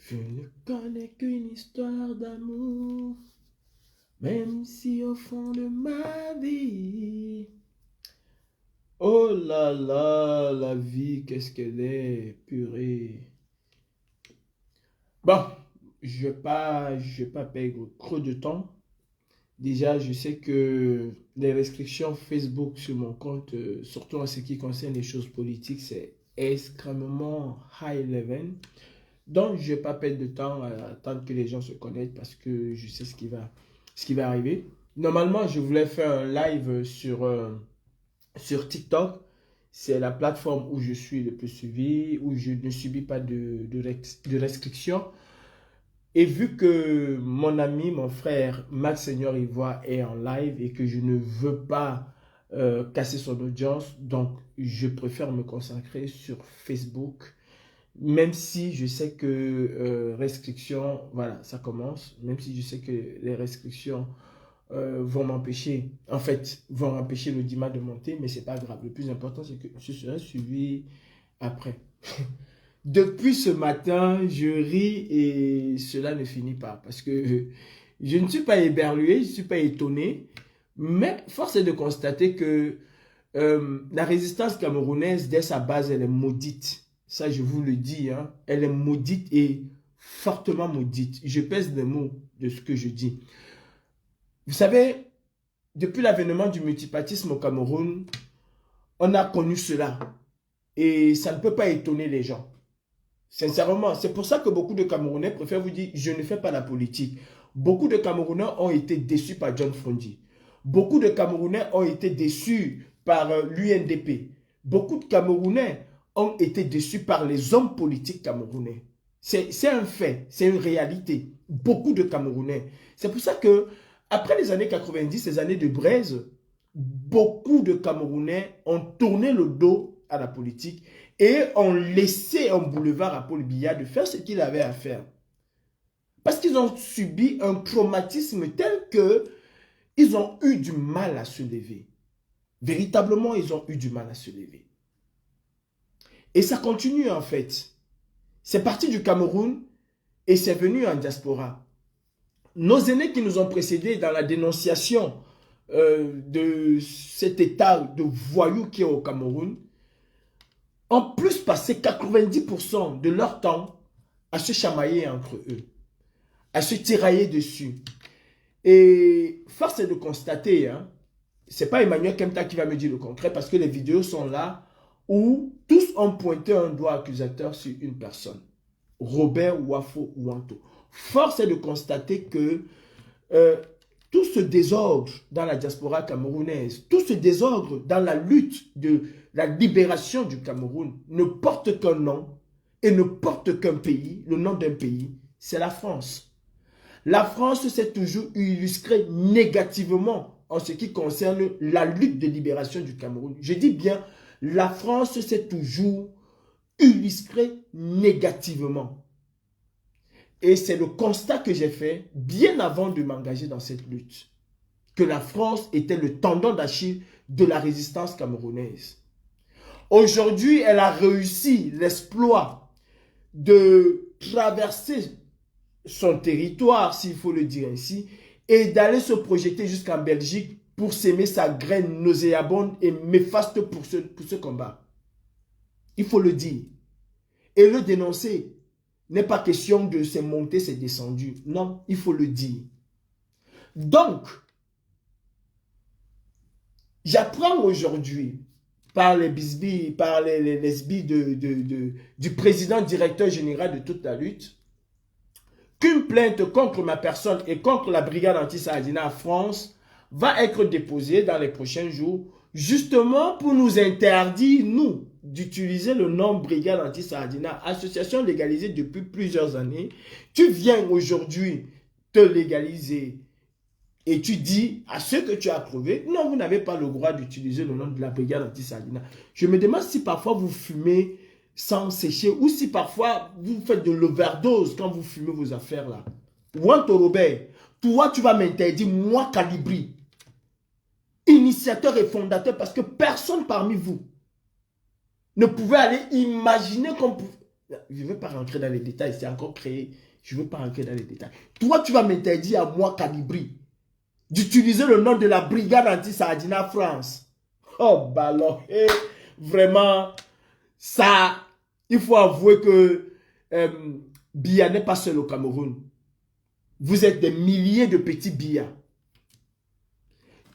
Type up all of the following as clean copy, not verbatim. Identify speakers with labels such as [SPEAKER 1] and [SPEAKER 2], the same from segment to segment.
[SPEAKER 1] Je ne connais qu'une histoire d'amour, même si au fond de ma vie. Oh là là, la vie, qu'est-ce qu'elle est, purée. Bon, je vais pas perdre trop de temps. Déjà, je sais que les restrictions Facebook sur mon compte, surtout en ce qui concerne les choses politiques, c'est extrêmement high level. Donc, je ne vais pas perdre de temps à attendre que les gens se connectent parce que je sais ce qui va arriver. Normalement, je voulais faire un live sur TikTok. C'est la plateforme où je suis le plus suivi, où je ne subis pas de restrictions. Et vu que mon ami, mon frère Max Seigneur Ivoire est en live et que je ne veux pas casser son audience, donc je préfère me consacrer sur Facebook. Même si je sais que restrictions, voilà, ça commence. Même si je sais que les restrictions vont m'empêcher, en fait, vont empêcher l'audimat de monter, mais c'est pas grave. Le plus important, c'est que je serai suivi après. Depuis ce matin, je ris et cela ne finit pas parce que je ne suis pas éberlué, je ne suis pas étonné, mais force est de constater que la résistance camerounaise, dès sa base, elle est maudite. Ça, je vous le dis, hein. Elle est maudite et fortement maudite. Je pèse les mots de ce que je dis. Vous savez, depuis l'avènement du multipartisme au Cameroun, on a connu cela. Et ça ne peut pas étonner les gens. Sincèrement, c'est pour ça que beaucoup de Camerounais préfèrent vous dire « je ne fais pas la politique ». Beaucoup de Camerounais ont été déçus par John Frondi. Beaucoup de Camerounais ont été déçus par l'UNDP. Beaucoup de Camerounais ont été déçus par les hommes politiques camerounais. C'est un fait, c'est une réalité. Beaucoup de Camerounais. C'est pour ça que, après les années 90, les années de braise, beaucoup de Camerounais ont tourné le dos à la politique et ont laissé un boulevard à Paul Biya de faire ce qu'il avait à faire. Parce qu'ils ont subi un traumatisme tel que ils ont eu du mal à se lever. Véritablement, ils ont eu du mal à se lever. Et ça continue en fait. C'est parti du Cameroun et c'est venu en diaspora. Nos aînés qui nous ont précédés dans la dénonciation de cet état de voyous qui est au Cameroun, ont plus passé 90% de leur temps à se chamailler entre eux, à se tirailler dessus. Et force est de constater, hein, ce n'est pas Emmanuel Kemta qui va me dire le contraire parce que les vidéos sont là où tous ont pointé un doigt accusateur sur une personne. Robert Wafo Wanto. Force est de constater que tout ce désordre dans la diaspora camerounaise, tout ce désordre dans la lutte de la libération du Cameroun ne porte qu'un nom et ne porte qu'un pays, le nom d'un pays, c'est la France. La France s'est toujours illustrée négativement en ce qui concerne la lutte de libération du Cameroun. Je dis bien, la France s'est toujours illustrée négativement. Et c'est le constat que j'ai fait bien avant de m'engager dans cette lutte. Que la France était le tendon d'Achille de la résistance camerounaise. Aujourd'hui, elle a réussi l'exploit de traverser son territoire, s'il faut le dire ainsi, et d'aller se projeter jusqu'en Belgique pour s'aimer sa graine nauséabonde et néfaste pour ce combat. Il faut le dire. Et le dénoncer. N'est pas question de c'est monté, c'est descendu. Non, il faut le dire. Donc, j'apprends aujourd'hui par les bisbilles, par les lesbies du président directeur général de toute la lutte, qu'une plainte contre ma personne et contre la brigade anti-Sardina France va être déposée dans les prochains jours, justement pour nous interdire, nous, d'utiliser le nom Brigade Anti-Sardina, association légalisée depuis plusieurs années. Tu viens aujourd'hui te légaliser et tu dis à ceux que tu as approuvé, non, vous n'avez pas le droit d'utiliser le nom de la Brigade Anti-Sardina. Je me demande si parfois vous fumez sans sécher ou si parfois vous faites de l'overdose quand vous fumez vos affaires là. Wanto Robert, toi tu vas m'interdire, moi Calibri, initiateur et fondateur, parce que personne parmi vous ne pouvait aller imaginer qu'on pouvait... Je ne veux pas rentrer dans les détails, c'est encore créé. Je ne veux pas rentrer dans les détails. Toi, tu vas m'interdire à moi, Calibri, d'utiliser le nom de la brigade anti-Saadina France. Oh, ballon. Vraiment, ça, il faut avouer que Biya n'est pas seul au Cameroun. Vous êtes des milliers de petits Biya.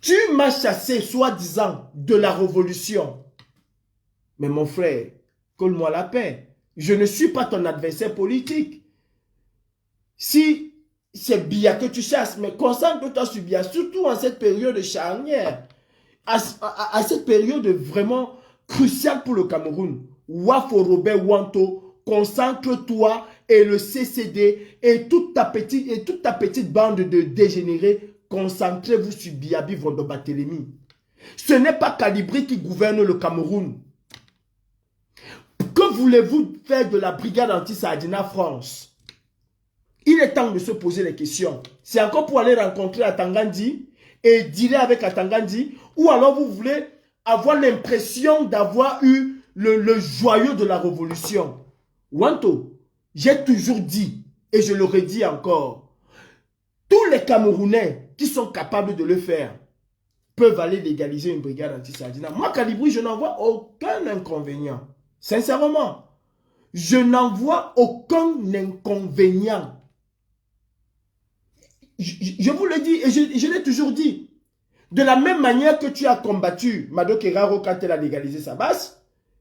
[SPEAKER 1] Tu m'as chassé, soi-disant, de la révolution. Mais mon frère, colle-moi la paix. Je ne suis pas ton adversaire politique. Si c'est Biya que tu chasses, mais concentre-toi sur Biya, surtout en cette période charnière, à cette période vraiment cruciale pour le Cameroun. Wafo Robert Wanto, concentre-toi et le CCD et toute ta petite bande de dégénérés, concentrez-vous sur Biabi Vondoba-Télémy. Ce n'est pas Calibri qui gouverne le Cameroun. Que voulez-vous faire de la brigade anti-Saadina France? Il est temps de se poser les questions. C'est encore pour aller rencontrer Atangandi et dealer avec Atangandi, ou alors vous voulez avoir l'impression d'avoir eu le joyau de la révolution. Wanto, j'ai toujours dit, et je le redis encore, tous les Camerounais qui sont capables de le faire peuvent aller légaliser une brigade anti-Saadina. Moi, Calibri, je n'en vois aucun inconvénient. Sincèrement, je n'en vois aucun inconvénient. Je vous le dis, et je l'ai toujours dit. De la même manière que tu as combattu Mado Keraro quand elle a légalisé sa base,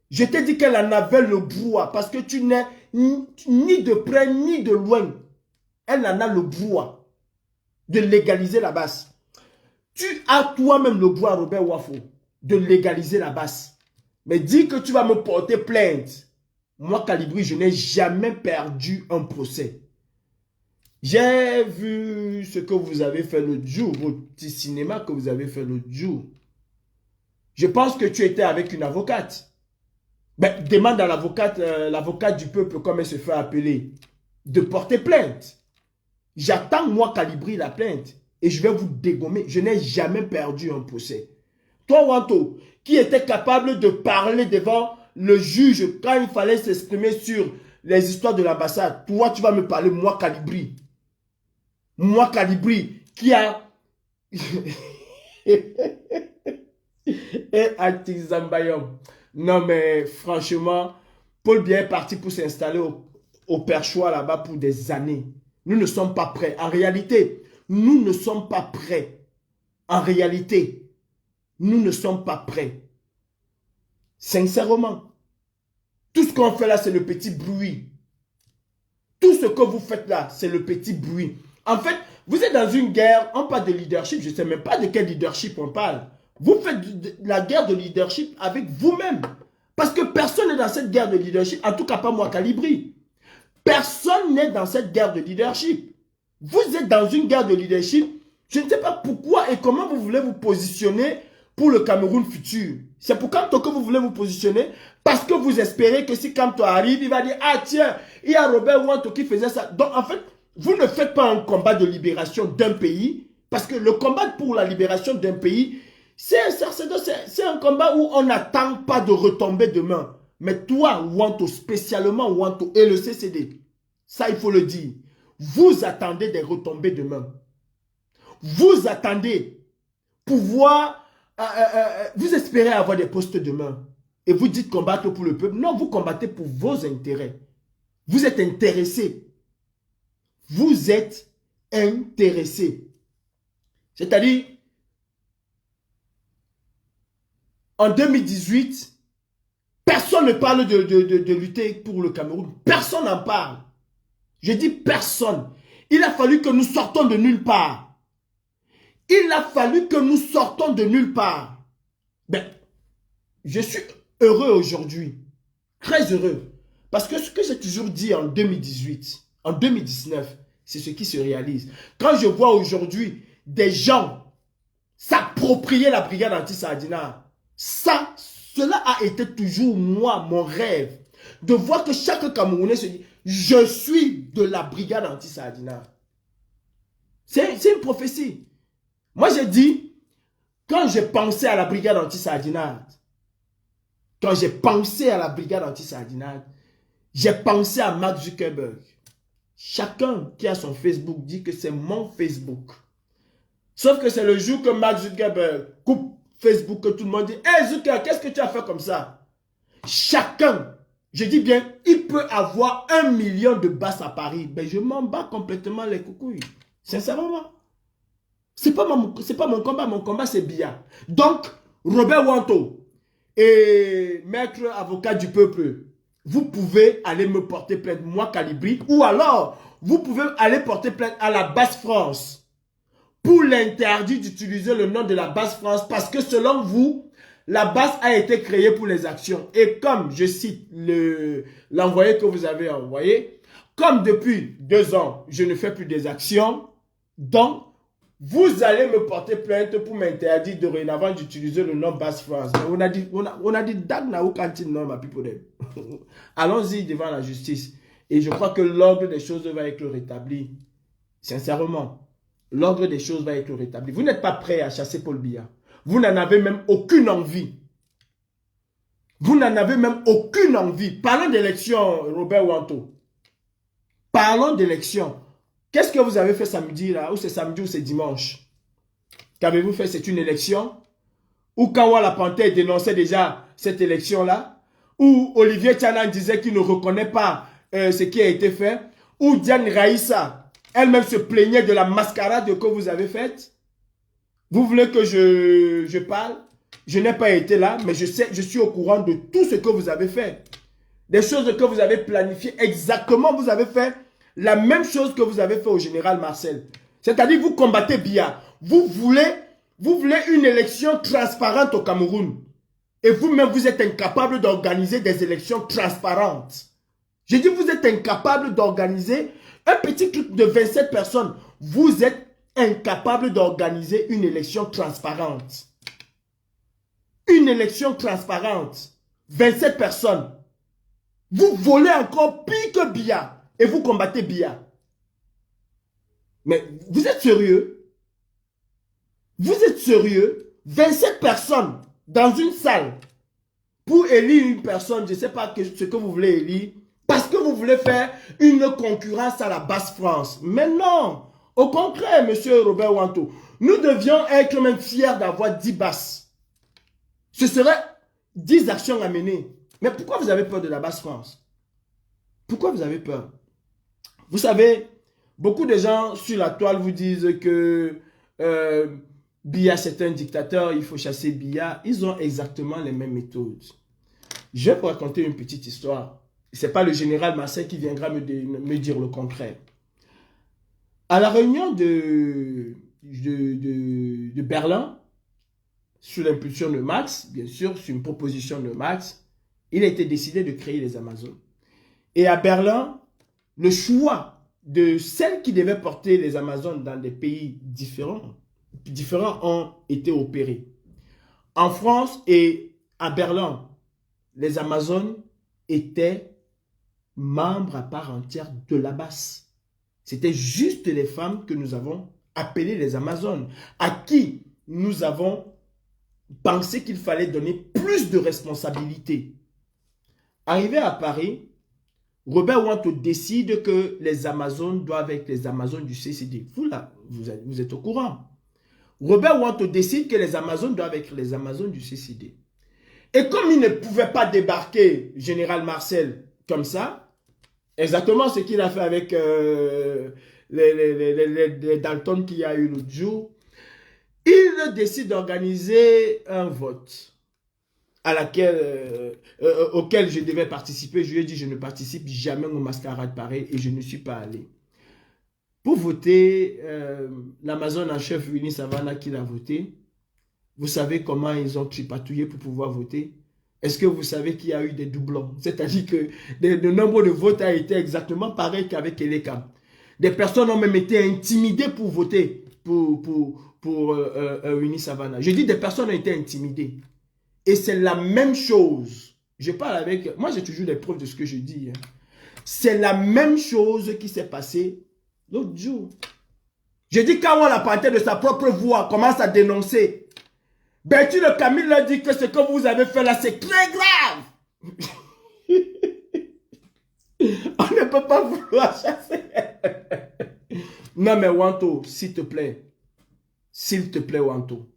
[SPEAKER 1] je t'ai dit qu'elle en avait le brouhaha parce que tu n'es ni de près ni de loin. Elle en a le brouhaha de légaliser la base. Tu as toi-même le brouhaha, Robert Wafo, de légaliser la base. Mais dis que tu vas me porter plainte. Moi, Calibri, je n'ai jamais perdu un procès. J'ai vu ce que vous avez fait l'autre jour, votre petit cinéma que vous avez fait l'autre jour. Je pense que tu étais avec une avocate. Ben, demande à l'avocate, l'avocate du peuple, comme elle se fait appeler, de porter plainte. J'attends, moi, Calibri, la plainte. Et je vais vous dégommer. Je n'ai jamais perdu un procès. Toi, Wanto, qui était capable de parler devant le juge quand il fallait s'exprimer sur les histoires de l'ambassade, toi, tu vas me parler, moi, Calibri. Moi, Calibri, qui a... Et Zambayom. Non, mais franchement, Paul Biya est parti pour s'installer au Perchoir là-bas pour des années. Nous ne sommes pas prêts. En réalité, nous ne sommes pas prêts. En réalité, nous ne sommes pas prêts. Sincèrement. Tout ce qu'on fait là, c'est le petit bruit. Tout ce que vous faites là, c'est le petit bruit. En fait, vous êtes dans une guerre, on parle de leadership, je ne sais même pas de quel leadership on parle. Vous faites la guerre de leadership avec vous-même. Parce que personne n'est dans cette guerre de leadership, en tout cas pas moi, Calibri. Personne n'est dans cette guerre de leadership. Vous êtes dans une guerre de leadership. Je ne sais pas pourquoi et comment vous voulez vous positionner pour le Cameroun futur. C'est pour Kamto que vous voulez vous positionner parce que vous espérez que si Kamto arrive, il va dire « Ah tiens, il y a Robert Wanto qui faisait ça. » Donc en fait, vous ne faites pas un combat de libération d'un pays parce que le combat pour la libération d'un pays, c'est un combat où on n'attend pas de retomber demain. Mais toi, Wanto, spécialement Wanto et le CCD, ça il faut le dire, vous attendez des retombées demain. Vous attendez pouvoir, vous espérez avoir des postes demain. Et vous dites combattre pour le peuple. Non, vous combattez pour vos intérêts. Vous êtes intéressé. Vous êtes intéressé. C'est-à-dire, en 2018, personne ne parle de lutter pour le Cameroun. Personne n'en parle. Je dis personne. Il a fallu que nous sortons de nulle part. Il a fallu que nous sortons de nulle part. Ben, je suis heureux aujourd'hui. Très heureux. Parce que ce que j'ai toujours dit en 2018, en 2019, c'est ce qui se réalise. Quand je vois aujourd'hui des gens s'approprier la brigade anti-Saadina, cela a été toujours moi, mon rêve. De voir que chaque Camerounais se dit, je suis de la brigade anti-Saadina. C'est une prophétie. Moi, j'ai dit, quand j'ai pensé à la brigade anti-Saadina, J'ai pensé à Mark Zuckerberg. Chacun qui a son Facebook dit que c'est mon Facebook. Sauf que c'est le jour que Mark Zuckerberg coupe Facebook que tout le monde dit « Hey Zuckerberg, qu'est-ce que tu as fait comme ça ?» Chacun, je dis bien, il peut avoir 1 million de basses à Paris. Mais je m'en bats complètement les coucouilles. Sincèrement. C'est pas mon combat c'est Biya. Donc, Robert Wanto et maître avocat du peuple, vous pouvez aller me porter plainte, moi Calibri, ou alors, vous pouvez aller porter plainte à la Basse France pour l'interdit d'utiliser le nom de la Basse France parce que selon vous, la Basse a été créée pour les actions. Et comme, je cite l'envoyé que vous avez envoyé, comme depuis 2 ans, je ne fais plus des actions, donc, vous allez me porter plainte pour m'interdire dorénavant d'utiliser le nom Basse France. On a dit Dagna ou Cantine, non, ma people. Allons-y devant la justice. Et je crois que l'ordre des choses va être rétabli. Sincèrement, l'ordre des choses va être rétabli. Vous n'êtes pas prêt à chasser Paul Biya. Vous n'en avez même aucune envie. Vous n'en avez même aucune envie. Parlons d'élection, Robert Wanto. Parlons d'élection. Qu'est-ce que vous avez fait samedi là? Ou c'est samedi ou c'est dimanche? Qu'avez-vous fait? C'est une élection? Ou Kawa la Panthère dénonçait déjà cette élection-là? Ou Olivier Tchanan disait qu'il ne reconnaît pas ce qui a été fait? Ou Diane Raïssa, elle-même se plaignait de la mascarade que vous avez faite? Vous voulez que je parle? Je n'ai pas été là, mais je suis au courant de tout ce que vous avez fait. Des choses que vous avez planifiées exactement, vous avez fait la même chose que vous avez fait au général Marcel. C'est-à-dire vous combattez Biya. Vous voulez une élection transparente au Cameroun. Et vous-même, vous êtes incapable d'organiser des élections transparentes. J'ai dit, vous êtes incapable d'organiser un petit truc de 27 personnes. Vous êtes incapable d'organiser une élection transparente. Une élection transparente. 27 personnes. Vous volez encore pire que Biya. Et vous combattez Biya. Mais vous êtes sérieux? Vous êtes sérieux? 27 personnes dans une salle pour élire une personne, je ne sais pas ce que vous voulez élire, parce que vous voulez faire une concurrence à la Basse France. Mais non! Au contraire, monsieur Robert Wanto, nous devions être même fiers d'avoir 10 basses. Ce serait 10 actions à mener. Mais pourquoi vous avez peur de la Basse France? Pourquoi vous avez peur? Vous savez, beaucoup de gens sur la toile vous disent que Biya c'est un dictateur, il faut chasser Biya. Ils ont exactement les mêmes méthodes. Je vais vous raconter une petite histoire. Ce n'est pas le général Marcel qui viendra me dire le contraire. À la réunion de Berlin, sous l'impulsion de Marx, bien sûr, sur une proposition de Marx, il a été décidé de créer les Amazones. Et à Berlin, le choix de celles qui devaient porter les Amazones dans des pays différents ont été opérés. En France et à Berlin, les Amazones étaient membres à part entière de la Basse. C'était juste les femmes que nous avons appelées les Amazones, à qui nous avons pensé qu'il fallait donner plus de responsabilités. Arrivé à Paris, Robert Wanto décide que les Amazones doivent être les Amazones du CCD. Vous là, vous êtes au courant. Robert Wanto décide que les Amazones doivent être les Amazones du CCD. Et comme il ne pouvait pas débarquer Général Marcel comme ça, exactement ce qu'il a fait avec les Dalton qu'il y a eu l'autre jour, il décide d'organiser un vote auquel je devais participer. Je lui ai dit, je ne participe jamais aux mascarades pareilles et je ne suis pas allé. Pour voter, l'Amazone en chef Winnie Savannah qui l'a voté, vous savez comment ils ont tripatouillé pour pouvoir voter? Est-ce que vous savez qu'il y a eu des doublons? C'est-à-dire que le nombre de votes a été exactement pareil qu'avec Eleka. Des personnes ont même été intimidées pour voter pour Winnie Savannah. Je dis des personnes ont été intimidées. Et c'est la même chose. Je parle avec... Moi, j'ai toujours des preuves de ce que je dis. Hein. C'est la même chose qui s'est passée l'autre jour. Je dis quand on la panthère de sa propre voix commence à dénoncer. Berthier Camille leur dit que ce que vous avez fait là, c'est très grave. On ne peut pas vouloir chasser. Non, mais Wanto, s'il te plaît. S'il te plaît, Wanto.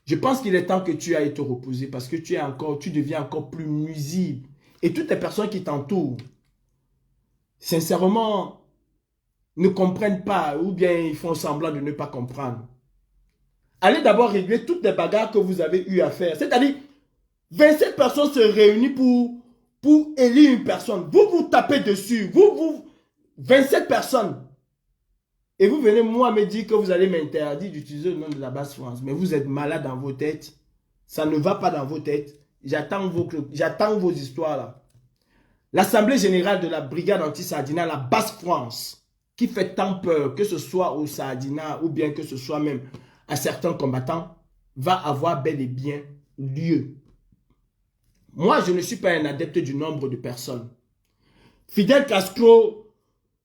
[SPEAKER 1] Je pense qu'il est temps que tu ailles te reposer parce que tu deviens encore plus nuisible. Et toutes les personnes qui t'entourent, sincèrement, ne comprennent pas ou bien ils font semblant de ne pas comprendre. Allez d'abord régler toutes les bagarres que vous avez eu à faire. C'est-à-dire, 27 personnes se réunissent pour élire une personne. Vous vous tapez dessus. 27 personnes. Et vous venez, moi, me dire que vous allez m'interdire d'utiliser le nom de la base France. Mais vous êtes malade dans vos têtes. Ça ne va pas dans vos têtes. J'attends vos histoires là. L'Assemblée générale de la brigade anti-Sardina, la base France, qui fait tant peur, que ce soit au Sardina ou bien que ce soit même à certains combattants, va avoir bel et bien lieu. Moi, je ne suis pas un adepte du nombre de personnes. Fidel Castro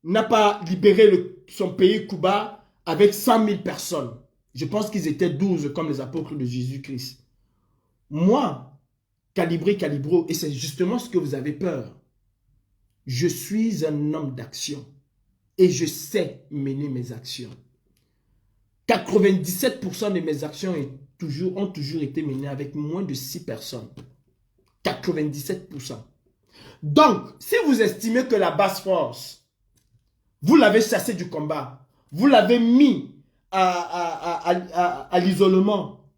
[SPEAKER 1] n'a pas libéré son pays Cuba avec 100 000 personnes. Je pense qu'ils étaient 12 comme les apôtres de Jésus-Christ. Moi, Calibré Calibro, et c'est justement ce que vous avez peur, je suis un homme d'action et je sais mener mes actions. 97% de mes actions ont toujours été menées avec moins de 6 personnes. 97%. Donc, si vous estimez que la base France, vous l'avez chassé du combat, vous l'avez mis à l'isolement,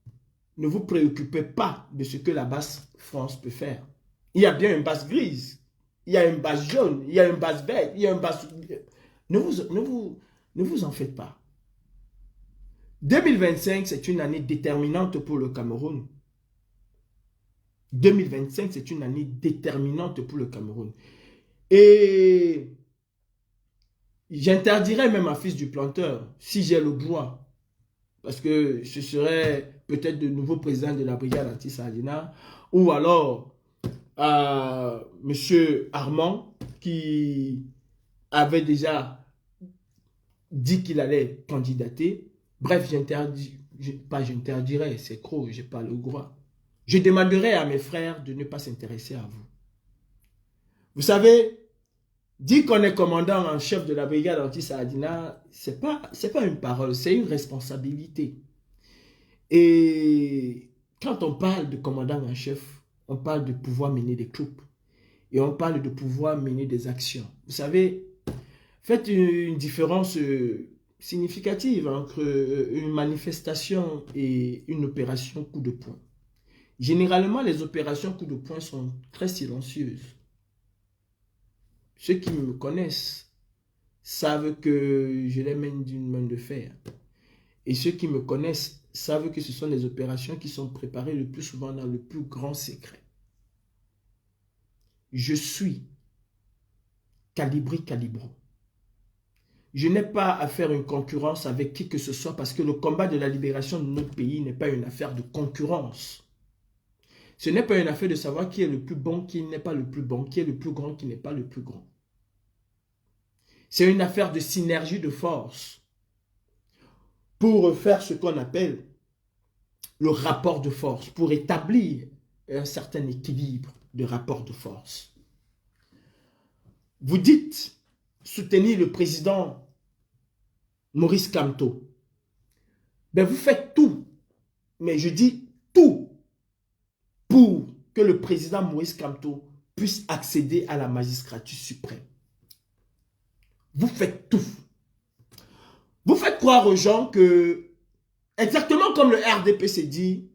[SPEAKER 1] ne vous préoccupez pas de ce que la base France peut faire. Il y a bien une base grise, il y a une base jaune, il y a une base verte, il y a une base... Ne vous en faites pas. 2025, c'est une année déterminante pour le Cameroun. 2025, c'est une année déterminante pour le Cameroun. Et j'interdirais même à Fils du Planteur, si j'ai le droit, parce que ce serait peut-être de nouveau président de la brigade anti-Sardina, ou alors M. Armand, qui avait déjà dit qu'il allait candidater. Bref, j'interdirais, c'est trop, je n'ai pas le droit. Je demanderai à mes frères de ne pas s'intéresser à vous. Vous savez, dire qu'on est commandant en chef de la brigade anti-Sardina, ce n'est pas une parole, c'est une responsabilité. Et quand on parle de commandant en chef, on parle de pouvoir mener des troupes. Et on parle de pouvoir mener des actions. Vous savez, faites une différence significative entre une manifestation et une opération coup de poing. Généralement, les opérations coup de poing sont très silencieuses. Ceux qui me connaissent savent que je les mène d'une main de fer. Et ceux qui me connaissent savent que ce sont des opérations qui sont préparées le plus souvent dans le plus grand secret. Je suis Calibré Calibro. Je n'ai pas à faire une concurrence avec qui que ce soit parce que le combat de la libération de notre pays n'est pas une affaire de concurrence. Ce n'est pas une affaire de savoir qui est le plus bon, qui n'est pas le plus bon, qui est le plus grand, qui n'est pas le plus grand. C'est une affaire de synergie de force pour faire ce qu'on appelle le rapport de force, pour établir un certain équilibre de rapport de force. Vous dites soutenir le président Maurice Kamto. Ben vous faites tout, mais je dis tout, pour que le président Maurice Kamto puisse accéder à la magistrature suprême. Vous faites tout. Vous faites croire aux gens que, exactement comme le RDPC dit,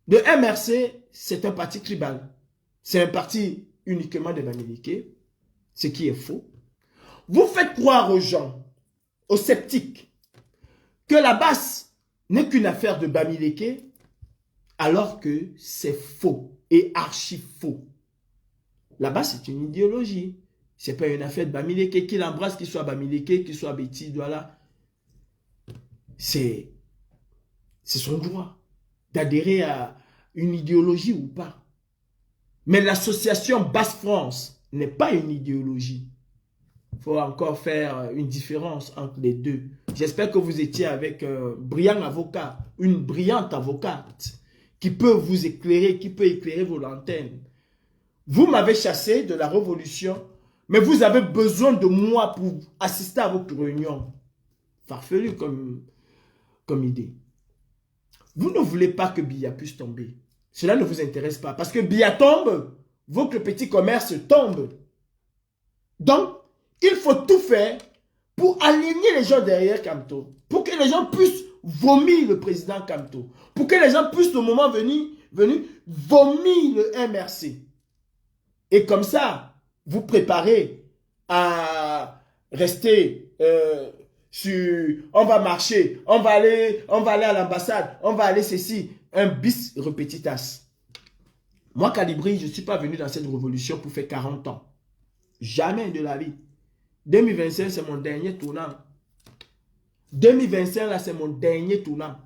[SPEAKER 1] le MRC, c'est un parti tribal. C'est un parti uniquement des Bamileke, ce qui est faux. Vous faites croire aux gens, aux sceptiques, que la basse n'est qu'une affaire de Bamileke, alors que c'est faux et archi faux. La basse, c'est une idéologie. Ce n'est pas une affaire de Bamileke, qu'il embrasse, qu'il soit Bamileke, qu'il soit Betty, voilà. C'est son droit d'adhérer à une idéologie ou pas. Mais l'association Basse-France n'est pas une idéologie. Il faut encore faire une différence entre les deux. J'espère que vous étiez avec un brillant avocat, une brillante avocate qui peut vous éclairer, qui peut éclairer vos lanternes. Vous m'avez chassé de la révolution, mais vous avez besoin de moi pour assister à votre réunion. Farfelu comme idée. Vous ne voulez pas que Biya puisse tomber. Cela ne vous intéresse pas. Parce que Biya tombe, votre petit commerce tombe. Donc, il faut tout faire pour aligner les gens derrière Kamto. Pour que les gens puissent vomir le président Kamto. Pour que les gens puissent, au moment venu vomir le MRC. Et comme ça, vous préparez à rester sur... On va marcher, on va aller à l'ambassade, on va aller ceci. Un bis repetitas. Moi, Kalibri, je ne suis pas venu dans cette révolution pour faire 40 ans. Jamais de la vie. 2025, c'est mon dernier tournant. 2025, là, c'est mon dernier tournant.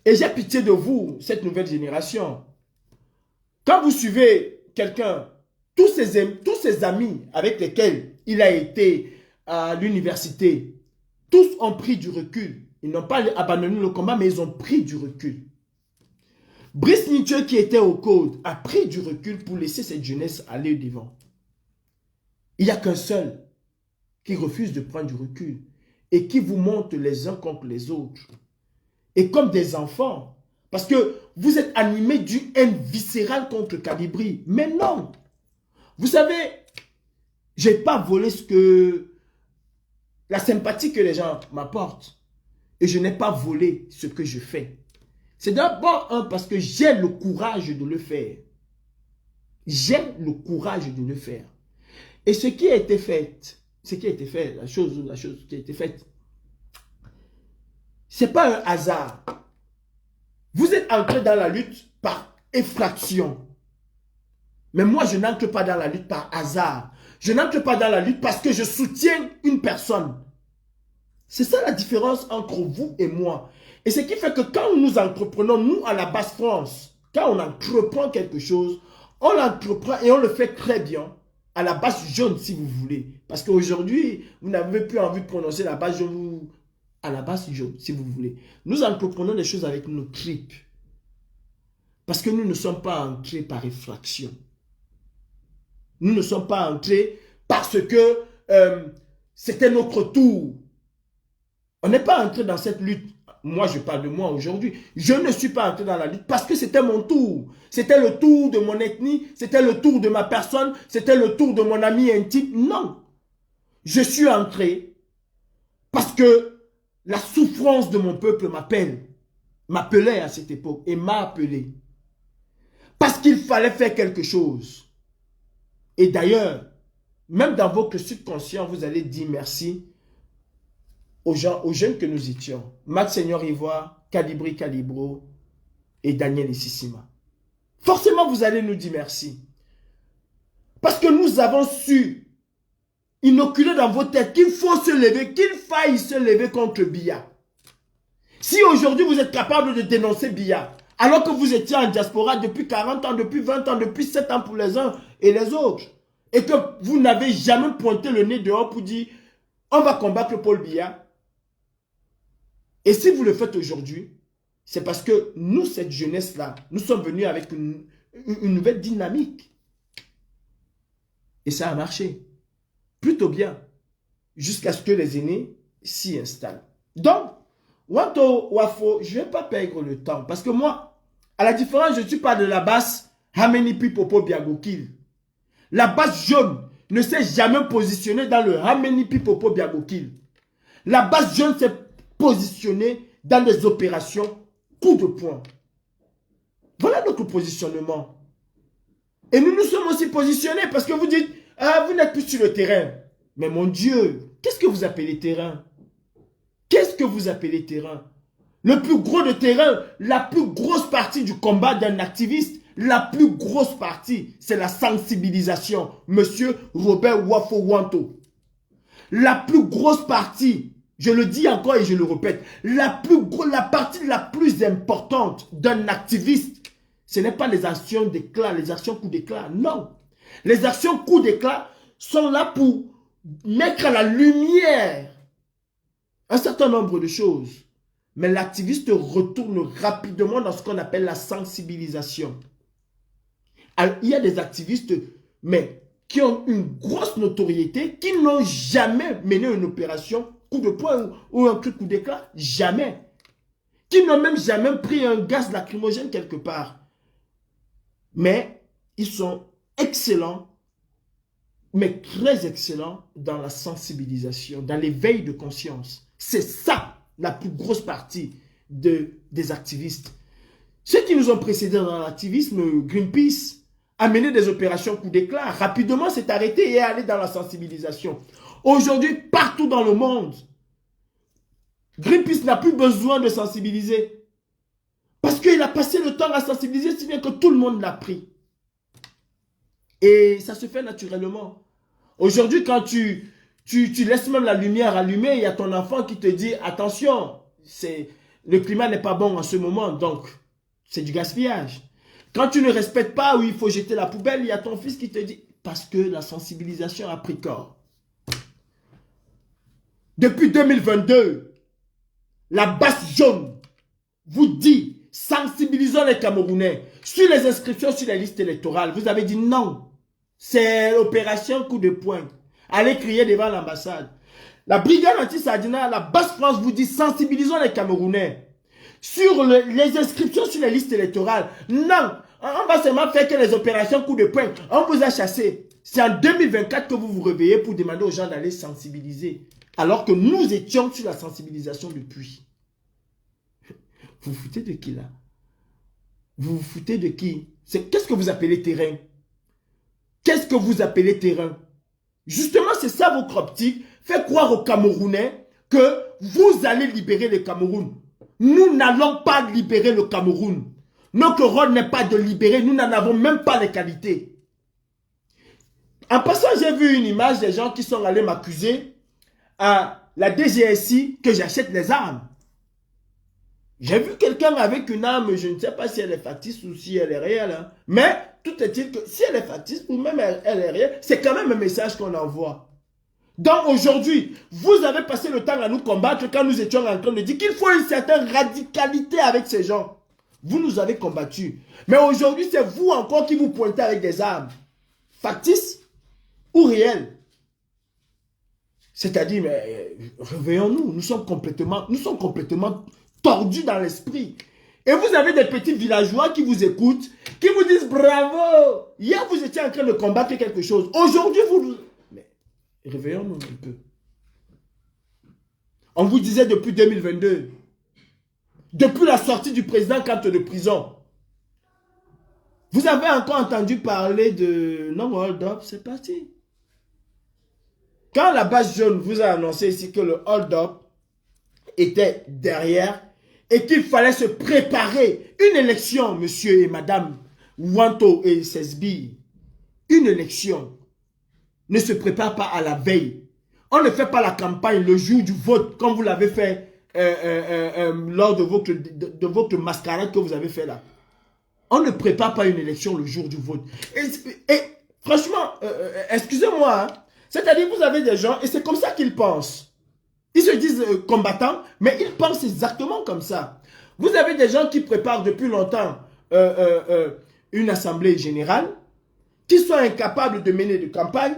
[SPEAKER 1] Et j'ai pitié de vous, cette nouvelle génération. Quand vous suivez quelqu'un, tous ses amis avec lesquels il a été à l'université, tous ont pris du recul. Ils n'ont pas abandonné le combat, mais ils ont pris du recul. Brice Nietzsche, qui était au code, a pris du recul pour laisser cette jeunesse aller devant. Il n'y a qu'un seul qui refuse de prendre du recul et qui vous monte les uns contre les autres. Et comme des enfants, parce que vous êtes animés d'une haine viscérale contre Kalibri. Mais non. Vous savez, je n'ai pas volé la sympathie que les gens m'apportent. Et je n'ai pas volé ce que je fais. C'est d'abord parce que j'ai le courage de le faire. J'ai le courage de le faire. Et ce qui a été fait, la chose qui a été faite, ce n'est pas un hasard. Vous êtes entré dans la lutte par effraction. Mais moi, je n'entre pas dans la lutte par hasard. Je n'entre pas dans la lutte parce que je soutiens une personne. C'est ça la différence entre vous et moi. Et ce qui fait que quand nous entreprenons, nous à la base France, quand on entreprend quelque chose, on l'entreprend et on le fait très bien. À la base jaune, si vous voulez. Parce qu'aujourd'hui, vous n'avez plus envie de prononcer la base jaune. À la base jaune, si vous voulez. Nous entreprenons des choses avec nos tripes. Parce que nous ne sommes pas entrés par effraction. Nous ne sommes pas entrés parce que c'était notre tour. On n'est pas entré dans cette lutte. Moi, je parle de moi aujourd'hui. Je ne suis pas entré dans la lutte parce que c'était mon tour. C'était le tour de mon ethnie. C'était le tour de ma personne. C'était le tour de mon ami intime. Non. Je suis entré parce que la souffrance de mon peuple m'appelait à cette époque et m'a appelé. Parce qu'il fallait faire quelque chose. Et d'ailleurs, même dans votre subconscient, vous allez dire merci aux jeunes que nous étions. Max Seigneur Ivoire, Kalibri Kalibro et Daniel Ississima. Forcément, vous allez nous dire merci. Parce que nous avons su inoculer dans vos têtes qu'il faut se lever, qu'il faille se lever contre Biya. Si aujourd'hui vous êtes capable de dénoncer Biya, alors que vous étiez en diaspora depuis 40 ans, depuis 20 ans, depuis 7 ans pour les uns et les autres, et que vous n'avez jamais pointé le nez dehors pour dire on va combattre Paul Biya. Et si vous le faites aujourd'hui, c'est parce que nous, cette jeunesse-là, nous sommes venus avec une nouvelle dynamique. Et ça a marché. Plutôt bien. Jusqu'à ce que les aînés s'y installent. Donc, Wanto Wafo, je ne vais pas perdre le temps. Parce que moi, à la différence, je ne suis pas de la base Hamenipi Popo Biagokil. La base jaune ne s'est jamais positionnée dans le Hamenipi Popo Biagokil. La base jaune s'est positionnée dans des opérations coup de poing. Voilà notre positionnement. Et nous nous sommes aussi positionnés parce que vous dites, ah, vous n'êtes plus sur le terrain. Mais mon Dieu, qu'est-ce que vous appelez terrain? Qu'est-ce que vous appelez terrain? Le plus gros de terrain, la plus grosse partie du combat d'un activiste, la plus grosse partie, c'est la sensibilisation. Monsieur Robert Wafo Wanto. La plus grosse partie, je le dis encore et je le répète, la partie la plus importante d'un activiste, ce n'est pas les actions d'éclat, les actions coup d'éclat, non. Les actions coup d'éclat sont là pour mettre à la lumière un certain nombre de choses. Mais l'activiste retourne rapidement dans ce qu'on appelle la sensibilisation. Alors, il y a des activistes, mais qui ont une grosse notoriété, qui n'ont jamais mené une opération coup de poing ou un coup d'éclat. Jamais. Qui n'ont même jamais pris un gaz lacrymogène quelque part. Mais ils sont excellents, mais très excellents dans la sensibilisation, dans l'éveil de conscience. C'est ça la plus grosse partie des activistes. Ceux qui nous ont précédés dans l'activisme, Greenpeace, a mené des opérations coup d'éclat. Rapidement, s'est arrêté et est allé dans la sensibilisation. Aujourd'hui, partout dans le monde, Greenpeace n'a plus besoin de sensibiliser. Parce qu'il a passé le temps à sensibiliser, si bien que tout le monde l'a pris. Et ça se fait naturellement. Aujourd'hui, quand tu laisses même la lumière allumée, il y a ton enfant qui te dit, attention, le climat n'est pas bon en ce moment, donc c'est du gaspillage. Quand tu ne respectes pas où il faut jeter la poubelle, il y a ton fils qui te dit, parce que la sensibilisation a pris corps. Depuis 2022, la base jaune vous dit, sensibilisons les Camerounais sur les inscriptions sur les listes électorales. Vous avez dit non. C'est l'opération coup de poing. Allez crier devant l'ambassade. La brigade anti-Sardina, la base France vous dit, sensibilisons les Camerounais sur les inscriptions sur les listes électorales. Non, on va seulement faire que les opérations coup de poing. On vous a chassé. C'est en 2024 que vous vous réveillez pour demander aux gens d'aller sensibiliser. Alors que nous étions sur la sensibilisation depuis. Vous vous foutez de qui là? Vous vous foutez de qui? Qu'est-ce que vous appelez terrain? Qu'est-ce que vous appelez terrain? Justement, c'est ça votre optique. Fait croire aux Camerounais que vous allez libérer le Cameroun. Nous n'allons pas libérer le Cameroun. Notre rôle n'est pas de libérer. Nous n'en avons même pas les qualités. En passant, j'ai vu une image des gens qui sont allés m'accuser à la DGSI que j'achète les armes. J'ai vu quelqu'un avec une arme, je ne sais pas si elle est factice ou si elle est réelle. Hein. Mais tout est-il que si elle est factice ou même elle est réelle, c'est quand même un message qu'on envoie. Donc aujourd'hui, vous avez passé le temps à nous combattre quand nous étions en train de dire qu'il faut une certaine radicalité avec ces gens. Vous nous avez combattus. Mais aujourd'hui, c'est vous encore qui vous pointez avec des armes. Factices ou réelles. C'est-à-dire, mais réveillons-nous, nous sommes complètement tordus dans l'esprit. Et vous avez des petits villageois qui vous écoutent, qui vous disent bravo. Hier, vous étiez en train de combattre quelque chose. Aujourd'hui, vous... Mais réveillons-nous un peu. On vous disait depuis 2022, depuis la sortie du président Kante de prison, vous avez encore entendu parler de non hold up, c'est parti. Quand la base jaune vous a annoncé ici que le hold up était derrière et qu'il fallait se préparer une élection, monsieur et madame Wanto et Sesbi, une élection ne se prépare pas à la veille. On ne fait pas la campagne le jour du vote comme vous l'avez fait lors de votre mascarade que vous avez fait là. On ne prépare pas une élection le jour du vote. Et franchement, excusez-moi, hein, c'est-à-dire vous avez des gens et c'est comme ça qu'ils pensent. Ils se disent combattants, mais ils pensent exactement comme ça. Vous avez des gens qui préparent depuis longtemps une assemblée générale, qui sont incapables de mener de campagne,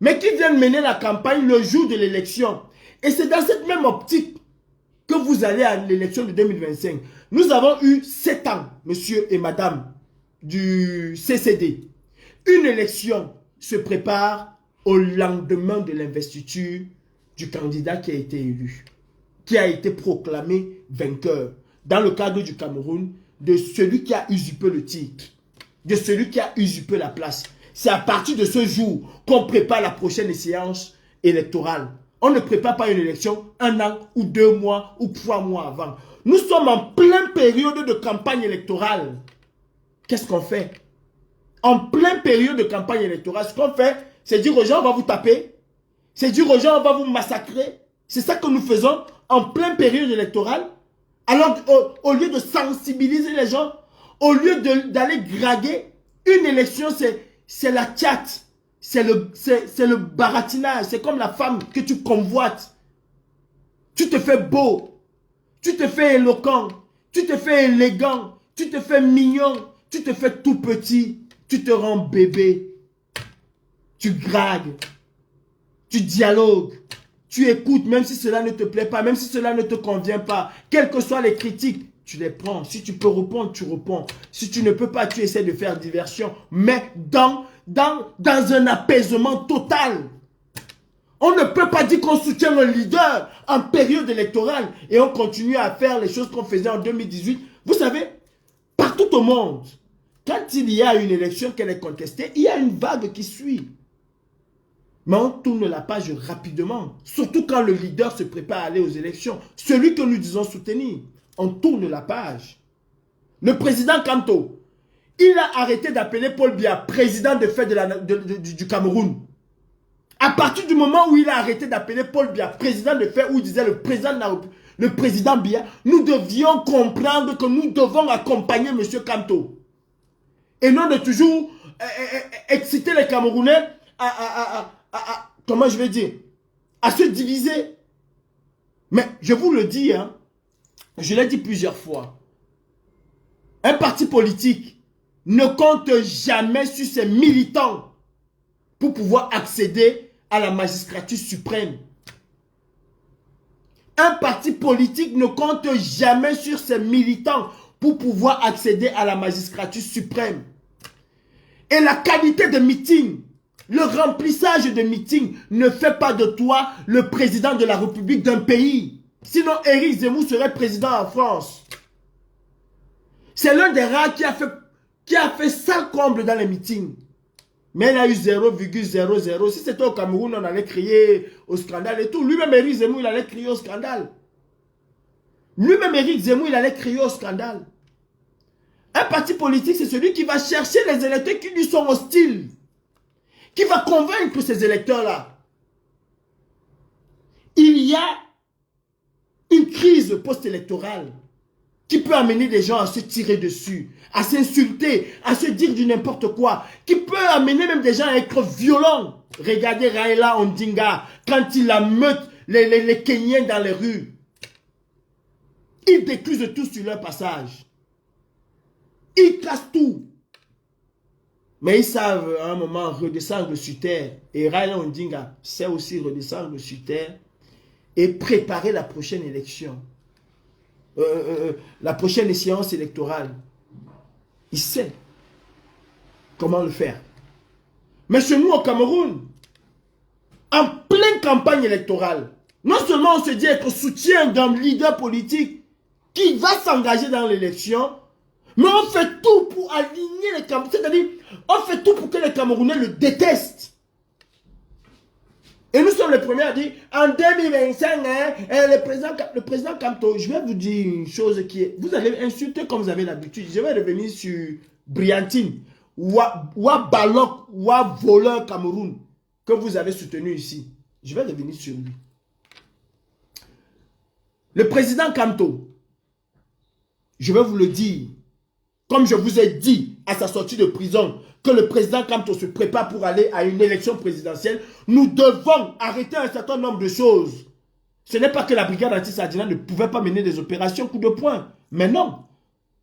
[SPEAKER 1] mais qui viennent mener la campagne le jour de l'élection. Et c'est dans cette même optique que vous allez à l'élection de 2025. Nous avons eu 7 ans, monsieur et madame du CCD. Une élection se prépare au lendemain de l'investiture du candidat qui a été élu, qui a été proclamé vainqueur dans le cadre du Cameroun, de celui qui a usurpé le titre, de celui qui a usurpé la place. C'est à partir de ce jour qu'on prépare la prochaine séance électorale. On ne prépare pas une élection 1 an ou 2 mois ou 3 mois avant. Nous sommes en pleine période de campagne électorale. Qu'est-ce qu'on fait? En pleine période de campagne électorale, ce qu'on fait, c'est dire aux gens, on va vous taper. C'est dire aux gens, on va vous massacrer. C'est ça que nous faisons en pleine période électorale. Alors, au lieu de sensibiliser les gens, au lieu d'aller draguer, une élection, c'est la tchat. C'est le baratinage. C'est comme la femme que tu convoites. Tu te fais beau. Tu te fais éloquent. Tu te fais élégant. Tu te fais mignon. Tu te fais tout petit. Tu te rends bébé. Tu dragues. Tu dialogues. Tu écoutes, même si cela ne te plaît pas, même si cela ne te convient pas. Quelles que soient les critiques, tu les prends. Si tu peux répondre, tu réponds. Si tu ne peux pas, tu essaies de faire diversion. Mais dans un apaisement total. On ne peut pas dire qu'on soutient un leader en période électorale et on continue à faire les choses qu'on faisait en 2018. Vous savez, partout au monde, quand il y a une élection qu'elle est contestée, il y a une vague qui suit. Mais on tourne la page rapidement. Surtout quand le leader se prépare à aller aux élections. Celui que nous disons soutenir. On tourne la page. Le président Kanto, il a arrêté d'appeler Paul Biya président de fait du Cameroun. À partir du moment où il a arrêté d'appeler Paul Biya président de fait, où il disait le président Biya, nous devions comprendre que nous devons accompagner M. Kanto. Et non de toujours exciter les Camerounais comment je vais dire, à se diviser. Mais je vous le dis, hein, je l'ai dit plusieurs fois, un parti politique ne compte jamais sur ses militants pour pouvoir accéder à la magistrature suprême. Un parti politique ne compte jamais sur ses militants pour pouvoir accéder à la magistrature suprême. Et la qualité de meeting, le remplissage de meeting ne fait pas de toi le président de la République d'un pays. Sinon, Éric Zemmour serait président en France. C'est l'un des rares qui a fait 100 combles dans les meetings. Mais il a eu 0,00. Si c'était au Cameroun, on allait crier au scandale et tout. Lui-même, Éric Zemmour, il allait crier au scandale. Lui-même, Éric Zemmour, il allait crier au scandale. Un parti politique, c'est celui qui va chercher les électeurs qui lui sont hostiles. Qui va convaincre ces électeurs-là. Il y a une crise post-électorale qui peut amener les gens à se tirer dessus, à s'insulter, à se dire du n'importe quoi, qui peut amener même des gens à être violents. Regardez Raila Ondinga, quand il a meute les Kenyans dans les rues. Ils déclusent tout sur leur passage. Ils cassent tout. Mais ils savent à un moment redescendre sur terre. Et Raila Ondinga sait aussi redescendre sur terre et préparer la prochaine élection. La prochaine échéance électorale. Il sait comment le faire. Mais chez nous au Cameroun, en pleine campagne électorale, non seulement on se dit être soutien d'un leader politique qui va s'engager dans l'élection, mais on fait tout pour aligner les Camerounais. C'est-à-dire, on fait tout pour que les Camerounais le détestent. Et nous sommes les premiers à dire, en 2025, hein, le président Kanto, je vais vous dire une chose qui est... Vous allez insulter comme vous avez l'habitude. Je vais revenir sur Briantine, ou Balok, ou voleur Cameroun, que vous avez soutenu ici. Je vais revenir sur lui. Le président Kanto, je vais vous le dire, comme je vous ai dit à sa sortie de prison, que le président Kanto se prépare pour aller à une élection présidentielle, nous devons arrêter un certain nombre de choses. Ce n'est pas que la brigade anti-Sadina ne pouvait pas mener des opérations coup de poing. Mais non.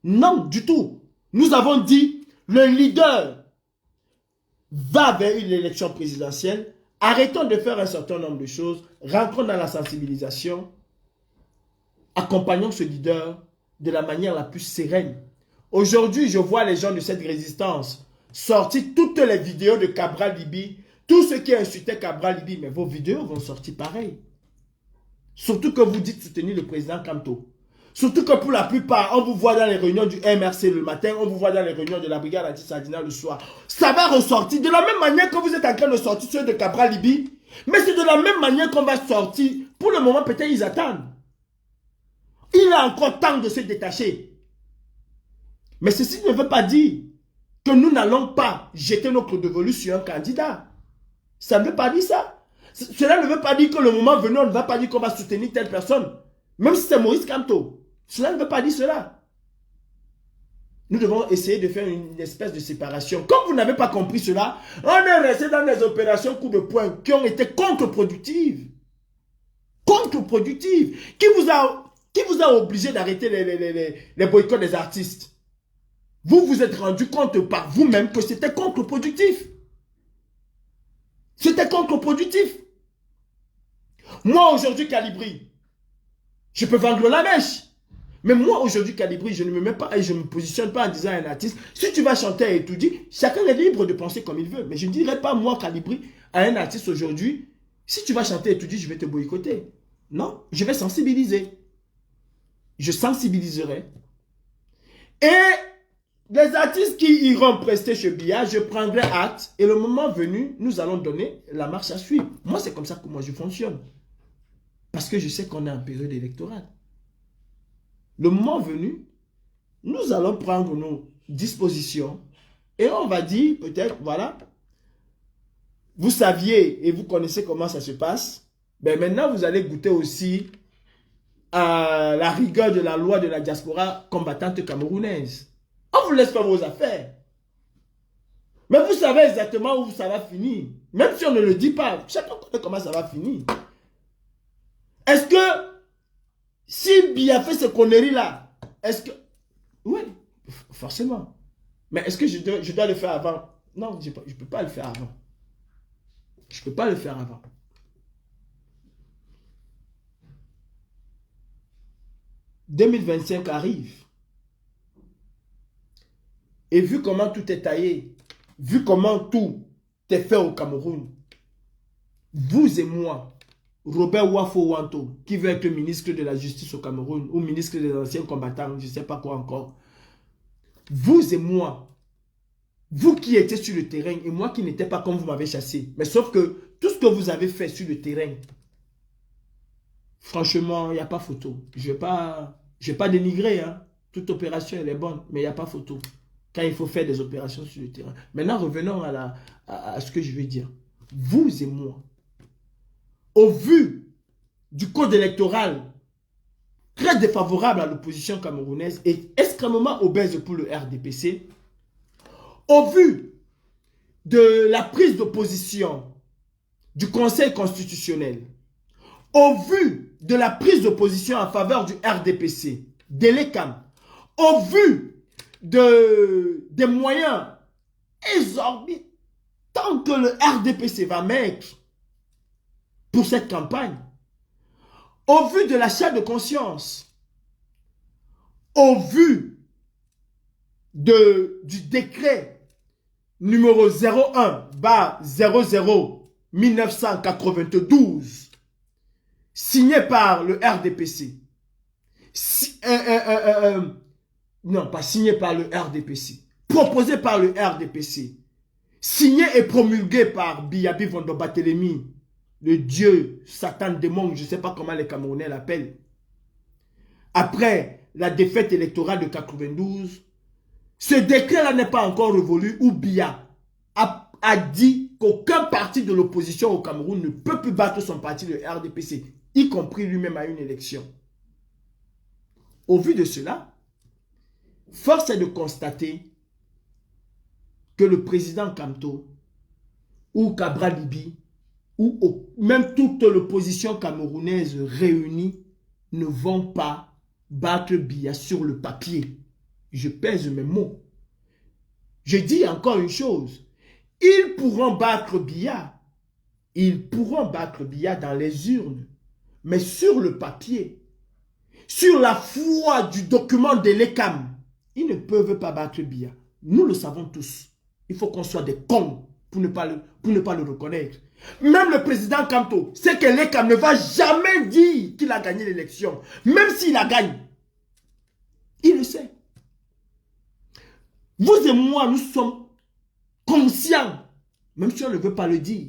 [SPEAKER 1] Non, du tout. Nous avons dit, le leader va vers une élection présidentielle. Arrêtons de faire un certain nombre de choses. Rentrons dans la sensibilisation. Accompagnons ce leader de la manière la plus sereine. Aujourd'hui, je vois les gens de cette résistance sortir toutes les vidéos de Cabral Libi, tout ce qui insultait Cabral Libi, mais vos vidéos vont sortir pareil. Surtout que vous dites soutenir le président Kanto. Surtout que pour la plupart, on vous voit dans les réunions du MRC le matin, on vous voit dans les réunions de la brigade anti-Sadina le soir. Ça va ressortir de la même manière que vous êtes en train de sortir ceux de Cabral Libi, mais c'est de la même manière qu'on va sortir. Pour le moment, peut-être ils attendent. Il a encore temps de se détacher. Mais ceci ne veut pas dire que nous n'allons pas jeter notre dévolu sur un candidat. Ça ne veut pas dire ça. Cela ne veut pas dire que le moment venu, on ne va pas dire qu'on va soutenir telle personne. Même si c'est Maurice Kamto. Cela ne veut pas dire cela. Nous devons essayer de faire une espèce de séparation. Comme vous n'avez pas compris cela, on est resté dans des opérations coup de poing qui ont été contre-productives. Contre-productives. Qui vous a obligé d'arrêter les boycotts des artistes? Vous vous êtes rendu compte par vous-même que c'était contre-productif. C'était contre-productif. Moi, aujourd'hui, Calibri, je peux vendre la mèche. Mais moi, aujourd'hui, Calibri, je ne me mets pas et je ne me positionne pas en disant à un artiste, si tu vas chanter et tout dit, chacun est libre de penser comme il veut. Mais je ne dirais pas, moi, Calibri, à un artiste aujourd'hui, si tu vas chanter et tout dit, je vais te boycotter. Non, je vais sensibiliser. Je sensibiliserai. Et les artistes qui iront prester chez Bia, je prendrai acte. Et le moment venu, nous allons donner la marche à suivre. Moi, c'est comme ça que moi je fonctionne. Parce que je sais qu'on est en période électorale. Le moment venu, nous allons prendre nos dispositions et on va dire peut-être, voilà, vous saviez et vous connaissez comment ça se passe. Ben maintenant, vous allez goûter aussi à la rigueur de la loi de la diaspora combattante camerounaise. On ne vous laisse pas vos affaires. Mais vous savez exactement où ça va finir. Même si on ne le dit pas, chacun connaît comment ça va finir. Est-ce que si Bia fait ces conneries-là, est-ce que... Oui, forcément. Mais est-ce que je dois le faire avant? Non, je ne peux pas le faire avant. Je ne peux pas le faire avant. « 2025 arrive. Et vu comment tout est taillé, vu comment tout est fait au Cameroun, vous et moi, Robert Wafo Wanto, qui veut être ministre de la Justice au Cameroun, ou ministre des anciens combattants, je ne sais pas quoi encore, vous et moi, vous qui étiez sur le terrain et moi qui n'étais pas comme vous m'avez chassé, mais sauf que tout ce que vous avez fait sur le terrain, franchement, il n'y a pas photo. Je ne vais pas dénigrer, hein. Toute opération, elle est bonne, mais il n'y a pas photo. Quand il faut faire des opérations sur le terrain. Maintenant, revenons à ce que je veux dire. Vous et moi, au vu du code électoral très défavorable à l'opposition camerounaise et extrêmement obèse pour le RDPC, au vu de la prise d'opposition du Conseil constitutionnel, au vu de la prise d'opposition en faveur du RDPC, de l'ECAM, au vu des moyens exorbitants que le RDPC va mettre pour cette campagne, au vu de l'achat de conscience, au vu du décret numéro 01/00-1992 signé par le RDPC, non, pas signé par le RDPC, proposé par le RDPC, signé et promulgué par Biyabi Vondo Barthélemy, le dieu, Satan, démon, je ne sais pas comment les Camerounais l'appellent. Après la défaite électorale de 92, ce décret-là n'est pas encore révolu où Biya a dit qu'aucun parti de l'opposition au Cameroun ne peut plus battre son parti, le RDPC, y compris lui-même à une élection. Au vu de cela, force est de constater que le président Kamto ou Cabral Libi ou même toute l'opposition camerounaise réunie ne vont pas battre Biya sur le papier. Je pèse mes mots. Je dis encore une chose. Ils pourront battre Biya. Ils pourront battre Biya dans les urnes. Mais sur le papier, sur la foi du document de l'ECAM, ils ne peuvent pas battre Biya. Nous le savons tous. Il faut qu'on soit des cons pour ne pas le reconnaître. Même le président Kamto sait que l'ECAM ne va jamais dire qu'il a gagné l'élection. Même s'il la gagne. Il le sait. Vous et moi, nous sommes conscients, même si on ne veut pas le dire,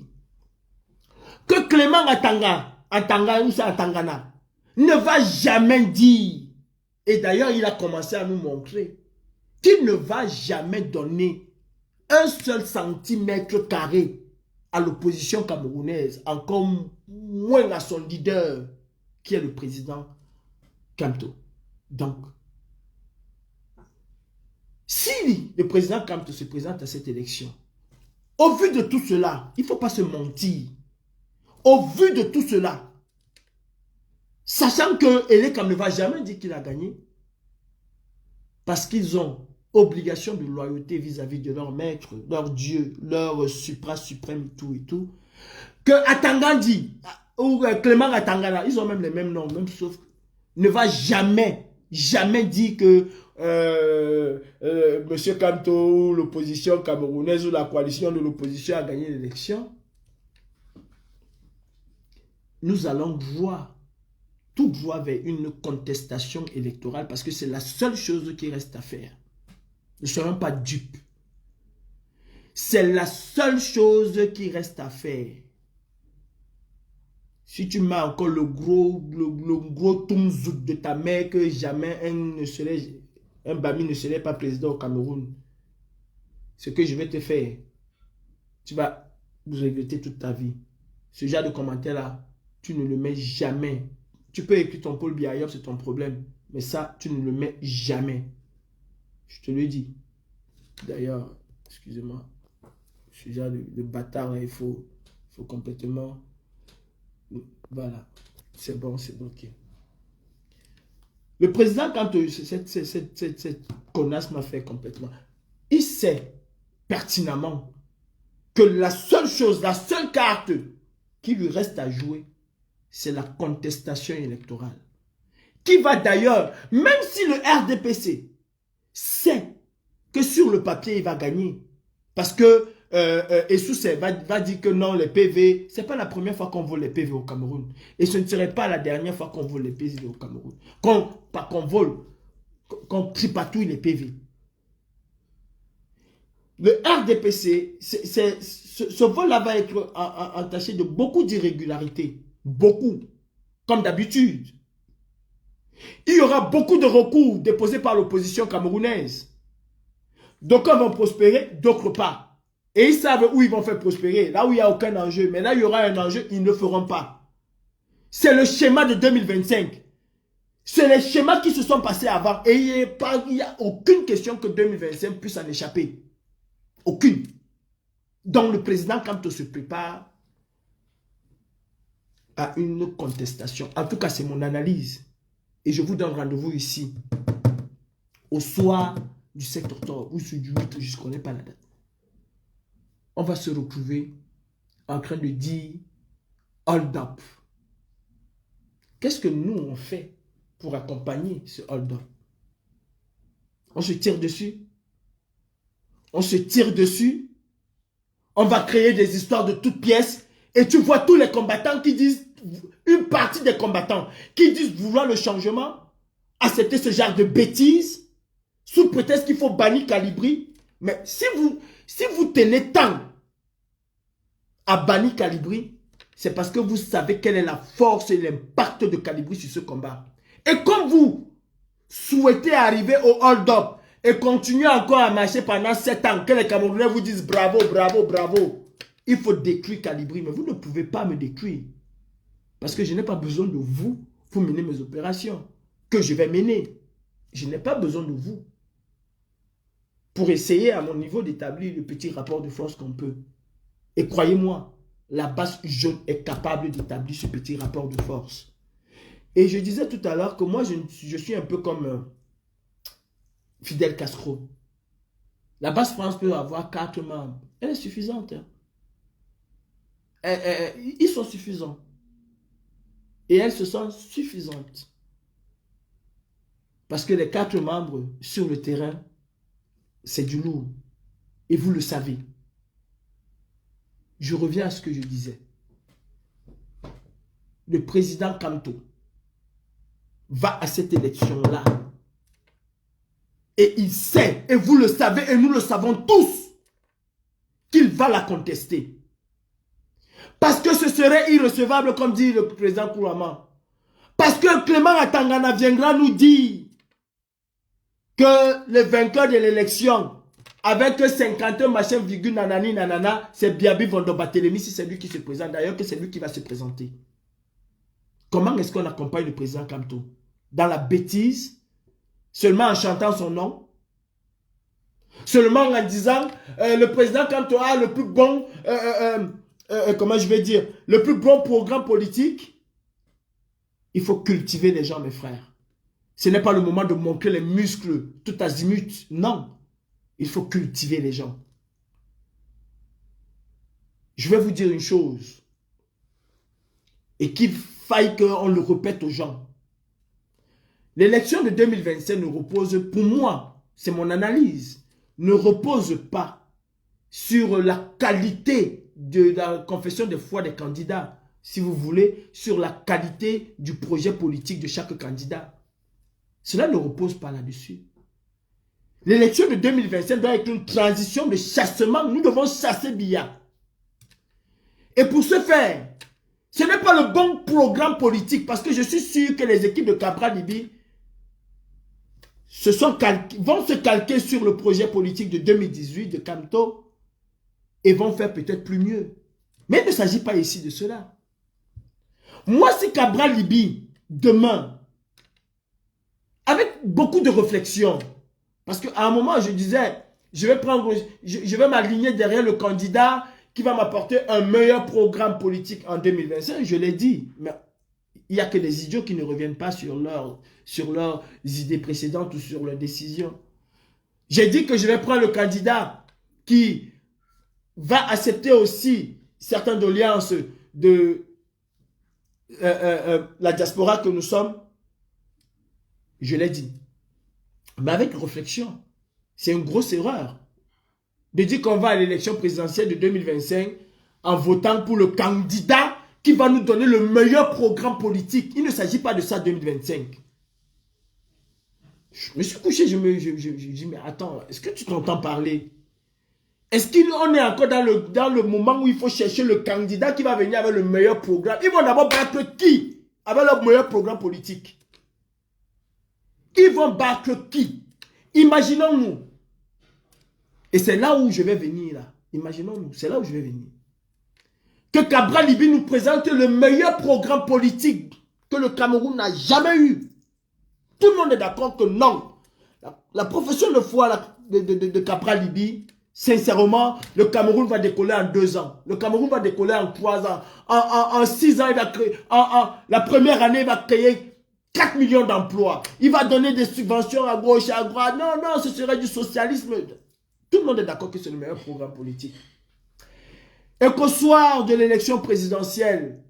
[SPEAKER 1] que Clément Atanga ou ça Atangana, ne va jamais dire, et d'ailleurs il a commencé à nous montrer, qu'il ne va jamais donner un seul centimètre carré à l'opposition camerounaise, encore moins à son leader, qui est le président Kamto. Donc, si le président Kamto se présente à cette élection, au vu de tout cela, il ne faut pas se mentir. Au vu de tout cela, sachant que Elekam ne va jamais dire qu'il a gagné, parce qu'ils ont obligation de loyauté vis-à-vis de leur maître, leur Dieu, leur suprême, tout et tout, que Atangandi ou Clément Atangana, ils ont même les mêmes noms, même sauf, ne va jamais dire que M. Kanto, l'opposition camerounaise ou la coalition de l'opposition a gagné l'élection. Nous allons voir, tout voie vers une contestation électorale parce que c'est la seule chose qui reste à faire. Ne serons pas dupes. C'est la seule chose qui reste à faire. Si tu mets encore le gros toumzouk de ta mère que jamais un Bami ne serait pas président au Cameroun, ce que je vais te faire, tu vas vous regretter toute ta vie. Ce genre de commentaire-là, tu ne le mets jamais. Tu peux écrire ton Paul Biya, c'est ton problème. Mais ça, tu ne le mets jamais. Je te le dis. D'ailleurs, excusez-moi, ce genre de bâtard, là, il faut complètement... Voilà, c'est bon, ok. Le président, quand cette connasse m'a fait complètement, il sait pertinemment que la seule chose, la seule carte qui lui reste à jouer, c'est la contestation électorale. Qui va d'ailleurs, même si le RDPC sait que sur le papier, il va gagner, parce que Essous va dire que non, les PV, ce n'est pas la première fois qu'on vole les PV au Cameroun. Et ce ne serait pas la dernière fois qu'on vole les PV au Cameroun. Pas qu'on vole, qu'on tripatouille les PV. Le RDPC, ce vol-là va être entaché de beaucoup d'irrégularités. Beaucoup. Comme d'habitude. Il y aura beaucoup de recours déposés par l'opposition camerounaise. D'aucuns vont prospérer, d'autres pas. Et ils savent où ils vont faire prospérer. Là où il n'y a aucun enjeu. Mais là, il y aura un enjeu, ils ne le feront pas. C'est le schéma de 2025. C'est les schémas qui se sont passés avant. Et il n'y a aucune question que 2025 puisse en échapper. Aucune. Donc le président, quand on se prépare à une contestation, en tout cas, c'est mon analyse. Et je vous donne rendez-vous ici, au soir du 7 octobre, ou du 8, je ne connais pas la date. On va se retrouver en train de dire hold up. Qu'est-ce que nous on fait pour accompagner ce hold up? On se tire dessus. On se tire dessus. On va créer des histoires de toutes pièces. Et tu vois tous les combattants qui disent, une partie des combattants qui disent vouloir le changement, accepter ce genre de bêtises, sous prétexte qu'il faut bannir Calibri. Mais si vous tenez tant à bannir Calibri, c'est parce que vous savez quelle est la force et l'impact de Calibri sur ce combat. Et comme vous souhaitez arriver au hold-up et continuer encore à marcher pendant 7 ans, que les Camerounais vous disent bravo, bravo, bravo, il faut détruire Calibri. Mais vous ne pouvez pas me détruire. Parce que je n'ai pas besoin de vous pour mener mes opérations que je vais mener. Je n'ai pas besoin de vous pour essayer à mon niveau d'établir le petit rapport de force qu'on peut. Et croyez-moi, la base jaune est capable d'établir ce petit rapport de force. Et je disais tout à l'heure que moi, je suis un peu comme Fidel Castro. La base France peut avoir 4 membres. Elle est suffisante. Hein. Ils sont suffisants. Et elles se sentent suffisantes. Parce que les 4 membres sur le terrain, c'est du lourd. Et vous le savez. Je reviens à ce que je disais. Le président Kanto va à cette élection-là. Et il sait, et vous le savez, et nous le savons tous, qu'il va la contester. Parce que ce serait irrecevable, comme dit le président Kouama. Parce que Clément Atangana viendra nous dire que le vainqueur de l'élection, avec 51 machin, virgule, nanani, nanana, c'est Biabi Vondobatélémy, si c'est lui qui se présente. D'ailleurs, que c'est lui qui va se présenter. Comment est-ce qu'on accompagne le président Kanto? Dans la bêtise, seulement en chantant son nom, seulement en disant le président Kanto a le plus bon, comment je vais dire, le plus bon programme politique. Il faut cultiver les gens, mes frères. Ce n'est pas le moment de montrer les muscles tout azimut. Non. Il faut cultiver les gens. Je vais vous dire une chose. Et qu'il faille qu'on le répète aux gens. L'élection de 2025 ne repose, pour moi, c'est mon analyse, ne repose pas sur la qualité de la confession de foi des candidats, si vous voulez, sur la qualité du projet politique de chaque candidat. Cela ne repose pas là-dessus. L'élection de 2025 doit être une transition de chassement. Nous devons chasser Biya. Et pour ce faire, ce n'est pas le bon programme politique, parce que je suis sûr que les équipes de Cabral Libye vont se calquer sur le projet politique de 2018 de Kamto et vont faire peut-être plus mieux. Mais il ne s'agit pas ici de cela. Moi, si Cabral Libye, demain, avec beaucoup de réflexion, parce qu'à un moment, je disais, je vais m'aligner derrière le candidat qui va m'apporter un meilleur programme politique en 2025, je l'ai dit. Mais il n'y a que des idiots qui ne reviennent pas sur leurs idées précédentes ou sur leurs décisions. J'ai dit que je vais prendre le candidat qui va accepter aussi certaines doléances de la diaspora que nous sommes. Je l'ai dit. Mais avec réflexion, c'est une grosse erreur de dire qu'on va à l'élection présidentielle de 2025 en votant pour le candidat qui va nous donner le meilleur programme politique. Il ne s'agit pas de ça 2025. Je me suis couché, je dis, mais attends, est-ce que tu t'entends parler? Est-ce qu'on est encore dans le moment où il faut chercher le candidat qui va venir avec le meilleur programme? Ils vont d'abord battre qui avec le meilleur programme politique? Ils vont battre qui? Imaginons-nous. Et c'est là où je vais venir, là. Imaginons-nous, c'est là où je vais venir. Que Cabral Libye nous présente le meilleur programme politique que le Cameroun n'a jamais eu. Tout le monde est d'accord que non. La profession de foi de Cabral Libye, sincèrement, le Cameroun va décoller en 2 ans. Le Cameroun va décoller en 3 ans. En 6 ans, il va créer, la première année, il va créer 4 millions d'emplois. Il va donner des subventions à gauche, à droite. Non, non, ce serait du socialisme. Tout le monde est d'accord que c'est le meilleur programme politique. Et qu'au soir de l'élection présidentielle,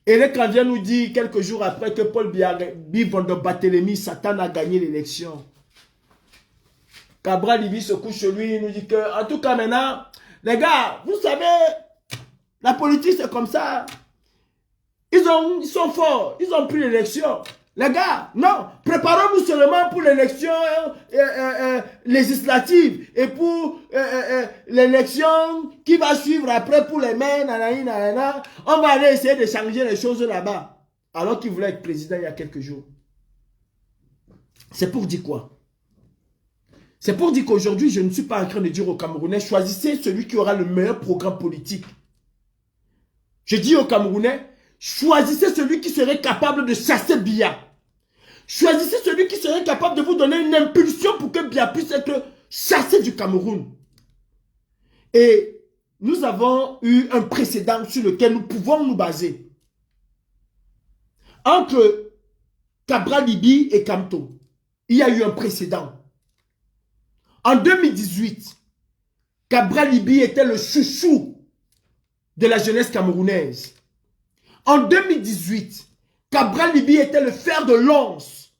[SPEAKER 1] Eric vient nous dire quelques jours après que Paul Biya-Barthélémy Satan a gagné l'élection. Cabral Libye se couche chez lui, il nous dit que, en tout cas maintenant, les gars, vous savez, la politique c'est comme ça. Ils sont forts, ils ont pris l'élection. Les gars, non, préparons-nous seulement pour l'élection législative et pour l'élection qui va suivre après pour les maires, on va aller essayer de changer les choses là-bas. Alors qu'il voulait être président il y a quelques jours. C'est pour dire quoi? C'est pour dire qu'aujourd'hui, je ne suis pas en train de dire aux Camerounais, choisissez celui qui aura le meilleur programme politique. Je dis aux Camerounais, choisissez celui qui serait capable de chasser Biya. Choisissez celui qui serait capable de vous donner une impulsion pour que Biya puisse être chassé du Cameroun. Et nous avons eu un précédent sur lequel nous pouvons nous baser. Entre Cabral Libye et Kamto, il y a eu un précédent. En 2018, Cabral Libye était le chouchou de la jeunesse camerounaise. En 2018, Cabral Libye était le fer de lance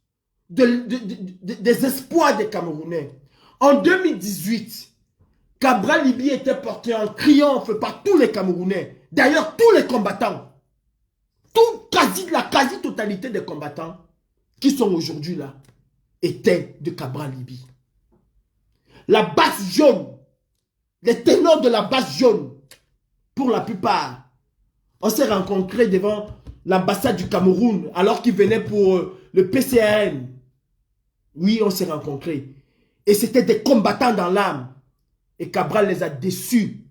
[SPEAKER 1] des espoirs des Camerounais. En 2018, Cabral Libye était porté en triomphe par tous les Camerounais. D'ailleurs, tous les combattants. La quasi-totalité des combattants qui sont aujourd'hui là étaient de Cabral Libye. La base jaune, les ténors de la base jaune, pour la plupart, on s'est rencontrés devant l'ambassade du Cameroun alors qu'ils venaient pour le PCRN. Oui, on s'est rencontrés. Et c'était des combattants dans l'âme. Et Cabral les a déçus.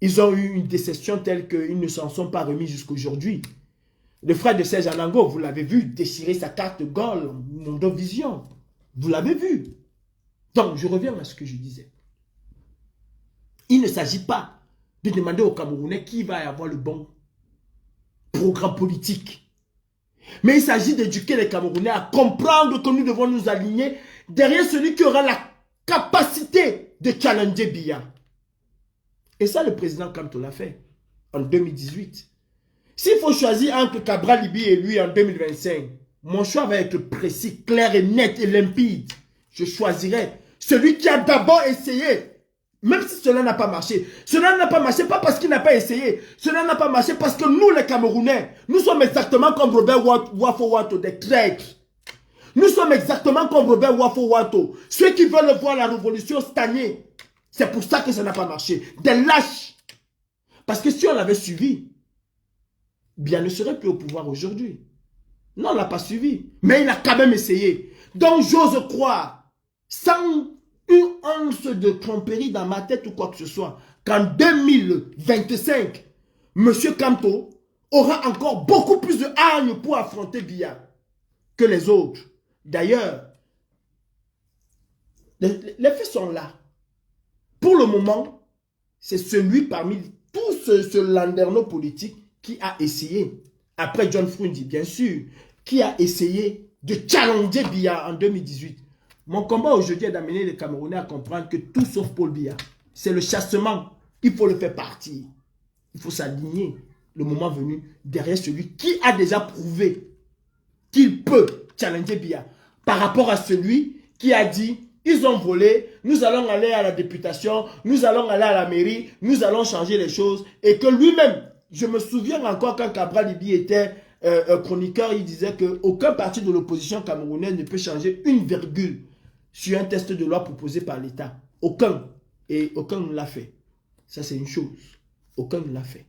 [SPEAKER 1] Ils ont eu une déception telle qu'ils ne s'en sont pas remis jusqu'à aujourd'hui. Le frère de Serge Anango, vous l'avez vu, déchirer sa carte Gaulle, Mondovision. Vous l'avez vu. Donc, je reviens à ce que je disais. Il ne s'agit pas de demander aux Camerounais qui va avoir le bon programme politique. Mais il s'agit d'éduquer les Camerounais à comprendre que nous devons nous aligner derrière celui qui aura la capacité de challenger Biya. Et ça, le président Kamto l'a fait en 2018. S'il faut choisir entre Cabral Libi et lui en 2025, mon choix va être précis, clair et net et limpide. Je choisirai celui qui a d'abord essayé, même si cela n'a pas marché. Cela n'a pas marché pas parce qu'il n'a pas essayé. Cela n'a pas marché parce que nous, les Camerounais, nous sommes exactement comme Robert Wafo-Wato, des traîtres. Nous sommes exactement comme Robert Wafo-Wato, ceux qui veulent voir la révolution stagner. C'est pour ça que ça n'a pas marché. Des lâches. Parce que si on l'avait suivi, Biya ne serait plus au pouvoir aujourd'hui. Non, on ne l'a pas suivi. Mais il a quand même essayé. Donc j'ose croire, sans une once de tromperie dans ma tête ou quoi que ce soit, qu'en 2025, M. Kamto aura encore beaucoup plus de hargne pour affronter Biya que les autres. D'ailleurs, les faits sont là. Pour le moment, c'est celui parmi tous ce landerneau politique qui a essayé, après John Frundi bien sûr, qui a essayé de challenger Biya en 2018. Mon combat aujourd'hui est d'amener les Camerounais à comprendre que tout sauf Paul Biya, c'est le chassement. Il faut le faire partir. Il faut s'aligner, le moment venu, derrière celui qui a déjà prouvé qu'il peut challenger Biya. Par rapport à celui qui a dit, ils ont volé, nous allons aller à la députation, nous allons aller à la mairie, nous allons changer les choses. Et que lui-même, je me souviens encore quand Cabral Libi était chroniqueur, il disait qu'aucun parti de l'opposition camerounaise ne peut changer une virgule sur un test de loi proposé par l'État. Aucun. Et aucun ne l'a fait. Ça, c'est une chose. Aucun ne l'a fait.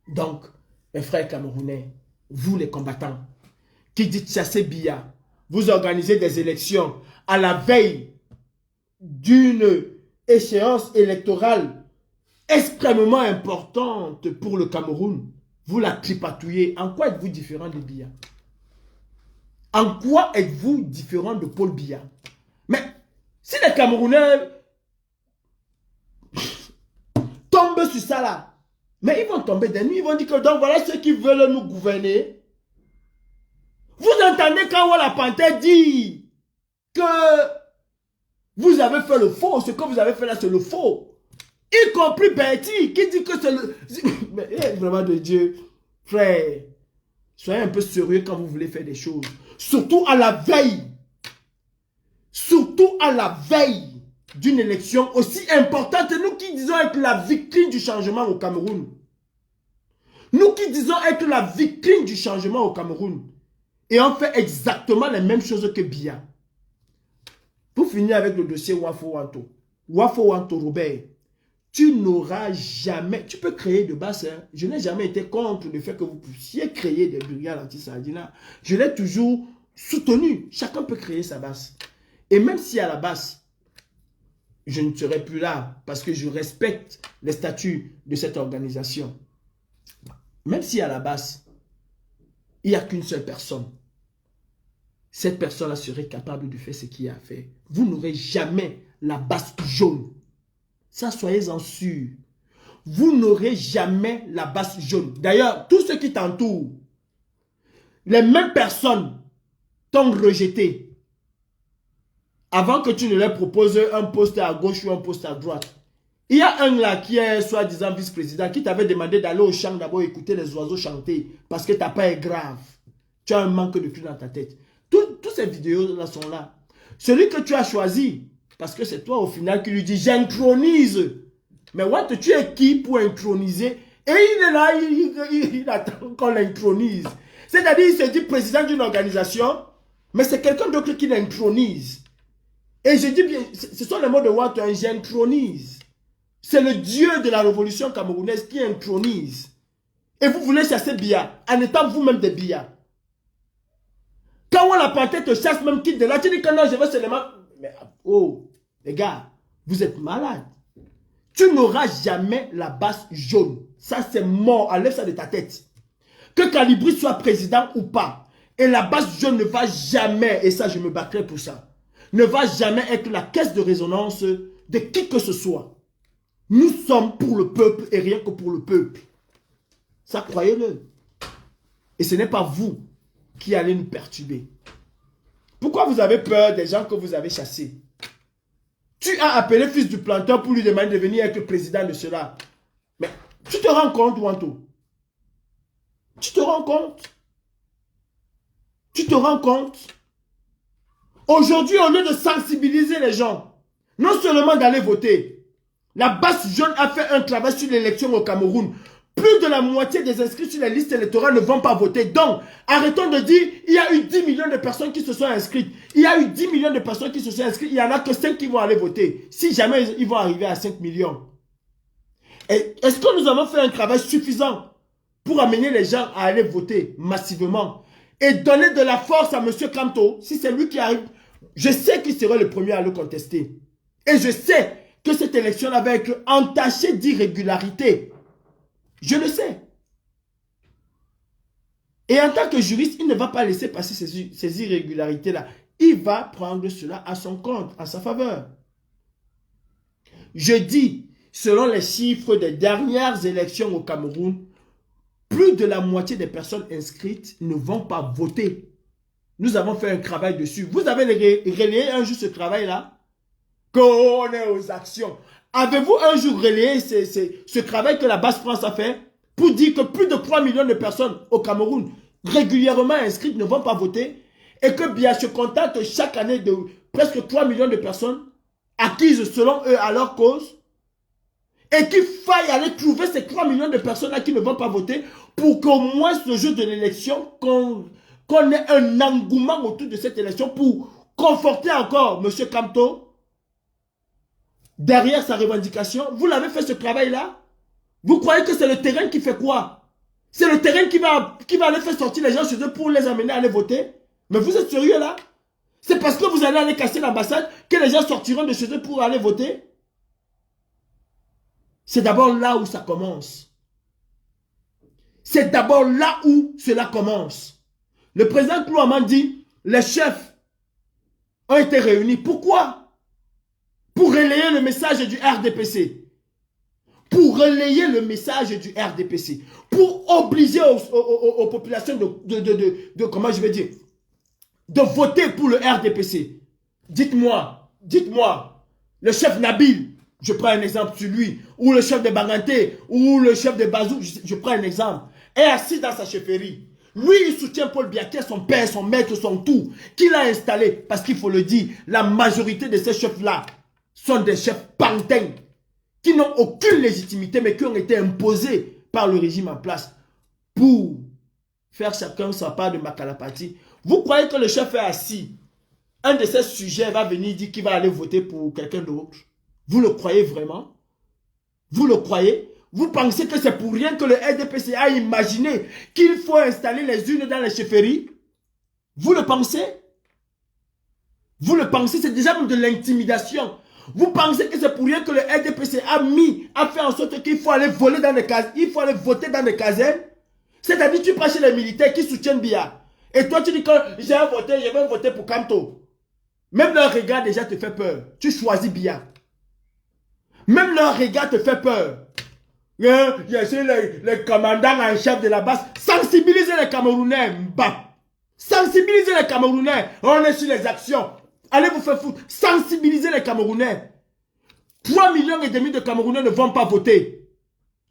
[SPEAKER 1] Donc, mes frères camerounais, vous les combattants, qui dites chasser Biya, vous organisez des élections à la veille d'une échéance électorale extrêmement importante pour le Cameroun. Vous la tripatouillez. En quoi êtes-vous différent de Biya? En quoi êtes-vous différent de Paul Biya? Mais si les Camerounais tombent sur ça là, mais ils vont tomber des nuits, ils vont dire que donc voilà ceux qui veulent nous gouverner. Vous entendez quand Walla Panthère dit que vous avez fait le faux, ce que vous avez fait là c'est le faux. Y compris Bertie qui dit que c'est le... Mais vraiment de Dieu, frère, soyez un peu sérieux quand vous voulez faire des choses. Surtout à la veille. Surtout à la veille d'une élection aussi importante. Nous qui disons être la victime du changement au Cameroun. Nous qui disons être la victime du changement au Cameroun. Et on fait exactement les mêmes choses que Biya. Pour finir avec le dossier Wafo-Wato. Wafo-Wato, Robert, tu n'auras jamais... Tu peux créer de base. Hein. Je n'ai jamais été contre le fait que vous puissiez créer des brigades anti-Sardina. Je l'ai toujours soutenu. Chacun peut créer sa base. Et même si à la base, je ne serai plus là parce que je respecte les statuts de cette organisation. Même si à la base, il n'y a qu'une seule personne. Cette personne-là serait capable de faire ce qu'il a à faire. Vous n'aurez jamais la base jaune. Ça, soyez-en sûrs. Vous n'aurez jamais la base jaune. D'ailleurs, tous ceux qui t'entourent, les mêmes personnes t'ont rejeté avant que tu ne leur proposes un poste à gauche ou un poste à droite. Il y a un là qui est soi-disant vice-président qui t'avait demandé d'aller au champ d'abord écouter les oiseaux chanter parce que ta paix est grave. Tu as un manque de cul dans ta tête. Toutes ces vidéos-là sont là. Celui que tu as choisi, parce que c'est toi au final qui lui dit j'intronise. Mais what, tu es qui pour introniser? Et il est là, il attend qu'on l'intronise. C'est-à-dire il se dit président d'une organisation, mais c'est quelqu'un d'autre qui l'intronise. Et je dis bien, ce sont les mots de Watt, j'intronise. C'est le dieu de la révolution camerounaise qui intronise. Et vous voulez chasser Biya, en étant vous-même des Biya. Quand on la panthère te chasse, même quitte de là, tu dis que non, je veux seulement... Mais oh, les gars, vous êtes malades. Tu n'auras jamais la base jaune. Ça, c'est mort. Enlève ça de ta tête. Que Calibri soit président ou pas. Et la base jaune ne va jamais, et ça, je me battrai pour ça, ne va jamais être la caisse de résonance de qui que ce soit. Nous sommes pour le peuple et rien que pour le peuple. Ça, croyez-le. Et ce n'est pas vous qui allez nous perturber. Pourquoi vous avez peur des gens que vous avez chassés? Tu as appelé fils du planteur pour lui demander de venir être président de cela. Mais tu te rends compte, Wanto? Tu te rends compte? Tu te rends compte? Aujourd'hui, au lieu de sensibiliser les gens, non seulement d'aller voter, la base jaune a fait un travail sur l'élection au Cameroun. Plus de la moitié des inscrits sur les listes électorales ne vont pas voter. Donc, arrêtons de dire, il y a eu 10 millions de personnes qui se sont inscrites. Il y a eu 10 millions de personnes qui se sont inscrites. Il n'y en a que 5 qui vont aller voter. Si jamais ils vont arriver à 5 millions. Est-ce que nous avons fait un travail suffisant pour amener les gens à aller voter massivement et donner de la force à M. Kamto? Si c'est lui qui arrive, je sais qu'il sera le premier à le contester. Et je sais que cette élection-là va être entachée d'irrégularité. Je le sais. Et en tant que juriste, il ne va pas laisser passer ces irrégularités-là. Il va prendre cela à son compte, à sa faveur. Je dis, selon les chiffres des dernières élections au Cameroun, plus de la moitié des personnes inscrites ne vont pas voter. Nous avons fait un travail dessus. Vous avez relayé un jour ce travail-là? Qu'on est aux actions. Avez-vous un jour relayé ce travail que la base France a fait pour dire que plus de 3 millions de personnes au Cameroun régulièrement inscrites ne vont pas voter et que bien se contacte chaque année de presque 3 millions de personnes acquises selon eux à leur cause et qu'il faille aller trouver ces 3 millions de personnes-là qui ne vont pas voter pour qu'au moins ce jour de l'élection, qu'on ait un engouement autour de cette élection pour conforter encore M. Kamto derrière sa revendication. Vous l'avez fait ce travail-là? Vous croyez que c'est le terrain qui fait quoi? C'est le terrain qui va aller faire sortir les gens chez eux pour les amener à aller voter? Mais vous êtes sérieux là? C'est parce que vous allez aller casser l'ambassade que les gens sortiront de chez eux pour aller voter? C'est d'abord là où ça commence. C'est d'abord là où cela commence. Le président Klouaman dit, les chefs ont été réunis. Pourquoi? Pour relayer le message du RDPC. Pour relayer le message du RDPC. Pour obliger aux populations comment je vais dire, de voter pour le RDPC. Dites-moi, le chef Nabil, je prends un exemple sur lui, ou le chef de Banganté, ou le chef de Bazou, je prends un exemple, est assis dans sa chefferie. Lui, il soutient Paul Biaké, son père, son maître, son tout, qu'il a installé. Parce qu'il faut le dire, la majorité de ces chefs-là sont des chefs pantins, qui n'ont aucune légitimité, mais qui ont été imposés par le régime en place pour faire chacun sa part de Makalapati. Vous croyez que le chef est assis, un de ces sujets va venir dire qu'il va aller voter pour quelqu'un d'autre? Vous le croyez vraiment? Vous le croyez? Vous pensez que c'est pour rien que le RDPC a imaginé qu'il faut installer les urnes dans les chefferies? Vous le pensez? Vous le pensez? C'est déjà de l'intimidation. Vous pensez que c'est pour rien que le RDPC a fait en sorte qu'il faut aller voler dans des casernes, il faut aller voter dans des casernes? C'est-à-dire tu prends chez les militaires qui soutiennent Biya. Et toi tu dis que j'ai voté, je vais voter pour Kamto. Même leur regard déjà te fait peur. Tu choisis Biya. Même leur regard te fait peur. Je suis le commandant en chef de la base. Sensibilisez les Camerounais, Mbap. Sensibilisez les Camerounais. On est sur les actions. Allez vous faire foutre. Sensibilisez les Camerounais. 3,5 millions de Camerounais ne vont pas voter.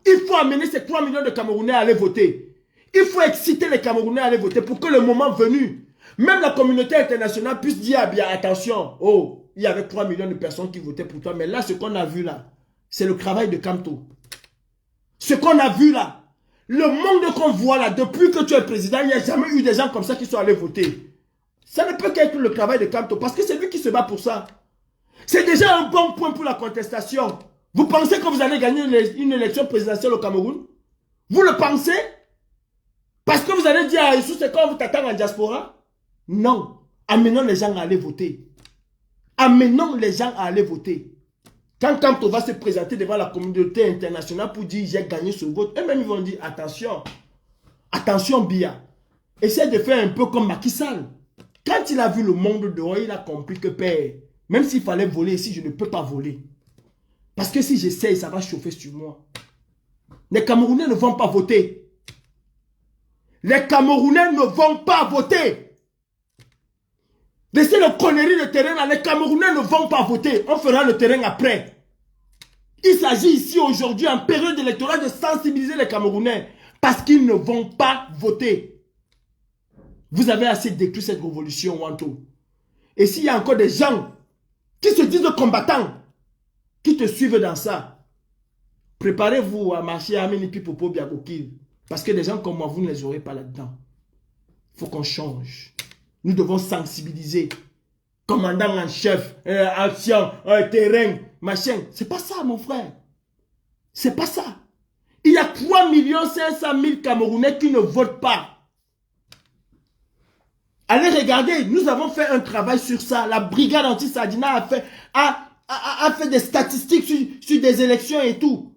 [SPEAKER 1] Il faut amener ces 3 millions de Camerounais à aller voter. Il faut exciter les Camerounais à aller voter pour que le moment venu, même la communauté internationale puisse dire ah bien attention, oh, il y avait 3 millions de personnes qui votaient pour toi. Mais là, ce qu'on a vu là, c'est le travail de Kamto. Ce qu'on a vu là, le monde qu'on voit là, depuis que tu es président, il n'y a jamais eu des gens comme ça qui sont allés voter. Ça ne peut qu'être le travail de Kamto, parce que c'est lui qui se bat pour ça. C'est déjà un bon point pour la contestation. Vous pensez que vous allez gagner une élection présidentielle au Cameroun? Vous le pensez? Parce que vous allez dire à Issou, c'est quand vous t'attendez en diaspora? Non. Amenons les gens à aller voter. Amenons les gens à aller voter. Quand Kamto va se présenter devant la communauté internationale pour dire j'ai gagné ce vote, eux-mêmes ils vont dire attention, attention Biya. Essaye de faire un peu comme Macky Sall. Quand il a vu le monde dehors, il a compris que père, même s'il fallait voler ici, je ne peux pas voler. Parce que si j'essaye, ça va chauffer sur moi. Les Camerounais ne vont pas voter. Les Camerounais ne vont pas voter. Laissez le connerie de terrain là. Les Camerounais ne vont pas voter. On fera le terrain après. Il s'agit ici aujourd'hui, en période électorale, de sensibiliser les Camerounais. Parce qu'ils ne vont pas voter. Vous avez assez détruit cette révolution, Wanto. Et s'il y a encore des gens qui se disent combattants, qui te suivent dans ça, préparez-vous à marcher à Minipi Popo Biagokil. Parce que des gens comme moi, vous ne les aurez pas là-dedans. Il faut qu'on change. Nous devons sensibiliser. Commandant en chef, action, terrain, machin. C'est pas ça, mon frère. C'est pas ça. Il y a 3 500 000 Camerounais qui ne votent pas. Allez regarder, nous avons fait un travail sur ça. La brigade anti-Sardina a fait des statistiques sur des élections et tout.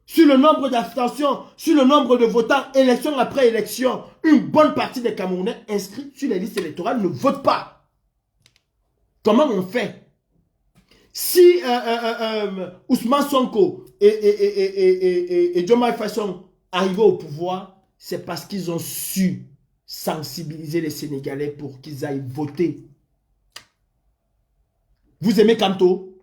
[SPEAKER 1] Sur le nombre d'abstentions, sur le nombre de votants, élection après élection. Une bonne partie des Camerounais inscrits sur les listes électorales ne votent pas. Comment on fait? Si Ousmane Sonko et Diomaye Faye sont arrivés au pouvoir, c'est parce qu'ils ont su sensibiliser les Sénégalais pour qu'ils aillent voter. Vous aimez Kamto?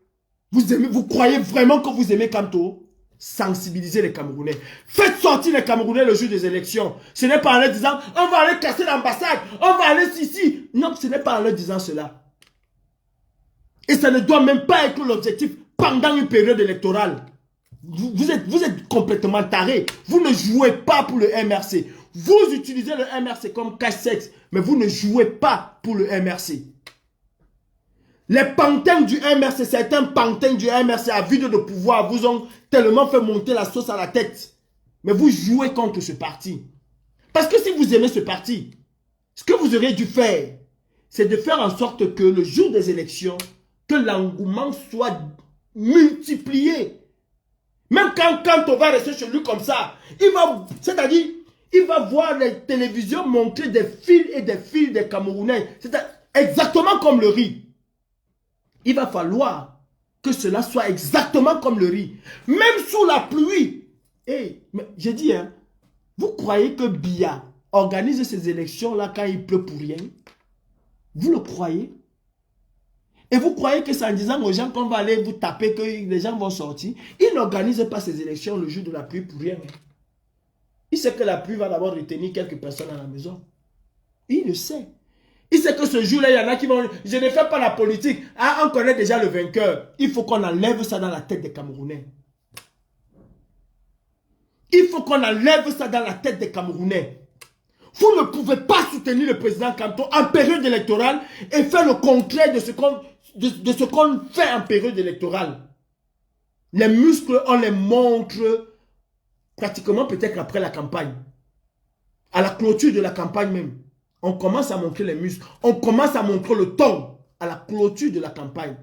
[SPEAKER 1] Vous croyez vraiment que vous aimez Kamto? Sensibiliser les Camerounais. Faites sortir les Camerounais le jour des élections. Ce n'est pas en leur disant, on va aller casser l'ambassade, on va aller ici. Non, ce n'est pas en leur disant cela. Et ça ne doit même pas être l'objectif pendant une période électorale. Vous êtes complètement tarés. Vous ne jouez pas pour le MRC. Vous utilisez le MRC comme cache-sexe, mais vous ne jouez pas pour le MRC. Les pantins du MRC, certains pantins du MRC à vide de pouvoir vous ont tellement fait monter la sauce à la tête. Mais vous jouez contre ce parti. Parce que si vous aimez ce parti, ce que vous auriez dû faire, c'est de faire en sorte que le jour des élections, que l'engouement soit multiplié. Même quand on va rester chez lui comme ça, c'est-à-dire, il va voir les télévisions montrer des fils et des fils des Camerounais. C'est exactement comme le riz. Il va falloir que cela soit exactement comme le riz. Même sous la pluie. Hey, j'ai dit, hein, vous croyez que Biya organise ces élections-là quand il pleut pour rien? Vous le croyez? Et vous croyez que c'est en disant aux gens qu'on va aller vous taper que les gens vont sortir? Il n'organise pas ces élections le jour de la pluie pour rien. Il sait que la pluie va d'abord retenir quelques personnes à la maison. Il le sait. Il sait que ce jour-là, il y en a qui vont... Je ne fais pas la politique. Ah, on connaît déjà le vainqueur. Il faut qu'on enlève ça dans la tête des Camerounais. Il faut qu'on enlève ça dans la tête des Camerounais. Vous ne pouvez pas soutenir le président Kamto en période électorale et faire le contraire de ce qu'on fait en période électorale. Les muscles, on les montre pratiquement peut-être après la campagne. À la clôture de la campagne même. On commence à montrer les muscles. On commence à montrer le ton à la clôture de la campagne.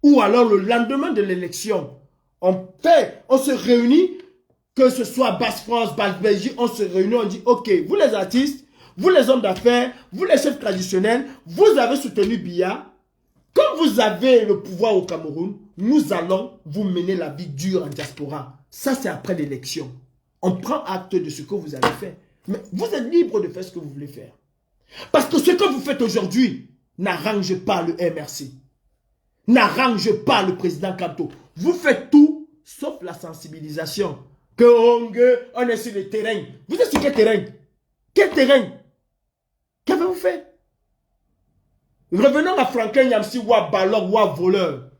[SPEAKER 1] Ou alors le lendemain de l'élection. On se réunit, que ce soit Basse-France, Basse-Belgique, on se réunit, on dit, ok, vous les artistes, vous les hommes d'affaires, vous les chefs traditionnels, vous avez soutenu Biya. Comme vous avez le pouvoir au Cameroun, nous allons vous mener la vie dure en diaspora. Ça, c'est après l'élection. On prend acte de ce que vous avez fait. Mais vous êtes libre de faire ce que vous voulez faire. Parce que ce que vous faites aujourd'hui n'arrange pas le MRC. N'arrange pas le président Kamto. Vous faites tout sauf la sensibilisation. Que on est sur le terrain. Vous êtes sur quel terrain? Quel terrain? Qu'avez-vous fait? Revenons à Franklin Yamsi ou à Balog ou à voleur.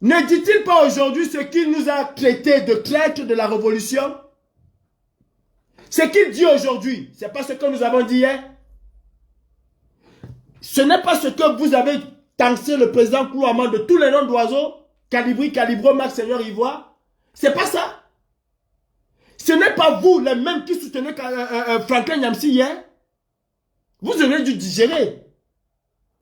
[SPEAKER 1] Ne dit-il pas aujourd'hui ce qu'il nous a traité de traître de la révolution? Ce qu'il dit aujourd'hui, ce n'est pas ce que nous avons dit hier. Ce n'est pas ce que vous avez taxé le président Koulouama de tous les noms d'oiseaux, Calibri, Calibro, Max, Seigneur Ivoire. C'est pas ça. Ce n'est pas vous, les mêmes qui soutenaient Franklin Yamsi hier. Vous auriez dû digérer.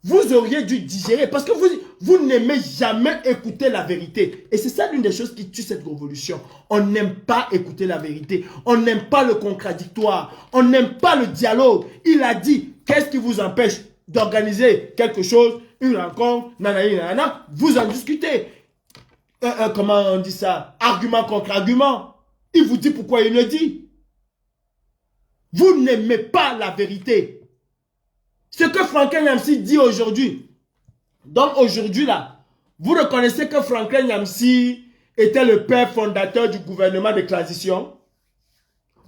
[SPEAKER 1] Vous auriez dû digérer parce que vous n'aimez jamais écouter la vérité. Et c'est ça l'une des choses qui tue cette révolution. On n'aime pas écouter la vérité. On n'aime pas le contradictoire. On n'aime pas le dialogue. Il a dit, qu'est-ce qui vous empêche d'organiser quelque chose, une rencontre, nanana, vous en discutez. Comment on dit ça? Argument contre argument. Il vous dit pourquoi il le dit. Vous n'aimez pas la vérité. Ce que Franklin Nyamsi dit aujourd'hui. Donc aujourd'hui là, vous reconnaissez que Franklin Nyamsi était le père fondateur du gouvernement de transition.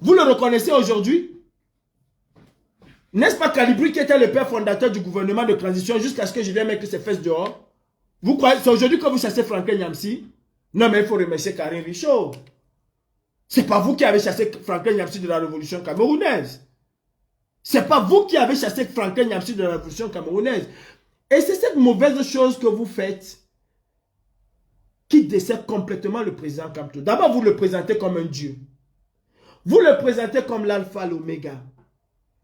[SPEAKER 1] Vous le reconnaissez aujourd'hui? N'est-ce pas Calibri qui était le père fondateur du gouvernement de transition jusqu'à ce que je vienne mettre ses fesses dehors? Vous croyez, c'est aujourd'hui que vous chassez Franklin Nyamsi? Non, mais il faut remercier Karine Richaud. C'est pas vous qui avez chassé Franklin Nyamsi de la révolution camerounaise. C'est pas vous qui avez chassé Franklin Nyamsi de la révolution camerounaise. Et c'est cette mauvaise chose que vous faites qui dessert complètement le président Kamto. D'abord, vous le présentez comme un dieu. Vous le présentez comme l'alpha, l'oméga.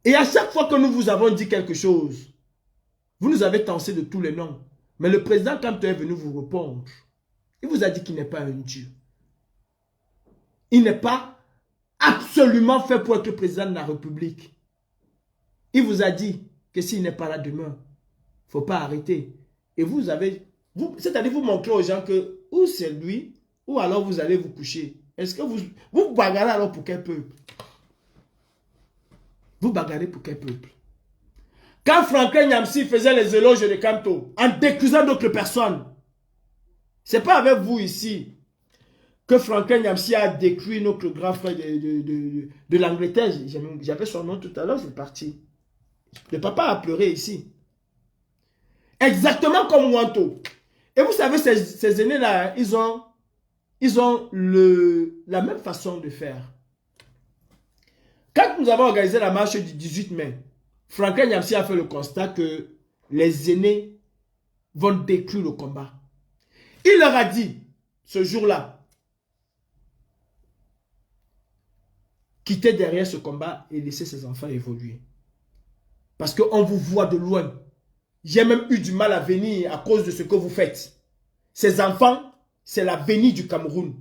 [SPEAKER 1] Et à chaque fois que nous vous avons dit quelque chose, vous nous avez tensé de tous les noms. Mais le président Kamto est venu vous répondre. Il vous a dit qu'il n'est pas un dieu. Il n'est pas absolument fait pour être président de la République. Il vous a dit que s'il n'est pas là demain, il ne faut pas arrêter. Et vous avez... C'est-à-dire vous montrez aux gens que ou c'est lui, ou alors vous allez vous coucher. Est-ce que vous bagarrez alors pour quel peuple? Vous bagarrez pour quel peuple? Quand Franklin Nyamsi faisait les éloges de Kamto, en décusant d'autres personnes, c'est pas avec vous ici que Franklin Nyamsi a décrit notre grand frère de l'Angleterre. J'avais son nom tout à l'heure, c'est parti. Le papa a pleuré ici. Exactement comme Wanto. Et vous savez, ces aînés-là, ils ont la même façon de faire. Quand nous avons organisé la marche du 18 mai, Franklin Nyamsi a fait le constat que les aînés vont détruire le combat. Il leur a dit, ce jour-là, quittez derrière ce combat et laissez ses enfants évoluer. Parce qu'on vous voit de loin. J'ai même eu du mal à venir à cause de ce que vous faites. Ces enfants, c'est l'avenir du Cameroun.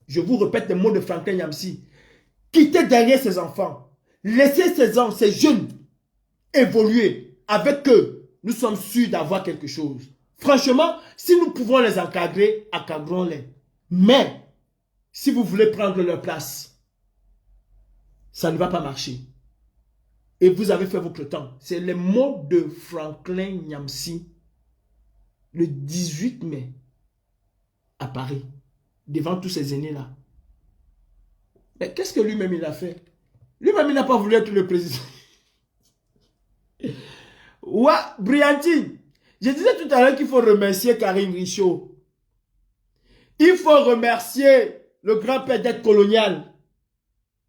[SPEAKER 1] Je vous répète les mots de Franklin Nyamsi. Quittez derrière ces enfants. Laissez ces jeunes évoluer. Avec eux, nous sommes sûrs d'avoir quelque chose. Franchement, si nous pouvons les encadrer, encadrons-les. Mais, si vous voulez prendre leur place, ça ne va pas marcher. Et vous avez fait votre temps. C'est les mots de Franklin Nyamsi le 18 mai à Paris, devant tous ces aînés-là. Mais qu'est-ce que lui-même il a fait? Lui-même il n'a pas voulu être le président. Ouais, Brianti, je disais tout à l'heure qu'il faut remercier Karine Richaud. Il faut remercier le grand-père d'aide coloniale.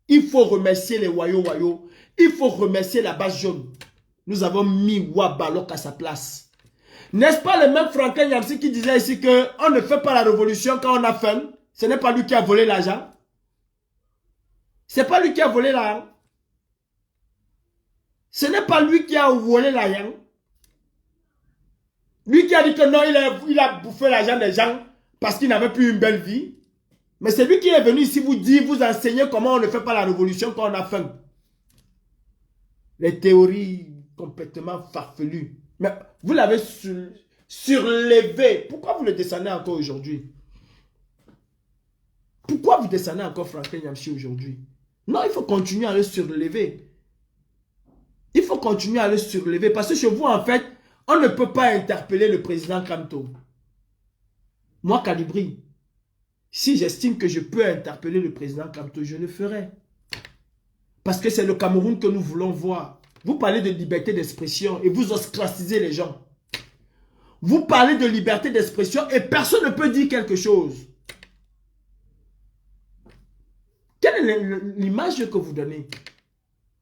[SPEAKER 1] Il faut remercier les Wayo. Il faut remercier la base jaune. Nous avons mis Wabalok à sa place. N'est-ce pas le même Franklin Nyamsi qui disait ici qu'on ne fait pas la révolution quand on a faim? Ce n'est pas lui qui a volé l'argent. C'est pas lui qui a volé l'argent. Ce n'est pas lui qui a volé l'argent. Lui qui a dit que non, il a bouffé l'argent des gens parce qu'il n'avait plus une belle vie. Mais c'est lui qui est venu ici vous dire, vous enseigner comment on ne fait pas la révolution quand on a faim. Les théories complètement farfelues. Mais vous l'avez surlevé. Pourquoi vous le descendez encore aujourd'hui? Pourquoi vous descendez encore Franklin Nyamsi aujourd'hui? Non, il faut continuer à le surlever. Il faut continuer à le surlever. Parce que chez vous, en fait, on ne peut pas interpeller le président Kamto. Moi, Calibri, si j'estime que je peux interpeller le président Kamto, je le ferai. Parce que c'est le Cameroun que nous voulons voir. Vous parlez de liberté d'expression et vous ostracisez les gens. Vous parlez de liberté d'expression et personne ne peut dire quelque chose. Quelle est l'image que vous donnez?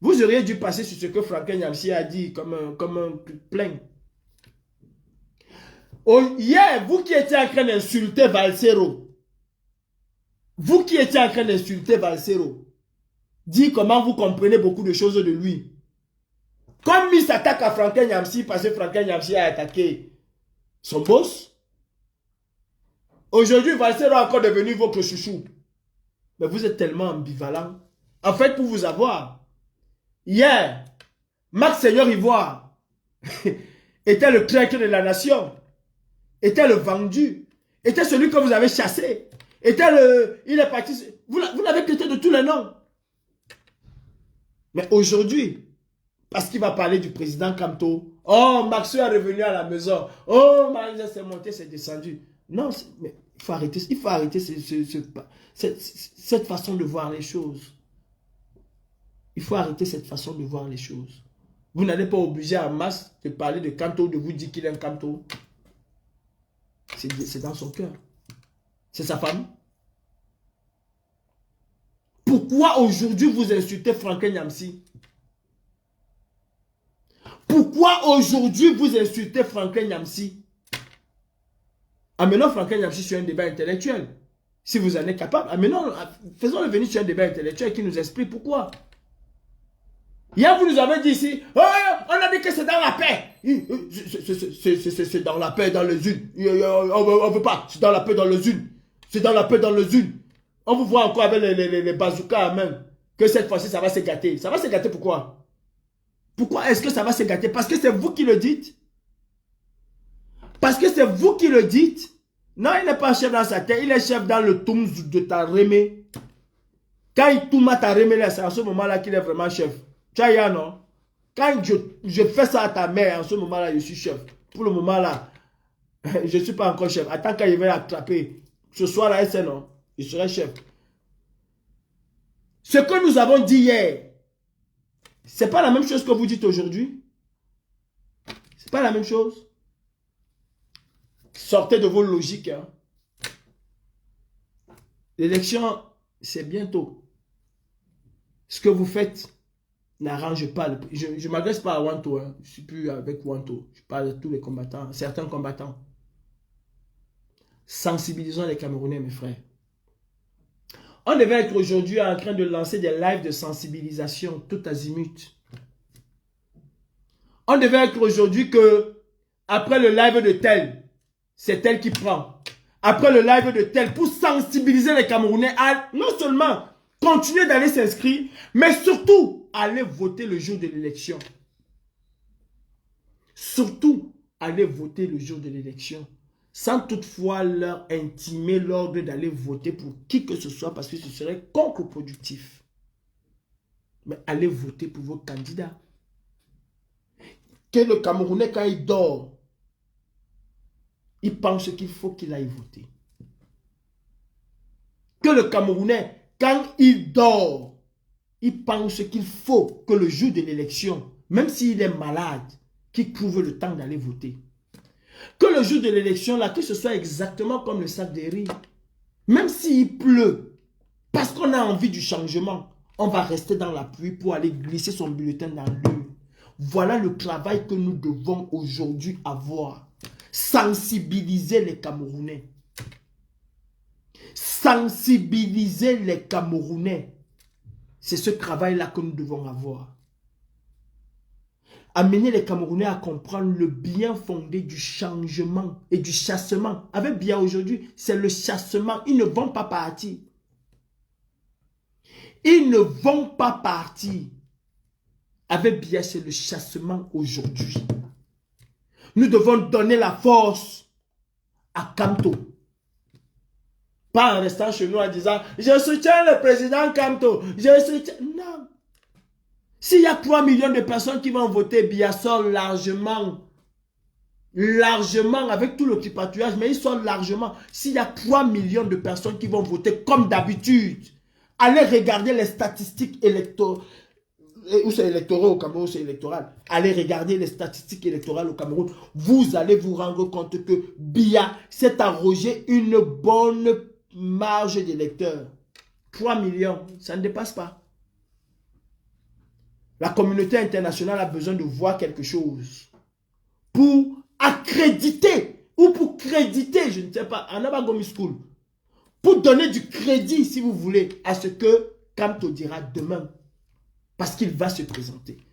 [SPEAKER 1] Vous auriez dû passer sur ce que Franklin Nyamsi a dit comme un plein. Hier, vous qui étiez en train d'insulter Valsero, dis comment vous comprenez beaucoup de choses de lui. Comme il s'attaque à Franklin Nyamsi parce que Franklin Nyamsi a attaqué son boss. Aujourd'hui, Valsero est encore devenu votre chouchou. Mais vous êtes tellement ambivalent. En fait, pour vous avoir, hier, Max Seigneur Ivoire était le traître de la nation, était le vendu, était celui que vous avez chassé, il est parti, vous l'avez traité de tous les noms. Mais aujourd'hui, parce qu'il va parler du président Kamto, Oh, Maxou est revenu à la maison. Oh, Marie s'est montée, c'est descendu. Non, mais il faut arrêter cette façon de voir les choses. Il faut arrêter cette façon de voir les choses. Vous n'allez pas obliger en masse de parler de Kamto, de vous dire qu'il est un Kamto. C'est dans son cœur. C'est sa famille. Pourquoi aujourd'hui vous insultez Franklin Nyamsi? Pourquoi aujourd'hui vous insultez Franklin Nyamsi? Amenons Franklin Nyamsi sur un débat intellectuel. Si vous en êtes capable, faisons-le venir sur un débat intellectuel qui nous explique pourquoi. Hier, vous nous avez dit ici, oh, on a dit que c'est dans la paix. C'est dans la paix, dans les unes. On ne veut pas, c'est dans la paix, dans les unes. C'est dans la paix, dans les unes. On vous voit encore avec les bazookas à main. Que cette fois-ci, ça va se gâter. Ça va se gâter pourquoi? Pourquoi est-ce que ça va se gâter? Parce que c'est vous qui le dites. Parce que c'est vous qui le dites. Non, il n'est pas chef dans sa tête. Il est chef dans le toum de ta remé. Quand il tourne à ta remé, c'est à ce moment-là qu'il est vraiment chef. Tu as non? Quand je fais ça à ta mère, en ce moment-là, je suis chef. Pour le moment-là, je ne suis pas encore chef. Attends quand il va l'attraper. Ce soir-là, c'est non. Il serait chef. Ce que nous avons dit hier, c'est pas la même chose que vous dites aujourd'hui. C'est pas la même chose. Sortez de vos logiques. Hein. L'élection, c'est bientôt. Ce que vous faites n'arrange pas. Je ne m'adresse pas à Wanto. Hein. Je ne suis plus avec Wanto. Je parle de tous les combattants, certains combattants. Sensibilisons les Camerounais, mes frères. On devait être aujourd'hui en train de lancer des lives de sensibilisation tout azimut. On devait être aujourd'hui que, après le live de tel, c'est tel qui prend. Après le live de tel, pour sensibiliser les Camerounais à non seulement continuer d'aller s'inscrire, mais surtout aller voter le jour de l'élection. Surtout aller voter le jour de l'élection. Sans toutefois leur intimer l'ordre d'aller voter pour qui que ce soit parce que ce serait contre-productif. Mais allez voter pour vos candidats. Que le Camerounais, quand il dort, il pense qu'il faut qu'il aille voter. Que le Camerounais, quand il dort, il pense qu'il faut que le jour de l'élection, même s'il est malade, qu'il trouve le temps d'aller voter. Que le jour de l'élection, là, que ce soit exactement comme le sac de riz. Même s'il pleut, parce qu'on a envie du changement, on va rester dans la pluie pour aller glisser son bulletin dans l'urne. Voilà le travail que nous devons aujourd'hui avoir. Sensibiliser les Camerounais. Sensibiliser les Camerounais. C'est ce travail-là que nous devons avoir. Amener les Camerounais à comprendre le bien fondé du changement et du chassement. Avec Biya aujourd'hui, c'est le chassement. Ils ne vont pas partir. Ils ne vont pas partir. Avec Biya, c'est le chassement aujourd'hui. Nous devons donner la force à Kamto. Pas en restant chez nous en disant « Je soutiens le président Kamto. Je soutiens... » Non. S'il y a 3 millions de personnes qui vont voter, Biya sort largement. Largement, avec tout l'occupatuage, mais il sort largement. S'il y a 3 millions de personnes qui vont voter comme d'habitude, allez regarder les statistiques électorales. Où c'est électoral au Cameroun, c'est électoral. Allez regarder les statistiques électorales au Cameroun. Vous allez vous rendre compte que Biya s'est arrogé une bonne marge d'électeurs. 3 millions, ça ne dépasse pas. La communauté internationale a besoin de voir quelque chose pour accréditer ou pour créditer, je ne sais pas, en Abagomi School, pour donner du crédit, si vous voulez, à ce que Kamto dira demain. Parce qu'il va se présenter.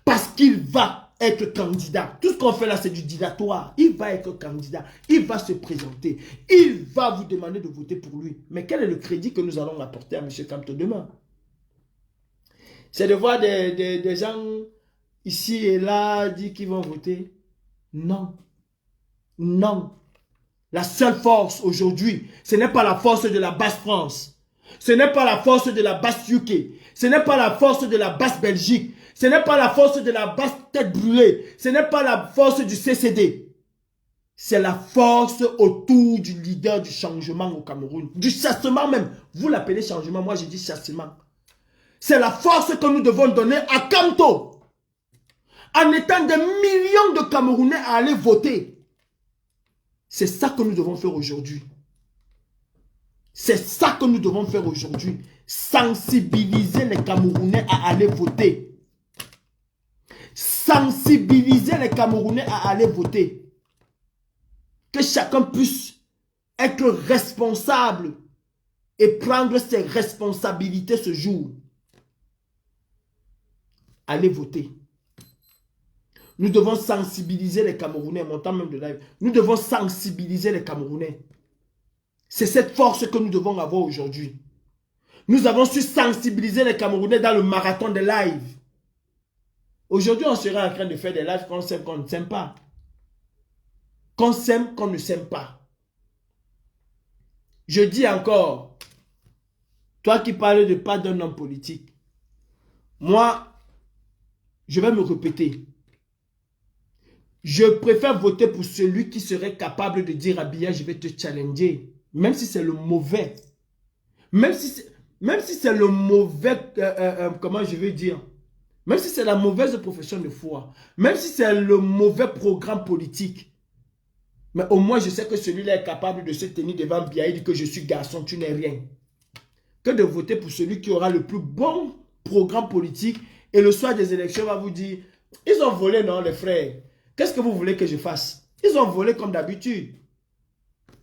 [SPEAKER 1] Parce qu'il va être candidat. Tout ce qu'on fait là, c'est du dilatoire. Il va être candidat. Il va se présenter. Il va vous demander de voter pour lui. Mais quel est le crédit que nous allons apporter à M. Kamto demain? C'est de voir des gens ici et là dire qu'ils vont voter. Non. Non. La seule force aujourd'hui, ce n'est pas la force de la basse France. Ce n'est pas la force de la basse UK. Ce n'est pas la force de la basse Belgique. Ce n'est pas la force de la basse tête brûlée. Ce n'est pas la force du CCD. C'est la force autour du leader du changement au Cameroun. Du chassement même. Vous l'appelez changement, moi je dis chassement. C'est la force que nous devons donner à Kamto. En étant des millions de Camerounais à aller voter. C'est ça que nous devons faire aujourd'hui. C'est ça que nous devons faire aujourd'hui. Sensibiliser les Camerounais à aller voter. Sensibiliser les Camerounais à aller voter. Que chacun puisse être responsable et prendre ses responsabilités ce jour. Allez voter. Nous devons sensibiliser les Camerounais, montant même de live. Nous devons sensibiliser les Camerounais. C'est cette force que nous devons avoir aujourd'hui. Nous avons su sensibiliser les Camerounais dans le marathon des lives. Aujourd'hui, on serait en train de faire des lives qu'on s'aime, qu'on ne s'aime pas. Qu'on s'aime, qu'on ne s'aime pas. Je dis encore, toi qui parles de pas d'un homme politique, moi, je vais me répéter. Je préfère voter pour celui qui serait capable de dire à Biya, je vais te challenger. Même si c'est le mauvais. Même si c'est le mauvais, comment je veux dire. Même si c'est la mauvaise profession de foi. Même si c'est le mauvais programme politique. Mais au moins, je sais que celui-là est capable de se tenir devant Biya et dire que je suis garçon, tu n'es rien. Que de voter pour celui qui aura le plus bon programme politique et le soir des élections va vous dire, ils ont volé, non, les frères. Qu'est-ce que vous voulez que je fasse? Ils ont volé comme d'habitude.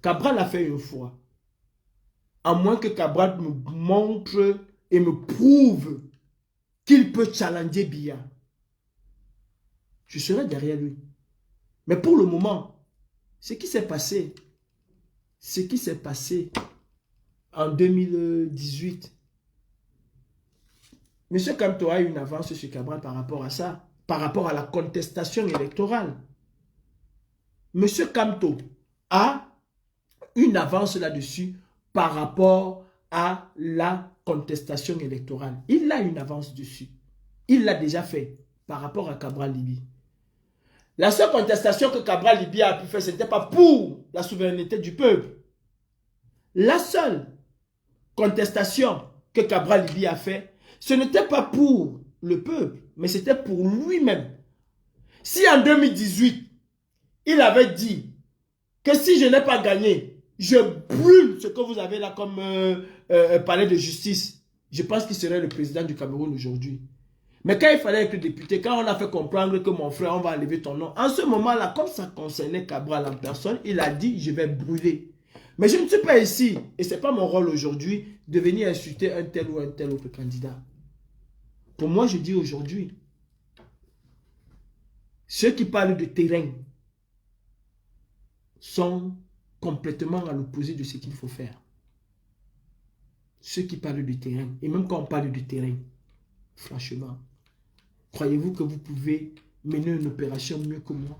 [SPEAKER 1] Cabral l'a fait une fois. À moins que Cabral me montre et me prouve qu'il peut challenger Biya. Je serai derrière lui. Mais pour le moment, ce qui s'est passé en 2018, M. Kamto a eu une avance sur Cabral par rapport à ça, par rapport à la contestation électorale. M. Kamto a une avance là-dessus par rapport à la contestation électorale. Il a une avance dessus. Il l'a déjà fait par rapport à Cabral Libye. La seule contestation que Cabral Libye a pu faire, ce n'était pas pour la souveraineté du peuple. La seule contestation que Cabral Libye a fait, ce n'était pas pour le peuple, mais c'était pour lui-même. Si en 2018, il avait dit que si je n'ai pas gagné, je brûle ce que vous avez là comme palais de justice, je pense qu'il serait le président du Cameroun aujourd'hui. Mais quand il fallait être député, quand on a fait comprendre que mon frère, on va enlever ton nom, en ce moment-là, comme ça concernait Cabral en personne, il a dit, je vais brûler. Mais je ne suis pas ici, et ce n'est pas mon rôle aujourd'hui, de venir insulter un tel ou un tel autre candidat. Pour moi, je dis aujourd'hui, ceux qui parlent de terrain sont complètement à l'opposé de ce qu'il faut faire. Ceux qui parlent du terrain, et même quand on parle du terrain, franchement, croyez-vous que vous pouvez mener une opération mieux que moi?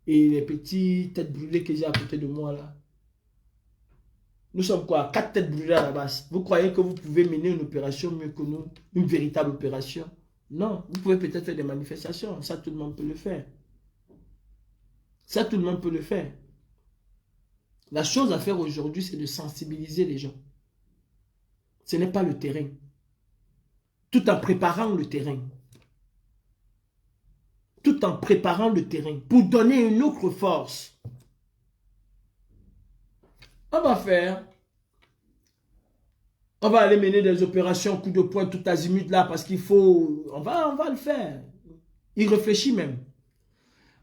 [SPEAKER 1] Et les petites têtes brûlées que j'ai à côté de moi là, nous sommes quoi? 4 têtes brûlées à la base. Vous croyez que vous pouvez mener une opération mieux que nous? Une véritable opération? Non, vous pouvez peut-être faire des manifestations, ça tout le monde peut le faire. Ça tout le monde peut le faire. La chose à faire aujourd'hui, c'est de sensibiliser les gens. Ce n'est pas le terrain. Tout en préparant le terrain. Tout en préparant le terrain pour donner une autre force. On va aller mener des opérations coup de poing tout azimut là parce qu'il faut, on va le faire. Il réfléchit même.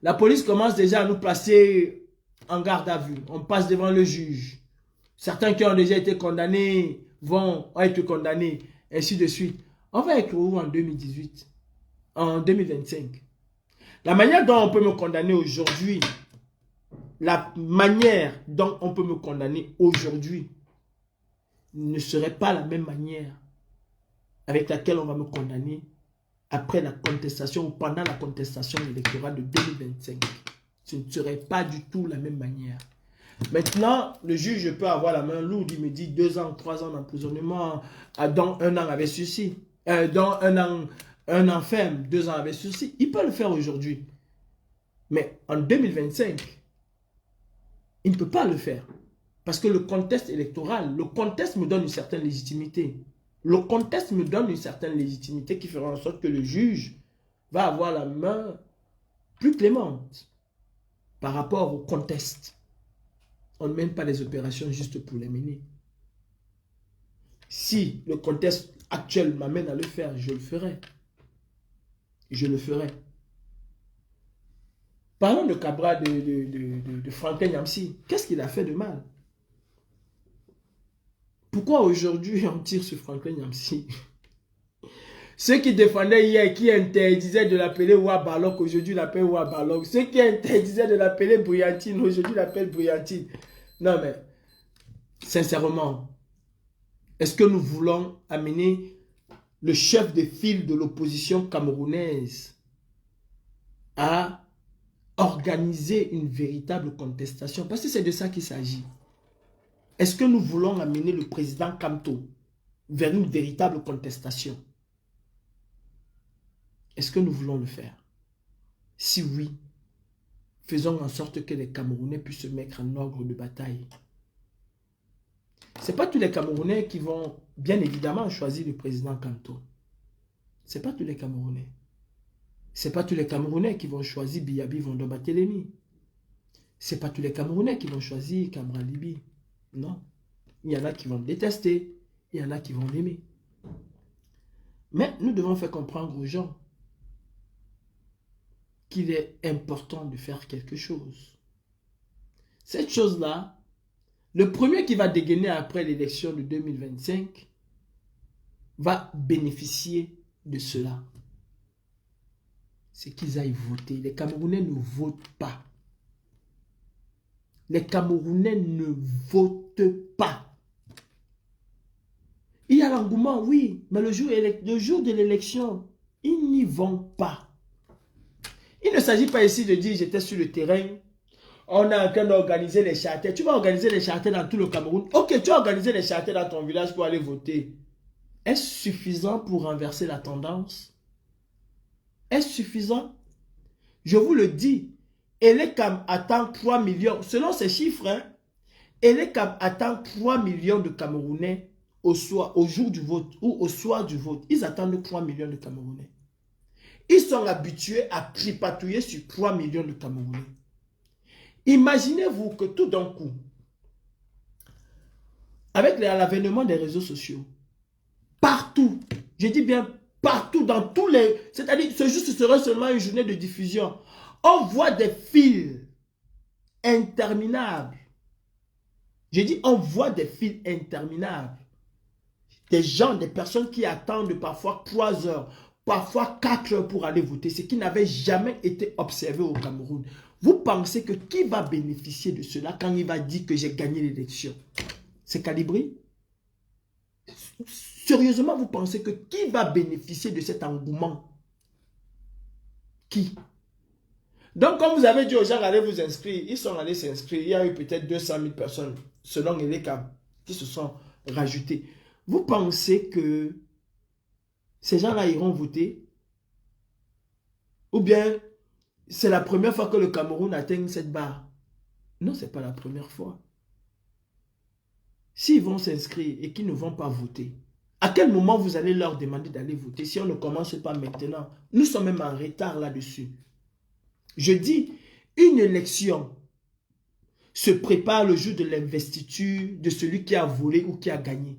[SPEAKER 1] La police commence déjà à nous placer en garde à vue. On passe devant le juge. Certains qui ont déjà été condamnés vont être condamnés, ainsi de suite. On va être où en 2018? En 2025? La manière dont on peut me condamner aujourd'hui, la manière dont on peut me condamner aujourd'hui ne serait pas la même manière avec laquelle on va me condamner après la contestation ou pendant la contestation électorale de 2025. Ce ne serait pas du tout la même manière. Maintenant, le juge peut avoir la main lourde, il me dit 2 ans, 3 ans d'emprisonnement, dans 1 an avec ceci, dans 1 an 1 an ferme, 2 ans avec sursis. Il peut le faire aujourd'hui. Mais en 2025, il ne peut pas le faire. Parce que le contexte électoral, le contexte me donne une certaine légitimité. Le contexte me donne une certaine légitimité qui fera en sorte que le juge va avoir la main plus clémente par rapport au contexte. On ne mène pas les opérations juste pour les mener. Si le contexte actuel m'amène à le faire, je le ferai. Je le ferai. Parlons de Cabra, de Franklin Nyamsi. Qu'est-ce qu'il a fait de mal? Pourquoi aujourd'hui on tire sur Franklin Nyamsi? Ceux qui défendaient hier, qui interdisaient de l'appeler Ouabalok, aujourd'hui l'appellent Ouabalok. Ceux qui interdisaient de l'appeler Brillantine, aujourd'hui l'appellent Brillantine. Non mais, sincèrement, est-ce que nous voulons amener le chef de file de l'opposition camerounaise à organiser une véritable contestation? Parce que c'est de ça qu'il s'agit. Est-ce que nous voulons amener le président Kamto vers une véritable contestation? Est-ce que nous voulons le faire? Si oui, faisons en sorte que les Camerounais puissent se mettre en ordre de bataille. Ce n'est pas tous les Camerounais qui vont, bien évidemment, choisir le président Kamto. Ce n'est pas tous les Camerounais. Ce n'est pas tous les Camerounais qui vont choisir Biyabi Vondoba Telemi. Ce n'est pas tous les Camerounais qui vont choisir Kamra Libi. Non. Il y en a qui vont le détester. Il y en a qui vont l'aimer. Mais nous devons faire comprendre aux gens qu'il est important de faire quelque chose. Cette chose-là, le premier qui va dégainer après l'élection de 2025 va bénéficier de cela. C'est qu'ils aillent voter. Les Camerounais ne votent pas. Les Camerounais ne votent pas. Il y a l'engouement, oui, mais le jour de l'élection, ils n'y vont pas. Il ne s'agit pas ici de dire j'étais sur le terrain, on est en train d'organiser les charters. Tu vas organiser les charters dans tout le Cameroun. Ok, tu as organisé les charters dans ton village pour aller voter. Est-ce suffisant pour renverser la tendance? Est-ce suffisant? Je vous le dis, Elekam attend 3 millions, selon ces chiffres, hein, Elekam attend 3 millions de Camerounais au jour du vote ou au soir du vote. Ils attendent 3 millions de Camerounais. Ils sont habitués à tripatouiller sur 3 millions de Camerounais. Imaginez-vous que tout d'un coup, avec l'avènement des réseaux sociaux, partout, je dis bien partout, dans tous les... C'est-à-dire, ce serait seulement une journée de diffusion. On voit des fils interminables. Je dis, on voit des fils interminables. Des gens, des personnes qui attendent parfois 3 heures, parfois 4 heures pour aller voter, ce qui n'avait jamais été observé au Cameroun. Vous pensez que qui va bénéficier de cela quand il va dire que j'ai gagné l'élection? C'est Calibré? Sérieusement, vous pensez que qui va bénéficier de cet engouement? Qui? Donc, comme vous avez dit aux gens, allez vous inscrire, ils sont allés s'inscrire. Il y a eu peut-être 200 000 personnes, selon Elekam, qui se sont rajoutées. Vous pensez que ces gens-là iront voter? Ou bien, c'est la première fois que le Cameroun atteigne cette barre? Non, ce n'est pas la première fois. S'ils vont s'inscrire et qu'ils ne vont pas voter, à quel moment vous allez leur demander d'aller voter si on ne commence pas maintenant? Nous sommes même en retard là-dessus. Je dis, une élection se prépare le jour de l'investiture de celui qui a volé ou qui a gagné.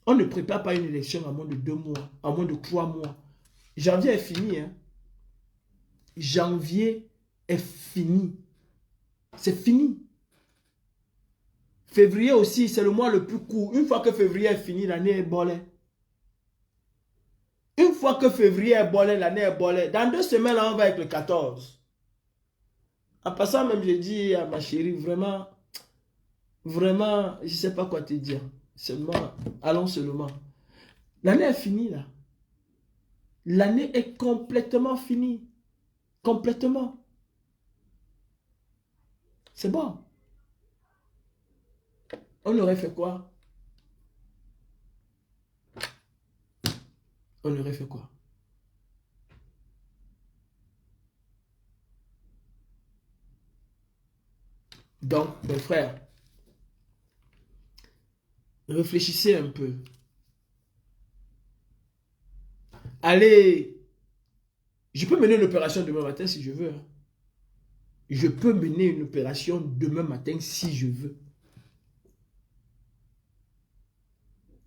[SPEAKER 1] On ne prépare pas une élection à moins de 2 mois, à moins de 3 mois. Janvier est fini. Hein? Janvier est fini. C'est fini. Février aussi, c'est le mois le plus court. Une fois que février est fini, l'année est bolée. Une fois que février est bolé, l'année est bolée. Dans 2 semaines, là, on va avec le 14. En passant, même, je dis à ma chérie, vraiment, vraiment, je ne sais pas quoi te dire. Seulement, allons seulement. L'année est finie, là. L'année est complètement finie. Complètement. C'est bon. On aurait fait quoi? On aurait fait quoi? Donc, mes frères, réfléchissez un peu. Allez, je peux mener une opération demain matin si je veux. Je peux mener une opération demain matin si je veux.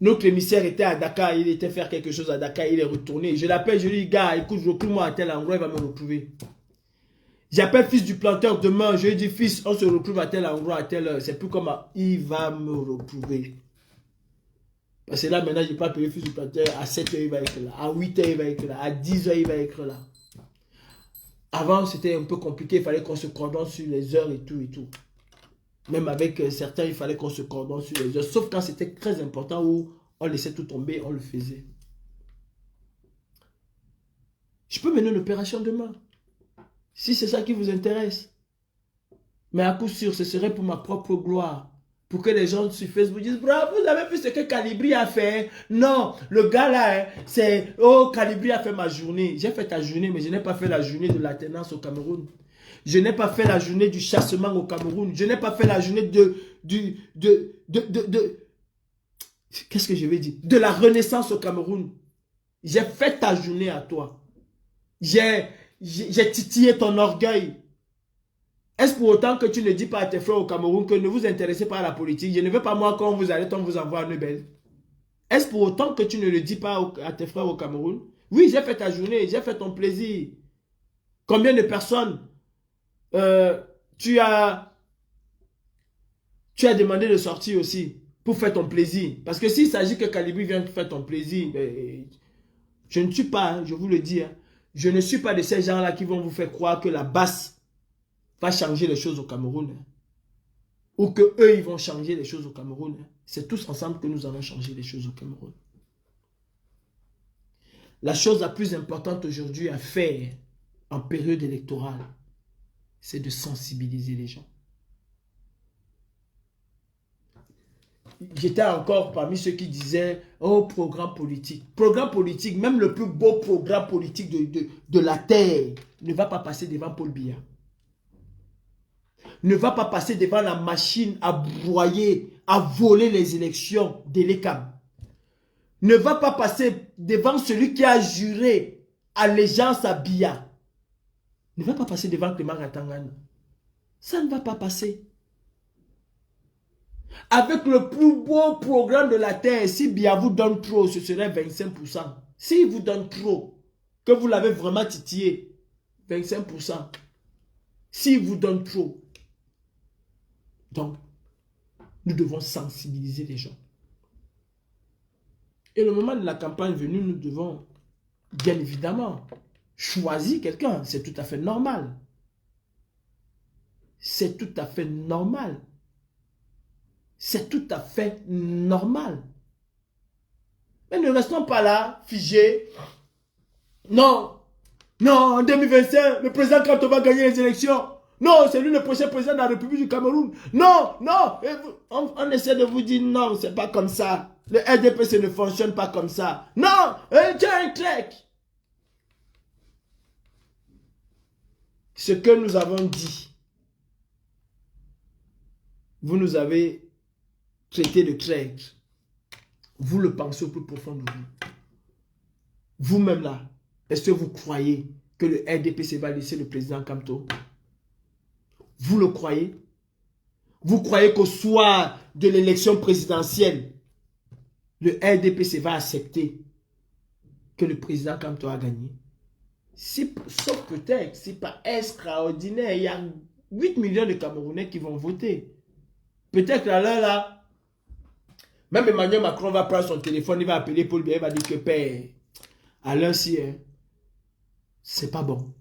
[SPEAKER 1] Notre émissaire était à Dakar, il était faire quelque chose à Dakar, il est retourné. Je l'appelle, je lui dis, gars, écoute, retrouve-moi à tel endroit, il va me retrouver. J'appelle fils du planteur demain, je lui dis, fils, on se retrouve à tel endroit, à telle heure. C'est plus comme il va me retrouver. Parce que là, maintenant, je ne peux pas appeler fils du planteur, à 7 heures, il va être là. À 8 heures, il va être là. À 10 heures, il va être là. Avant, c'était un peu compliqué, il fallait qu'on se coordonne sur les heures et tout et tout. Même avec certains, il fallait qu'on se coordonne sur les heures. Sauf quand c'était très important où on laissait tout tomber, on le faisait. Je peux mener une opération demain. Si c'est ça qui vous intéresse. Mais à coup sûr, ce serait pour ma propre gloire. Pour que les gens sur Facebook disent, bravo, vous avez vu ce que Calibri a fait. Non, le gars là, c'est, oh, Calibri a fait ma journée. J'ai fait ta journée, mais je n'ai pas fait la journée de l'alternance au Cameroun. Je n'ai pas fait la journée du chassement au Cameroun. Je n'ai pas fait la journée qu'est-ce que je vais dire? De la renaissance au Cameroun. J'ai fait ta journée à toi. J'ai titillé ton orgueil. Est-ce pour autant que tu ne dis pas à tes frères au Cameroun que ne vous intéressez pas à la politique? Je ne veux pas moi quand vous arrête, on vous envoie un Nobel. Est-ce pour autant que tu ne le dis pas à tes frères au Cameroun? Oui, j'ai fait ta journée, j'ai fait ton plaisir. Combien de personnes tu as demandé de sortir aussi pour faire ton plaisir? Parce que s'il s'agit que Calibri vienne faire ton plaisir, je ne suis pas, hein, je vous le dis, hein, je ne suis pas de ces gens-là qui vont vous faire croire que la basse va changer les choses au Cameroun. Hein, ou que eux, ils vont changer les choses au Cameroun. Hein. C'est tous ensemble que nous allons changer les choses au Cameroun. La chose la plus importante aujourd'hui à faire en période électorale, c'est de sensibiliser les gens. J'étais encore parmi ceux qui disaient, oh, programme politique. Programme politique, même le plus beau programme politique de la terre ne va pas passer devant Paul Biya. Ne va pas passer devant la machine à broyer, à voler les élections d'Elekam. Ne va pas passer devant celui qui a juré allégeance à Biya. Ne va pas passer devant Clément Ratangana. Ça ne va pas passer. Avec le plus beau programme de la terre, si Biya vous donne trop, ce serait 25%. S'il vous donne trop, que vous l'avez vraiment titillé, 25%. S'il vous donne trop. Donc, nous devons sensibiliser les gens. Et le moment de la campagne venue, nous devons, bien évidemment, choisir quelqu'un. C'est tout à fait normal. C'est tout à fait normal. C'est tout à fait normal. Mais ne restons pas là, figés. Non, non, en 2025, le président Kanto va gagner les élections. Non, c'est lui le prochain président de la République du Cameroun. Non, non, on essaie de vous dire non, c'est pas comme ça. Le RDPC ne fonctionne pas comme ça. Non, tiens un clic. Ce que nous avons dit, vous nous avez traité de traître. Vous le pensez au plus profond de vous. Vous-même là, est-ce que vous croyez que le RDPC va laisser le président Kamto? Vous le croyez? Vous croyez qu'au soir de l'élection présidentielle, le RDPC va accepter que le président Kamto a gagné? Sauf peut-être, c'est pas extraordinaire. Il y a 8 millions de Camerounais qui vont voter. Peut-être là, même Emmanuel Macron va prendre son téléphone, il va appeler Paul Biya, il va dire que père, à l'heure ci, hein, c'est pas bon.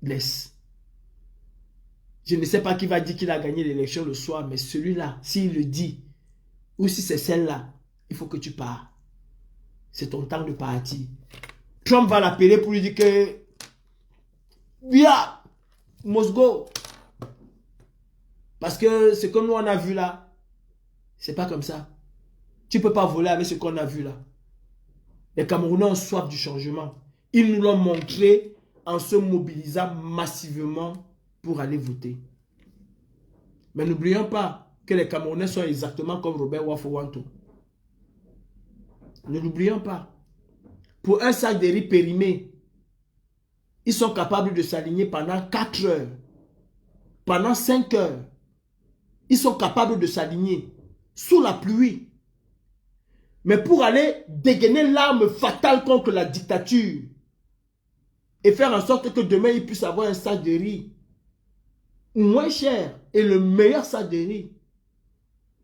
[SPEAKER 1] Laisse. Je ne sais pas qui va dire qu'il a gagné l'élection le soir, mais celui-là, s'il le dit, ou si c'est celle-là, il faut que tu pars. C'est ton temps de partir. Trump va l'appeler pour lui dire que Biya, must go. Parce que ce que nous on a vu là, c'est pas comme ça. Tu ne peux pas voler avec ce qu'on a vu là. Les Camerounais ont soif du changement. Ils nous l'ont montré en se mobilisant massivement pour aller voter. Mais n'oublions pas que les Camerounais sont exactement comme Robert Wafowanto. Ne l'oublions pas. Pour un sac de riz périmé, ils sont capables de s'aligner pendant 4 heures. Pendant 5 heures. Ils sont capables de s'aligner sous la pluie. Mais pour aller dégainer l'arme fatale contre la dictature et faire en sorte que demain ils puissent avoir un sac de riz moins cher et le meilleur sac de riz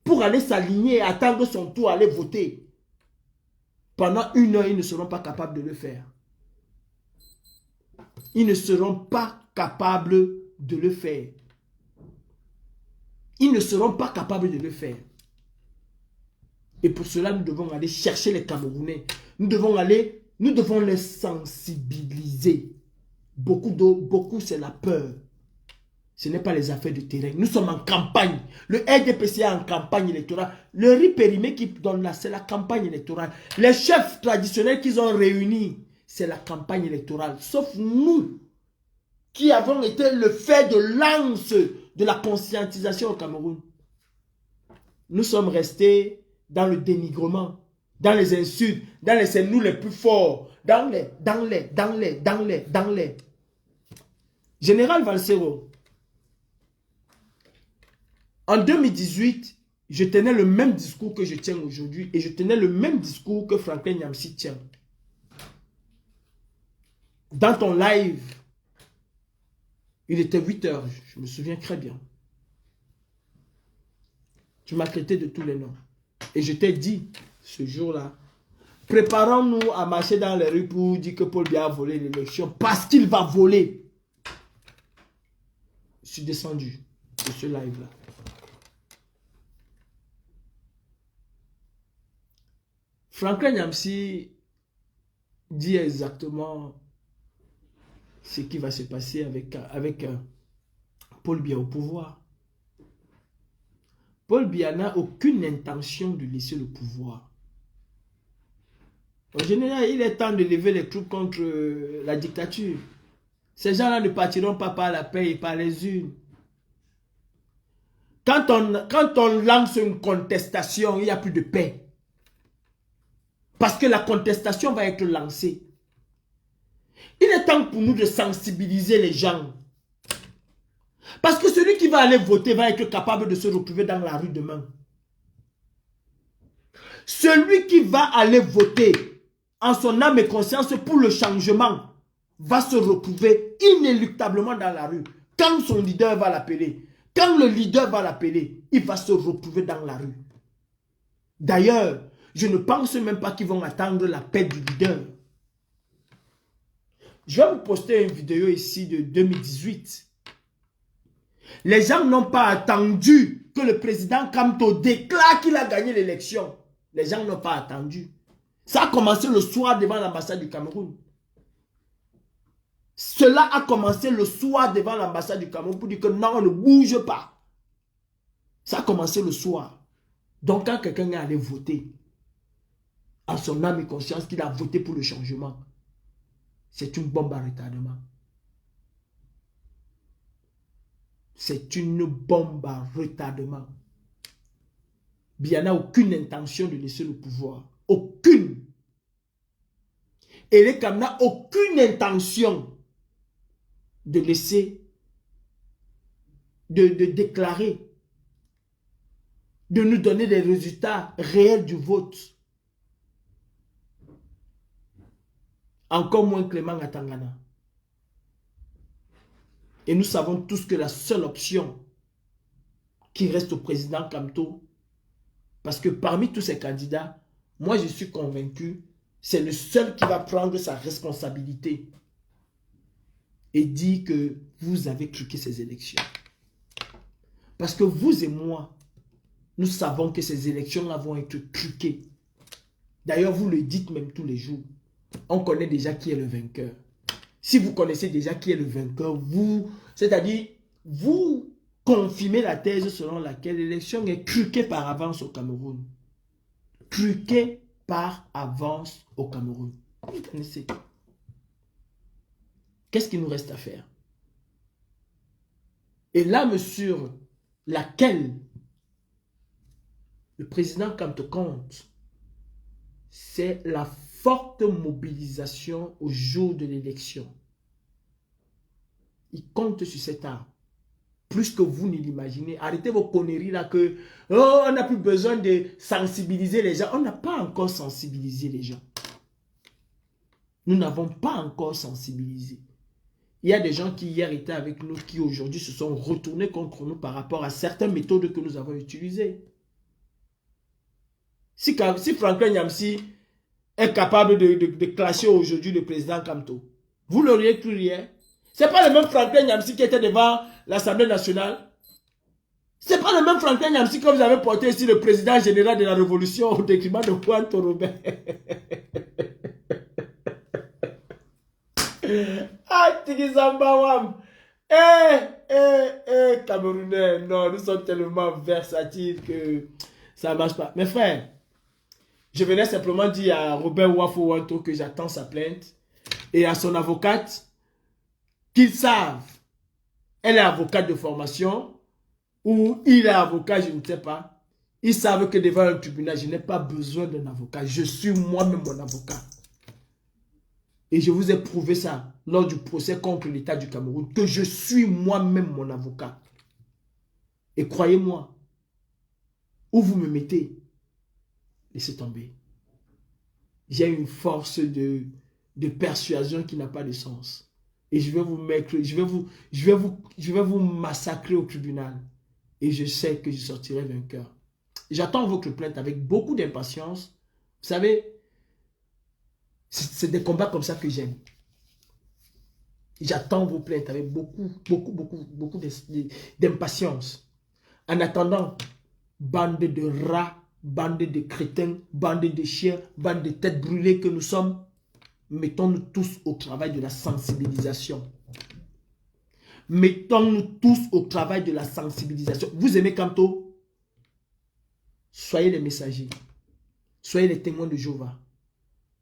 [SPEAKER 1] pour aller s'aligner et attendre son tour, aller voter. Pendant 1 heure, ils ne seront pas capables de le faire. Ils ne seront pas capables de le faire. Ils ne seront pas capables de le faire. Et pour cela, nous devons aller chercher les Camerounais. Nous devons les sensibiliser. Beaucoup c'est la peur. Ce n'est pas les affaires de terrain. Nous sommes en campagne. Le RDPC est en campagne électorale. Le riz périmé qui donne là, c'est la campagne électorale. Les chefs traditionnels qu'ils ont réunis, c'est la campagne électorale. Sauf nous, qui avons été le fer de lance de la conscientisation au Cameroun. Nous sommes restés dans le dénigrement, dans les insultes, c'est nous les plus forts, dans les. Général Valsero, en 2018, je tenais le même discours que je tiens aujourd'hui et je tenais le même discours que Franklin Nyamsi tient. Dans ton live, il était 8 heures, je me souviens très bien. Tu m'as traité de tous les noms. Et je t'ai dit, ce jour-là, préparons-nous à marcher dans les rues pour dire que Paul Biya a volé l'élection parce qu'il va voler. Je suis descendu de ce live-là. Franklin Nyamsi dit exactement ce qui va se passer avec Paul Biya au pouvoir. Paul Biya n'a aucune intention de laisser le pouvoir. En général, il est temps de lever les troupes contre la dictature. Ces gens-là ne partiront pas par la paix et par les urnes. Quand on lance une contestation, il n'y a plus de paix. Parce que la contestation va être lancée. Il est temps pour nous de sensibiliser les gens. Parce que celui qui va aller voter va être capable de se retrouver dans la rue demain. Celui qui va aller voter en son âme et conscience pour le changement va se retrouver inéluctablement dans la rue. Quand son leader va l'appeler, quand le leader va l'appeler, il va se retrouver dans la rue. D'ailleurs, je ne pense même pas qu'ils vont attendre l'appel du leader. Je vais vous poster une vidéo ici de 2018. Les gens n'ont pas attendu que le président Kamto déclare qu'il a gagné l'élection. Les gens n'ont pas attendu. Ça a commencé le soir devant l'ambassade du Cameroun. Cela a commencé le soir devant l'ambassade du Cameroun pour dire que non, on ne bouge pas. Ça a commencé le soir. Donc quand quelqu'un est allé voter, en son âme et conscience qu'il a voté pour le changement, c'est une bombe à retardement. C'est une bombe à retardement. Biya n'a aucune intention de laisser le pouvoir. Aucune. Et les Cam n'a aucune intention de laisser, de déclarer, de nous donner des résultats réels du vote. Encore moins Clément Atangana. Et nous savons tous que la seule option qui reste au président Kamto, parce que parmi tous ces candidats, moi je suis convaincu, c'est le seul qui va prendre sa responsabilité et dire que vous avez truqué ces élections. Parce que vous et moi, nous savons que ces élections-là vont être truquées. D'ailleurs, vous le dites même tous les jours. On connaît déjà qui est le vainqueur. Si vous connaissez déjà qui est le vainqueur, c'est-à-dire, vous confirmez la thèse selon laquelle l'élection est truquée par avance au Cameroun. Truquée par avance au Cameroun. Vous connaissez. Qu'est-ce qu'il nous reste à faire? Et l'âme sûre laquelle le président Kamto compte, c'est la forte mobilisation au jour de l'élection. Il compte sur cette arme. Plus que vous ne l'imaginez. Arrêtez vos conneries là que oh, on n'a plus besoin de sensibiliser les gens. On n'a pas encore sensibilisé les gens. Nous n'avons pas encore sensibilisé. Il y a des gens qui hier étaient avec nous, qui aujourd'hui se sont retournés contre nous par rapport à certaines méthodes que nous avons utilisées. Si Franklin Nyamsi est capable de clasher aujourd'hui le président Kamto, vous l'auriez cru hier. Ce n'est pas le même Franklin Nyamsi qui était devant l'Assemblée nationale. Ce n'est pas le même Franklin Nyamsi que vous avez porté ici, le président général de la Révolution au détriment de Juan Torobert. Ah, Tigizambawam. Camerounais, non, nous sommes tellement versatiles que ça ne marche pas. Mes frères, je venais simplement dire à Robert Wafo Wanto que j'attends sa plainte et à son avocate qu'ils savent, elle est avocate de formation ou il est avocat, je ne sais pas. Ils savent que devant un tribunal, je n'ai pas besoin d'un avocat. Je suis moi-même mon avocat. Et je vous ai prouvé ça lors du procès contre l'État du Cameroun, que je suis moi-même mon avocat. Et croyez-moi, où vous me mettez, laissez tomber. J'ai une force de persuasion qui n'a pas de sens. Et je vais vous mettre, je vais vous massacrer au tribunal. Et je sais que je sortirai vainqueur. J'attends votre plainte avec beaucoup d'impatience. Vous savez, c'est des combats comme ça que j'aime. J'attends vos plaintes avec beaucoup d'impatience. En attendant, bande de rats, bande de crétins, bande de chiens, bande de têtes brûlées que nous sommes, mettons-nous tous au travail de la sensibilisation. Mettons-nous tous au travail de la sensibilisation. Vous aimez Kamto? Soyez les messagers. Soyez les témoins de Jéhovah.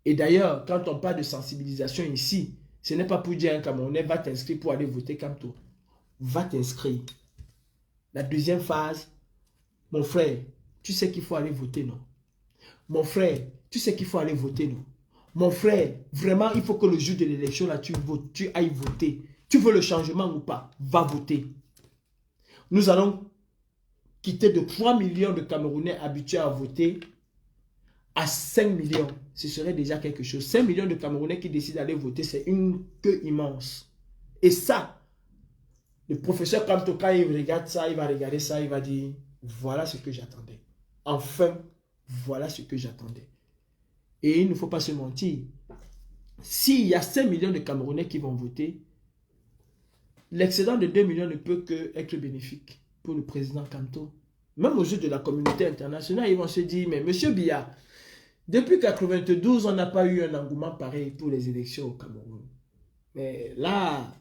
[SPEAKER 1] Et d'ailleurs, quand on parle de sensibilisation ici, ce n'est pas pour dire un Camerounais va t'inscrire pour aller voter Kamto. Va t'inscrire. La deuxième phase, mon frère, tu sais qu'il faut aller voter, non? Mon frère, tu sais qu'il faut aller voter, non? Mon frère, vraiment, il faut que le jour de l'élection, là, tu ailles voter. Tu veux le changement ou pas? Va voter. Nous allons quitter de 3 millions de Camerounais habitués à voter à 5 millions. Ce serait déjà quelque chose. 5 millions de Camerounais qui décident d'aller voter, c'est une queue immense. Et ça, le professeur Kamto, quand il regarde ça, il va regarder ça, il va dire, voilà ce que j'attendais. Enfin, voilà ce que j'attendais. Et il ne faut pas se mentir. S'il y a 5 millions de Camerounais qui vont voter, l'excédent de 2 millions ne peut qu'être bénéfique pour le président Kamto. Même aux yeux de la communauté internationale, ils vont se dire, mais monsieur Biya, depuis 1992, on n'a pas eu un engouement pareil pour les élections au Cameroun. Mais là,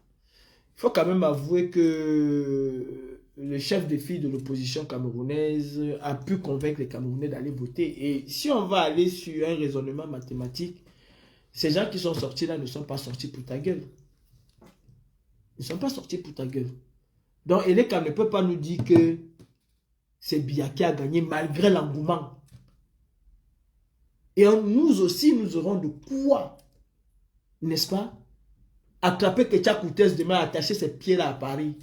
[SPEAKER 1] il faut quand même avouer que le chef de file de l'opposition camerounaise a pu convaincre les Camerounais d'aller voter. Et si on va aller sur un raisonnement mathématique, ces gens qui sont sortis là ne sont pas sortis pour ta gueule. Ils ne sont pas sortis pour ta gueule. Donc, Eleka ne peut pas nous dire que c'est Biya qui a gagné malgré l'engouement. Et nous aussi, nous aurons de quoi, n'est-ce pas, attraper Ketia Koutès demain, attacher ses pieds là à Paris.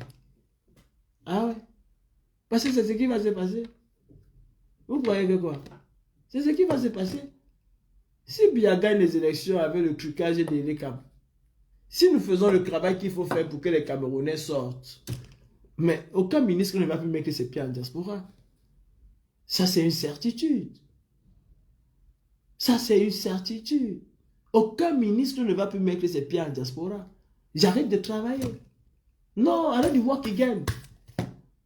[SPEAKER 1] Ah ouais? Parce que c'est ce qui va se passer. Vous croyez que quoi? C'est ce qui va se passer. Si Biya gagne les élections avec le trucage des Eleka, si nous faisons le travail qu'il faut faire pour que les Camerounais sortent, mais aucun ministre ne va plus mettre ses pieds en diaspora. Ça, c'est une certitude. Ça, c'est une certitude. Aucun ministre ne va plus mettre ses pieds en diaspora. J'arrête de travailler. Non, arrête de work again.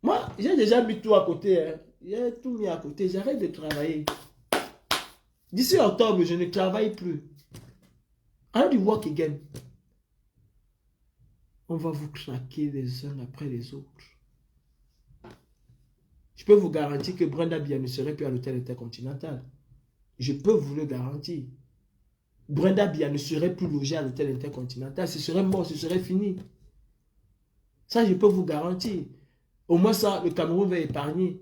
[SPEAKER 1] Moi, j'ai déjà mis tout à côté. Hein. J'ai tout mis à côté. J'arrête de travailler. D'ici octobre, je ne travaille plus. Arrête de work again. On va vous craquer les uns après les autres. Je peux vous garantir que Brenda Biya ne serait plus à l'hôtel intercontinental. Je peux vous le garantir. Brenda Biya ne serait plus logée à l'hôtel intercontinental. Ce serait mort, ce serait fini. Ça, je peux vous garantir. Au moins ça, le Cameroun va épargner.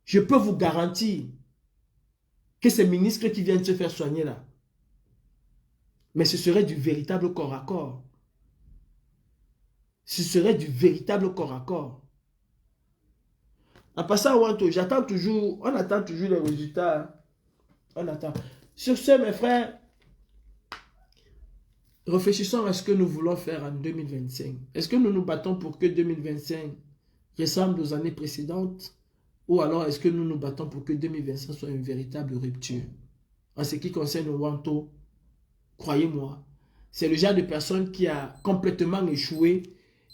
[SPEAKER 1] Je peux vous garantir que ces ministres qui viennent se faire soigner là, mais ce serait du véritable corps à corps. Ce serait du véritable corps à corps. En passant, j'attends toujours, on attend toujours les résultats. On attend. Sur ce, mes frères, réfléchissons à ce que nous voulons faire en 2025. Est-ce que nous nous battons pour que 2025 ressemble aux années précédentes? Ou alors est-ce que nous nous battons pour que 2025 soit une véritable rupture? En ce qui concerne Wanto, croyez-moi, c'est le genre de personne qui a complètement échoué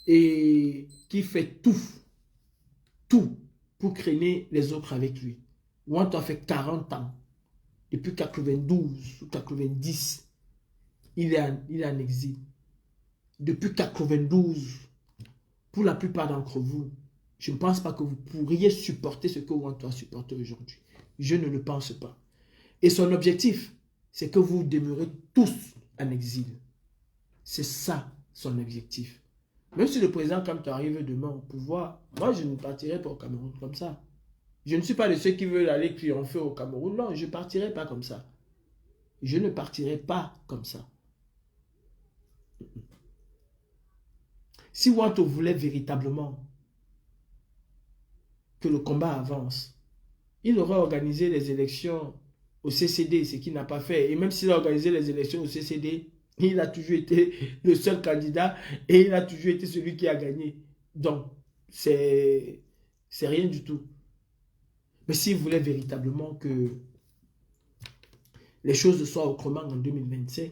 [SPEAKER 1] et qui fait tout pour craigner les autres avec lui. Wanto a fait 40 ans. Depuis 92 ou 90, il est en exil. Depuis 92, pour la plupart d'entre vous, je ne pense pas que vous pourriez supporter ce que Wanto a supporté aujourd'hui. Je ne le pense pas. Et son objectif, c'est que vous demeurez tous en exil. C'est ça son objectif. Même si le président Kamto arrive demain au pouvoir, moi je ne partirai pas au Cameroun comme ça. Je ne suis pas de ceux qui veulent aller triompher au Cameroun. Non, je ne partirai pas comme ça. Je ne partirai pas comme ça. Si Wanto voulait véritablement que le combat avance, il aurait organisé les élections au CCD, ce qu'il n'a pas fait. Et même s'il a organisé les élections au CCD, il a toujours été le seul candidat et il a toujours été celui qui a gagné. Donc, c'est rien du tout. Mais s'il voulait véritablement que les choses soient autrement en 2025,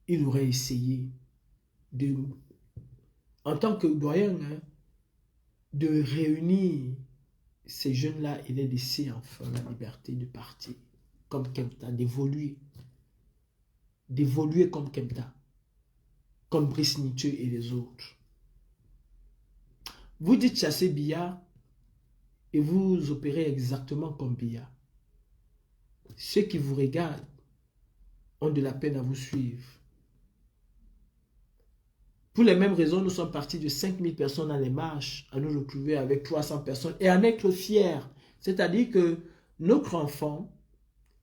[SPEAKER 1] il aurait essayé de, en tant que doyen, de réunir ces jeunes-là et les laisser enfin la liberté de partir, comme Kempta, d'évoluer comme Kempta, comme Brice Nietzsche et les autres. Vous dites chasser Biya et vous opérez exactement comme Biya. Ceux qui vous regardent ont de la peine à vous suivre. Pour les mêmes raisons, nous sommes partis de 5000 personnes dans les marches, à nous retrouver avec 300 personnes et à en être fiers. C'est-à-dire que notre enfant,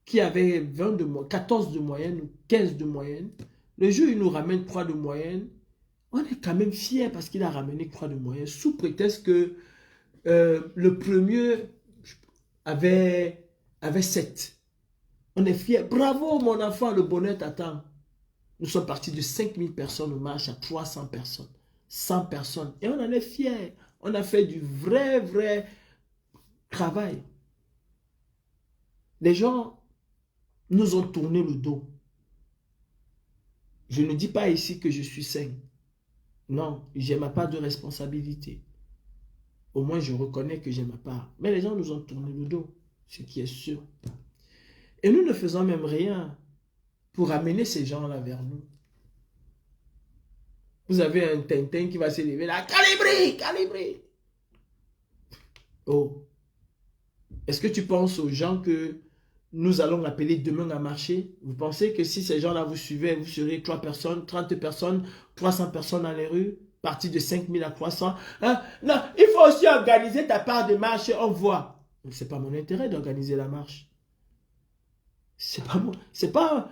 [SPEAKER 1] qui avait 14 de moyenne ou 15 de moyenne, le jour où il nous ramène 3 de moyenne, on est quand même fiers parce qu'il a ramené 3 de moyenne, sous prétexte que le premier avait 7. On est fiers. Bravo mon enfant, le bonheur t'attend. Nous sommes partis de 5000 personnes aux marches à 300 personnes, 100 personnes. Et on en est fiers. On a fait du vrai travail. Les gens nous ont tourné le dos. Je ne dis pas ici que je suis sain. Non, j'ai ma part de responsabilité. Au moins, je reconnais que j'ai ma part. Mais les gens nous ont tourné le dos, ce qui est sûr. Et nous ne faisons même rien pour amener ces gens-là vers nous. Vous avez un Tintin qui va s'élever là. Calibri, Calibri. Oh. Est-ce que tu penses aux gens que nous allons appeler demain à marcher? Vous pensez que si ces gens-là vous suivaient, vous serez 3 personnes, 30 personnes, 300 personnes dans les rues, parti de 5000 à 300? Hein? Non, il faut aussi organiser ta part de marche, on voit. Ce n'est pas mon intérêt d'organiser la marche. C'est pas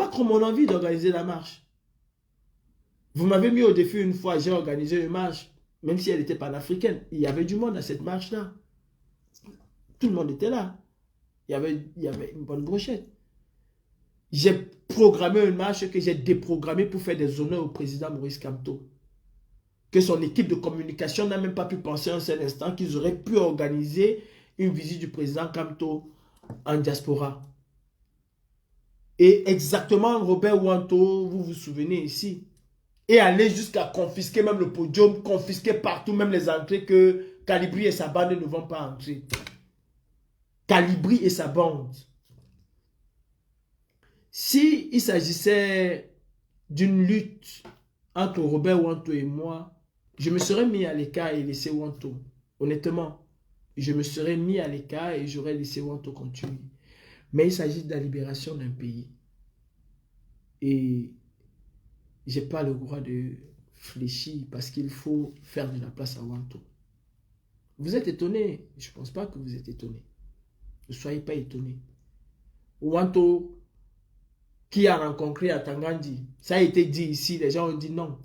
[SPEAKER 1] comme mon envie d'organiser la marche. Vous m'avez mis au défi une fois, j'ai organisé une marche, même si elle était panafricaine. Il y avait du monde à cette marche-là. Tout le monde était là. Il y avait une bonne brochette. J'ai programmé une marche que j'ai déprogrammée pour faire des honneurs au président Maurice Kamto. Que son équipe de communication n'a même pas pu penser un seul instant qu'ils auraient pu organiser une visite du président Kamto en diaspora. Et exactement, Robert Wanto, vous vous souvenez ici, et aller jusqu'à confisquer même le podium, confisquer partout, même les entrées que Calibri et sa bande ne vont pas entrer. Calibri et sa bande. Si il s'agissait d'une lutte entre Robert Wanto et moi, je me serais mis à l'écart et laissé Wanto. Honnêtement, je me serais mis à l'écart et j'aurais laissé Wanto continuer. Mais il s'agit de la libération d'un pays. Et je n'ai pas le droit de fléchit parce qu'il faut faire de la place à Wanto. Vous êtes étonné? Je ne pense pas que vous êtes étonné. Ne soyez pas étonné. Wanto, qui a rencontré à Tangandi, ça a été dit ici, les gens ont dit non.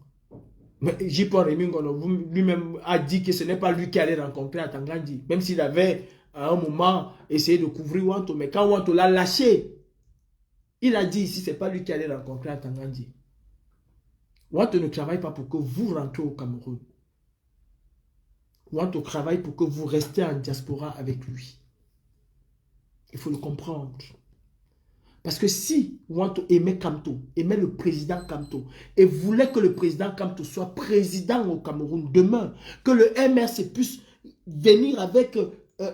[SPEAKER 1] Mais J.P. Remingono lui-même a dit que ce n'est pas lui qui allait rencontrer à Tangandi, même s'il avait à un moment essayé de couvrir Wanto, mais quand Wanto l'a lâché, il a dit ici, ce n'est pas lui qui allait rencontrer à Tangandi. Wanto ne travaille pas pour que vous rentrez au Cameroun. Wanto travaille pour que vous restez en diaspora avec lui. Il faut le comprendre. Parce que si Wanto aimait Kamto, aimait le président Kamto, et voulait que le président Kamto soit président au Cameroun demain, que le MRC puisse venir avec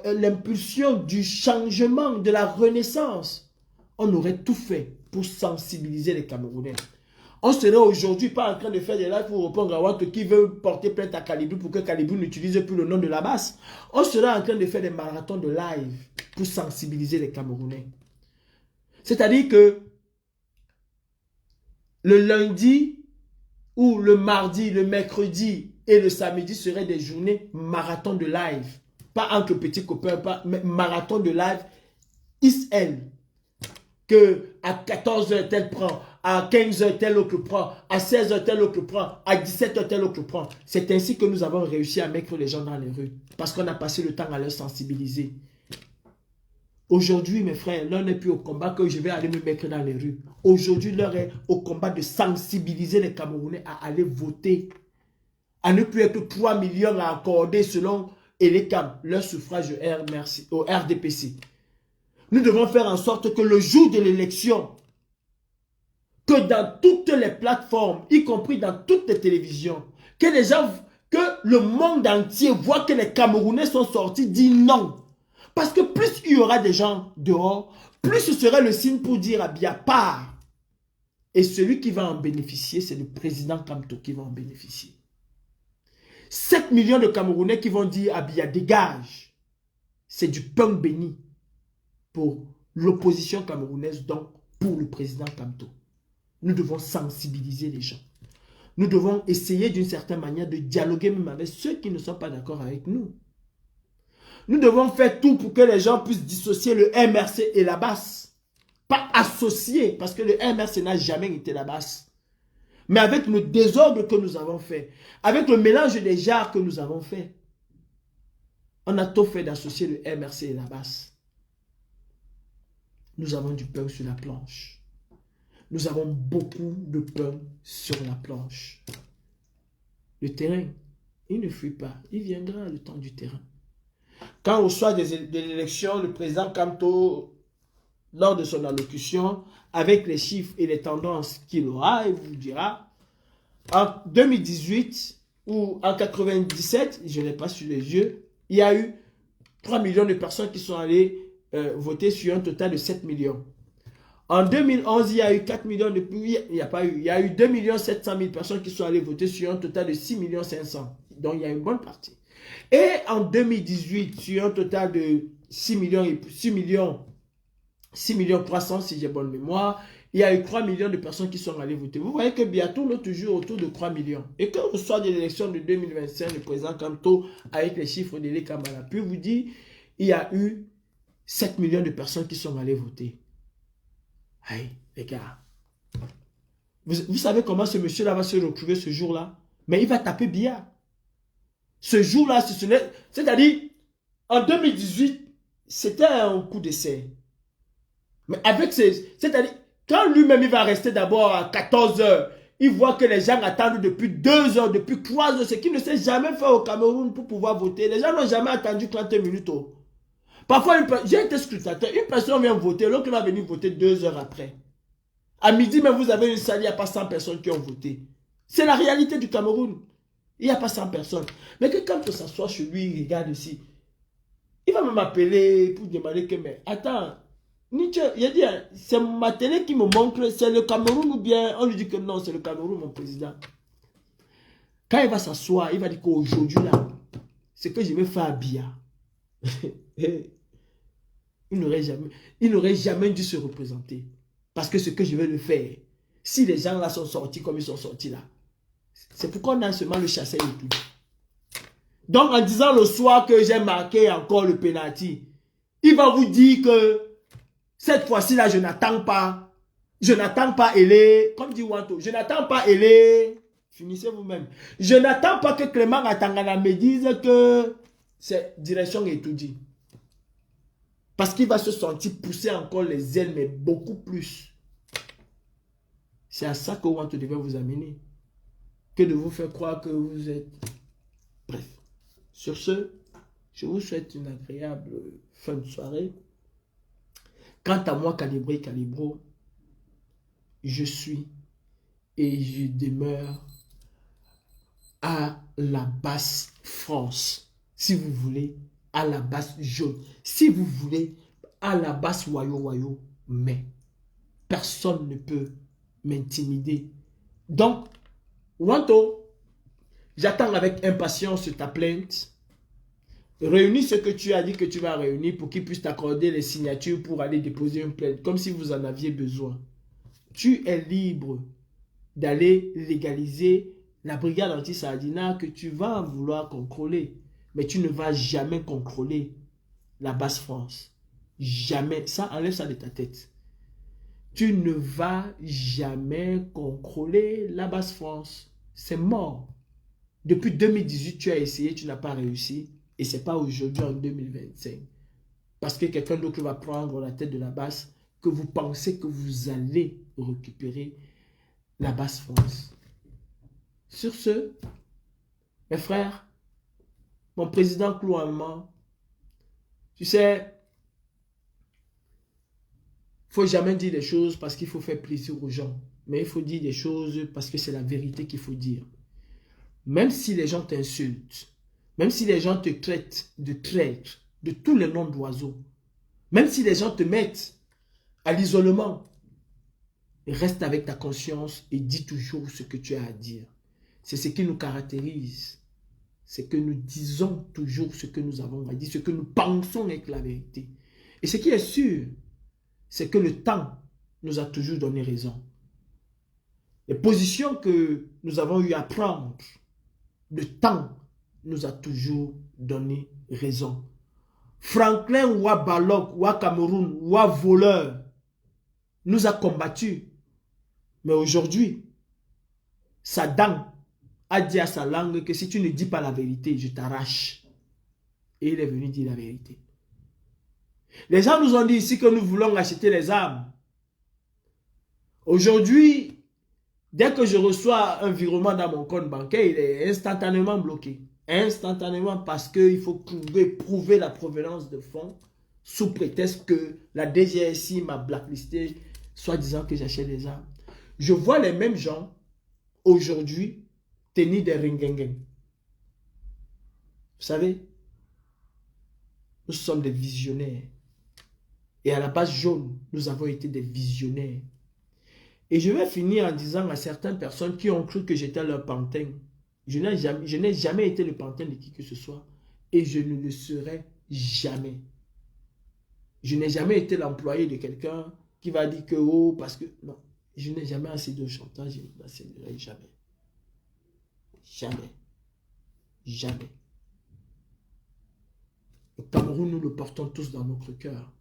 [SPEAKER 1] l'impulsion du changement, de la renaissance, on aurait tout fait pour sensibiliser les Camerounais. On serait aujourd'hui pas en train de faire des lives pour répondre à Wanto qui veut porter plainte à Kalibou pour que Kalibou n'utilise plus le nom de la basse. On serait en train de faire des marathons de live pour sensibiliser les Camerounais. C'est-à-dire que le lundi ou le mardi, le mercredi et le samedi seraient des journées marathon de live. Pas entre petits copains, mais marathon de live ISL. Que à 14h tel prend, à 15h tel autre prend, à 16h tel autre prend, à 17h tel autre prend. C'est ainsi que nous avons réussi à mettre les gens dans les rues. Parce qu'on a passé le temps à leur sensibiliser. Aujourd'hui, mes frères, l'heure n'est plus au combat que je vais aller me mettre dans les rues. Aujourd'hui, l'heure est au combat de sensibiliser les Camerounais à aller voter. À ne plus être 3 millions à accorder selon Elecam, leur suffrage au RDPC. Nous devons faire en sorte que le jour de l'élection, que dans toutes les plateformes, y compris dans toutes les télévisions, que les gens, que le monde entier voit que les Camerounais sont sortis, dit non. Parce que plus il y aura des gens dehors, plus ce serait le signe pour dire à Biya part. Et celui qui va en bénéficier, c'est le président Kamto qui va en bénéficier. 7 millions de Camerounais qui vont dire à Biya dégage. C'est du pain béni pour l'opposition camerounaise, donc pour le président Kamto. Nous devons sensibiliser les gens. Nous devons essayer d'une certaine manière de dialoguer même avec ceux qui ne sont pas d'accord avec nous. Nous devons faire tout pour que les gens puissent dissocier le MRC et la basse. Pas associer, parce que le MRC n'a jamais été la basse. Mais avec le désordre que nous avons fait, avec le mélange des genres que nous avons fait, on a tout fait d'associer le MRC et la basse. Nous avons du pain sur la planche. Nous avons beaucoup de pain sur la planche. Le terrain, il ne fuit pas. Il viendra le temps du terrain. Quand au soir de l'élection, le président Kamto, lors de son allocution, avec les chiffres et les tendances qu'il aura, il vous dira, en 2018 ou en 97, je n'ai pas sur les yeux, il y a eu 3 millions de personnes qui sont allées voter sur un total de 7 millions. En 2011, il y a eu 4 millions de plus, il n'y a pas eu, il y a eu 2 700 000 personnes qui sont allées voter sur un total de 6 500 000. Donc, il y a une bonne partie. Et en 2018, sur un total de 6 millions 300, si j'ai bonne mémoire, il y a eu 3 millions de personnes qui sont allées voter. Vous voyez que bientôt, on est toujours autour de 3 millions. Et quand au soir de l'élection de 2025, le président Kamto, avec les chiffres de l'Ekamala, puis vous dit, il y a eu 7 millions de personnes qui sont allées voter. Hey, les gars, vous savez comment ce monsieur-là va se retrouver ce jour-là? Mais il va taper bien. Ce jour-là, c'est-à-dire, en 2018, c'était un coup d'essai. Mais avec c'est-à-dire, quand lui-même il va rester d'abord à 14 heures, il voit que les gens attendent depuis 2 heures, depuis 3 heures, ce qu'il ne s'est jamais fait au Cameroun pour pouvoir voter. Les gens n'ont jamais attendu 30 minutes. Parfois, j'ai été scrutateur, une personne vient voter, l'autre va venir voter 2 heures après. À midi, même vous avez une salle, il n'y a pas 100 personnes qui ont voté. C'est la réalité du Cameroun. Il n'y a pas 100 personnes. Mais que quand on s'assoit chez lui, il regarde ici, il va m'appeler pour demander que, mais attends, Nietzsche, il a dit, c'est ma télé qui me montre, c'est le Cameroun ou bien, on lui dit que non, c'est le Cameroun, mon président. Quand il va s'asseoir, il va dire qu'aujourd'hui, là, ce que je vais faire à Biya, il n'aurait jamais dû se représenter. Parce que ce que je vais le faire, si les gens là sont sortis comme ils sont sortis là, C'est pourquoi on a seulement le chasseur et tout. Donc, en disant le soir que j'ai marqué encore le penalty, il va vous dire que cette fois-ci-là, je n'attends pas. Je n'attends pas Elé. Comme dit Wanto, je n'attends pas Elé. Finissez vous-même. Je n'attends pas que Clément Atangana me dise que c'est direction étudiée. Parce qu'il va se sentir pousser encore les ailes, mais beaucoup plus. C'est à ça que Wanto devait vous amener. Que de vous faire croire que vous êtes... Bref. Sur ce, je vous souhaite une agréable fin de soirée. Quant à moi, Calibré Calibro, je suis et je demeure à la basse France. Si vous voulez, à la basse jaune. Si vous voulez, à la basse Wayo. Mais personne ne peut m'intimider. Donc, Wanto, j'attends avec impatience ta plainte. Réunis ce que tu as dit que tu vas réunir pour qu'ils puissent t'accorder les signatures pour aller déposer une plainte, comme si vous en aviez besoin. Tu es libre d'aller légaliser la brigade anti-Sardina que tu vas vouloir contrôler. Mais tu ne vas jamais contrôler la basse France. Jamais. Ça, enlève ça de ta tête. Tu ne vas jamais contrôler la basse France. C'est mort. Depuis 2018, tu as essayé, tu n'as pas réussi. Et ce n'est pas aujourd'hui en 2025. Parce que quelqu'un d'autre va prendre la tête de la basse que vous pensez que vous allez récupérer la basse France. Sur ce, mes frères, mon président Clouamment, tu sais, il ne faut jamais dire des choses parce qu'il faut faire plaisir aux gens. Mais il faut dire des choses parce que c'est la vérité qu'il faut dire. Même si les gens t'insultent, même si les gens te traitent de traître, de tous les noms d'oiseaux, même si les gens te mettent à l'isolement, reste avec ta conscience et dis toujours ce que tu as à dire. C'est ce qui nous caractérise. C'est que nous disons toujours ce que nous avons à dire, ce que nous pensons être la vérité. Et ce qui est sûr, c'est que le temps nous a toujours donné raison. Les positions que nous avons eu à prendre, le temps nous a toujours donné raison. Franklin Ouabalok, Ouah Cameroun, Ouah voleur, nous a combattus. Mais aujourd'hui, Saddam a dit à sa langue que si tu ne dis pas la vérité, je t'arrache. Et il est venu dire la vérité. Les gens nous ont dit ici que nous voulons acheter les armes. Aujourd'hui, dès que je reçois un virement dans mon compte bancaire, il est instantanément bloqué. Instantanément parce qu'il faut prouver la provenance de fonds sous prétexte que la DGSI m'a blacklisté, soit disant que j'achète des armes. Je vois les mêmes gens aujourd'hui tenir des ringengen. Vous savez, nous sommes des visionnaires. Et à la base jaune, nous avons été des visionnaires. Et je vais finir en disant à certaines personnes qui ont cru que j'étais leur pantin. Je n'ai jamais été le pantin de qui que ce soit. Et je ne le serai jamais. Je n'ai jamais été l'employé de quelqu'un qui va dire que, oh, parce que... Non, je n'ai jamais assez de chantage, je ne l'assumerai jamais. Jamais. Jamais. Le Cameroun, nous le portons tous dans notre cœur,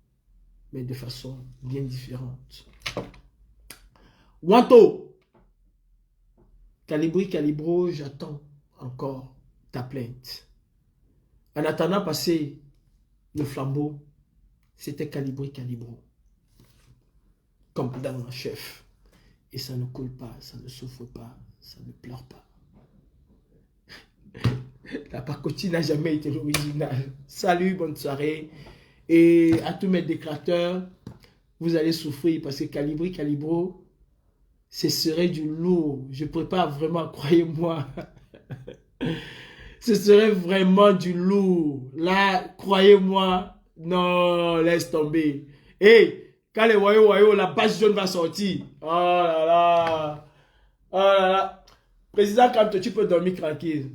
[SPEAKER 1] mais de façon bien différente. Wanto, Calibri Calibro, j'attends encore ta plainte. En attendant passer le flambeau, c'était Calibri Calibro. Commandant en chef. Et ça ne coule pas, ça ne souffre pas, ça ne pleure pas. La pacotille n'a jamais été l'original. Salut, bonne soirée. Et à tous mes détracteurs, vous allez souffrir parce que Calibri Calibro, ce serait du lourd. Je prépare vraiment, croyez-moi. Ce serait vraiment du lourd. Là, croyez-moi, non, laisse tomber. Et quand les voyous, la base jaune va sortir. Oh là là. Oh là là. Président, quand tu peux dormir tranquille.